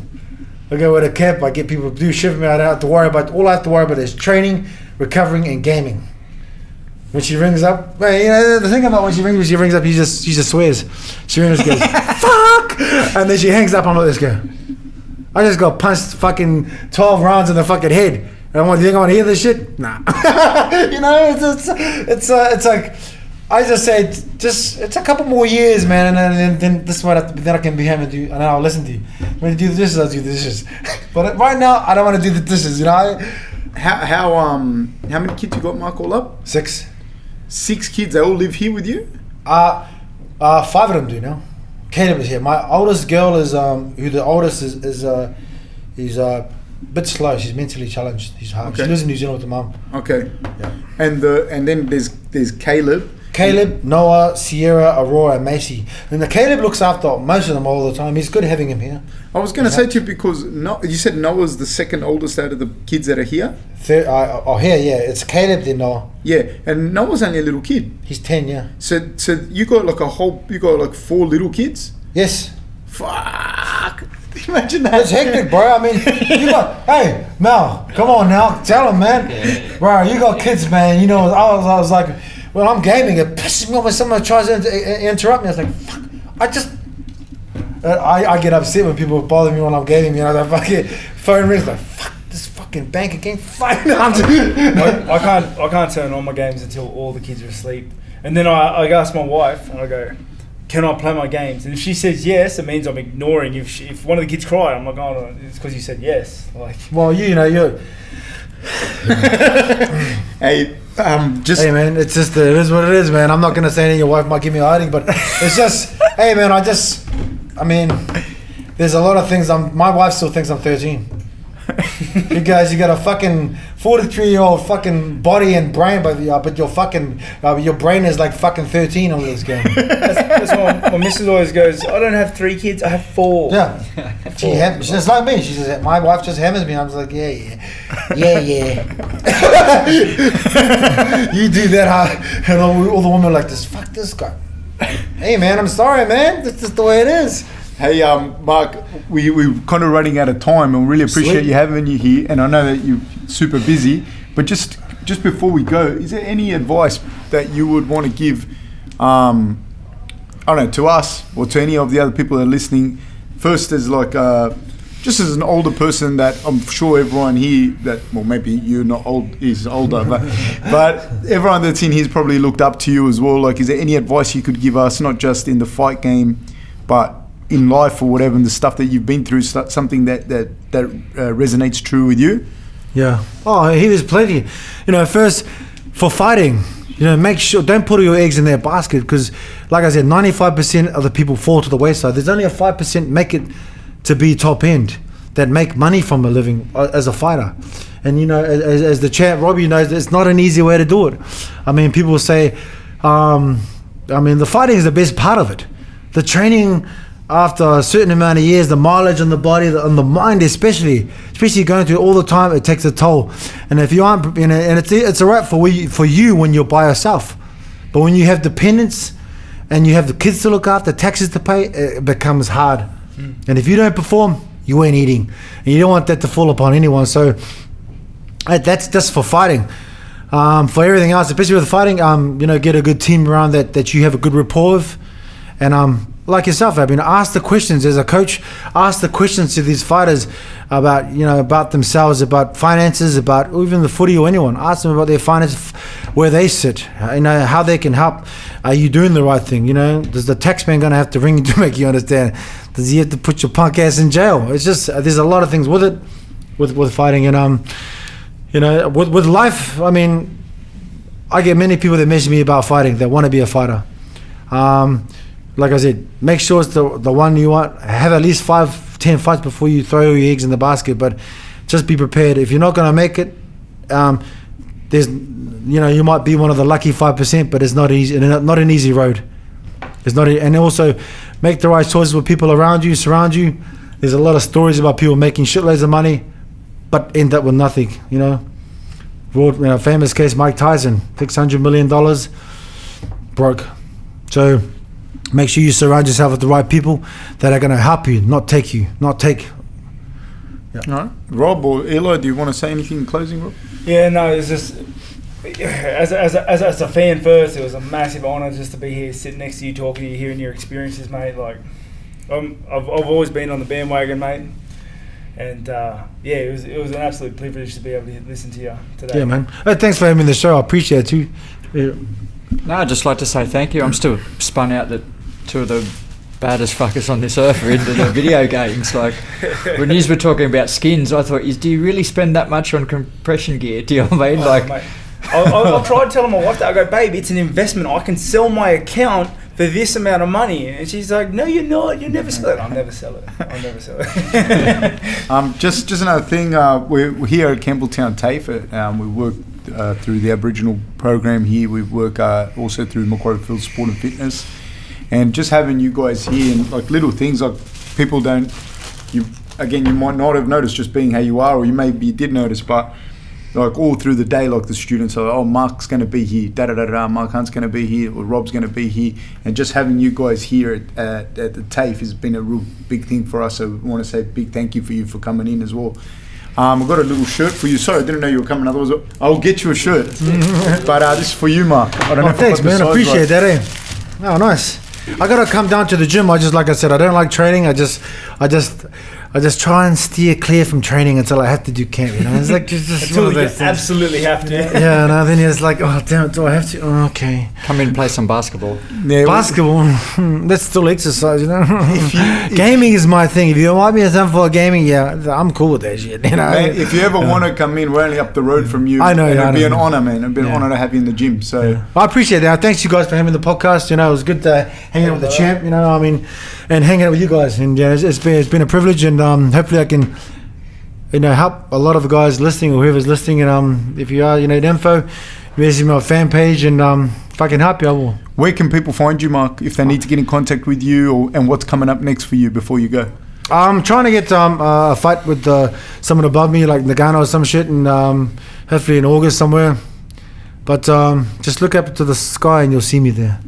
I go at a camp, I get people to do shit for me. I don't have to worry about. All I have to worry about is training, recovering, and gaming. When she rings up, man, you know, the thing about when she rings up, she just swears. She rings and goes, fuck! And then she hangs up, I'm like this guy. I just got punched fucking 12 rounds in the fucking head. And you think I want to hear this shit? Nah. You know, it's like, I just say, it's a couple more years, man, and then this is what then I can be him and do, and then I'll listen to you. When you do the dishes, I'll do the dishes. But right now, I don't want to do the dishes, you know? How many kids you got, Mark, all up? 6. 6 kids, they all live here with you? 5 of them do now. Caleb is here. My oldest girl is who the oldest is he's a bit slow. She's mentally challenged. She's hard. Okay. She lives in New Zealand with the mum. Okay. Yeah. And then there's Caleb. Caleb, Noah, Sierra, Aurora, and Macy. And the Caleb looks after most of them all the time. He's good having him here. I was going to say to you, because you said Noah's the second oldest out of the kids that are here? Here, yeah. It's Caleb, then Noah. Yeah, and Noah's only a little kid. He's 10, yeah. So you got like 4 little kids? Yes. Fuck. Imagine that. It's hectic, bro. I mean, hey, Mel, come on now. Tell him, man. Yeah. Bro, you got kids, man. You know, I was like, when I'm gaming, it pisses me off when someone tries to interrupt me. I was like, fuck. I get upset when people bother me when I'm gaming. You know, that fucking phone rings like, fuck, this fucking bank again. Fuck. I can't turn on my games until all the kids are asleep. And then I ask my wife, and I go, can I play my games? And if she says yes, it means I'm ignoring. If one of the kids cry, I'm like, oh, no, it's because you said yes. Like, well, you're. Hey, Hey, man, it is what it is, man. I'm not gonna say anything. Your wife might give me a hiding, but it's just, hey, man, I mean, there's a lot of things. My wife still thinks I'm 13. You guys, you got a fucking 43-year-old fucking body and brain, but your fucking your brain is like fucking 13 on this game. that's why my missus always goes, I don't have 3 kids, I have 4. Yeah, she's just like me. She says, my wife just hammers me. I was like, yeah. You do that, and all the women are like this. Fuck this guy. Hey, man, I'm sorry, man. That's just the way it is. Hey, Mark, we're kind of running out of time, and we really appreciate you having you here. And I know that you're super busy, but just before we go, is there any advice that you would want to give, I don't know, to us or to any of the other people that are listening? First, as like just as an older person that I'm sure everyone here that, well, maybe you're not old, is older, but everyone that's in here's probably looked up to you as well. Like, is there any advice you could give us, not just in the fight game, but in life or whatever, and the stuff that you've been through, something that resonates true with you? Yeah. Oh, there's plenty. First, for fighting, make sure, don't put all your eggs in their basket, because, like I said, 95% of the people fall to the wayside. There's only a 5% make it to be top end, that make money from a living as a fighter. And, as the champ, Robbie knows, it's not an easy way to do it. I mean, people say, the fighting is the best part of it. The training, after a certain amount of years, the mileage on the body, on the mind especially going through it all the time, it takes a toll. And if you aren't, and it's all right for you when you're by yourself, but when you have dependents and you have the kids to look after, taxes to pay, it becomes hard. And if you don't perform, you ain't eating, and you don't want that to fall upon anyone. So that's just for fighting. For everything else, especially with fighting, get a good team around that you have a good rapport with, and like yourself, ask the questions as a coach. Ask the questions to these fighters about themselves, about finances, about even the footy or anyone. Ask them about their finances, where they sit, how they can help. Are you doing the right thing? Does the taxman going to have to ring you to make you understand? Does he have to put your punk ass in jail? It's just, there's a lot of things with it, with fighting, and with life. I get many people that message me about fighting that want to be a fighter. Like I said, make sure it's the one you want. Have at least 5-10 fights before you throw your eggs in the basket, but just be prepared. If you're not going to make it, there's, you might be one of the lucky 5%, but it's not easy, not an easy road. It's not, and also make the right choices with people around you, surround you. There's a lot of stories about people making shitloads of money, but end up with nothing. Famous case, Mike Tyson, $600 million, broke. So make sure you surround yourself with the right people that are going to help you, not take. Yeah. All right. Rob or Eli, do you want to say anything in closing, Rob? Yeah, no, it's just, as a fan first, it was a massive honour just to be here, sitting next to you, talking to you, hearing your experiences, mate. Like, I've always been on the bandwagon, mate. And it was an absolute privilege to be able to listen to you today. Yeah, man. Thanks for having me on the show. I appreciate it too. Yeah. No, I'd just like to say thank you. I'm still spun out that two of the baddest fuckers on this earth are into the video games. Like, when you were talking about skins, I thought, do you really spend that much on compression gear? Do you know what I mean? Like, mate, I'll try to tell my wife that. I go, babe, it's an investment. I can sell my account for this amount of money. And she's like, no, you're not. You never sell it. I'll never sell it. Just another thing. We're here at Campbelltown TAFE. We work through the Aboriginal program here. We work also through Macquarie Field Sport and Fitness. And just having you guys here, and like little things, like people don't, you might not have noticed just being how you are, or you did notice, but like all through the day, like the students are like, oh, Mark's going to be here, Mark Hunt's going to be here, or Rob's going to be here. And just having you guys here at the TAFE has been a real big thing for us. So I want to say a big thank you for coming in as well. I've got a little shirt for you. Sorry, I didn't know you were coming. Otherwise, I'll get you a shirt. But this is for you, Mark. I don't know. Thanks, man. I appreciate that. Oh, nice. I gotta come down to the gym. Like I said, I don't like training. I just try and steer clear from training until I have to do camp. It's like just until you absolutely have to. Yeah, and then it's like, oh damn it, do I have to? Oh, okay. Come in and play some basketball. Yeah, basketball. That's still exercise, Gaming is my thing. If you want me to come for gaming, yeah, I'm cool with that shit. Man, if you ever want to come in, we're only up the road from you. I know. It'd be an honor, man. It'd be an honor to have you in the gym. So I appreciate that. Thanks you guys for having the podcast. It was good to hang out with the champ. And hanging out with you guys. And it's been a privilege. And hopefully I can, help a lot of the guys listening or whoever's listening. And if you are, need info, visit my fan page, and if I can help you, I will. Where can people find you, Mark, if they need to get in contact with you, and what's coming up next for you before you go? I'm trying to get a fight with someone above me, like Nagano or some shit, and hopefully in August somewhere. But just look up to the sky and you'll see me there.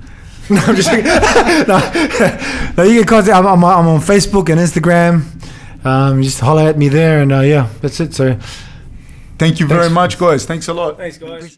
No, I'm just kidding. No, you can contact. I'm on Facebook and Instagram. Just holler at me there, and that's it. So, thank you very much, guys. Thanks a lot. Thanks, guys.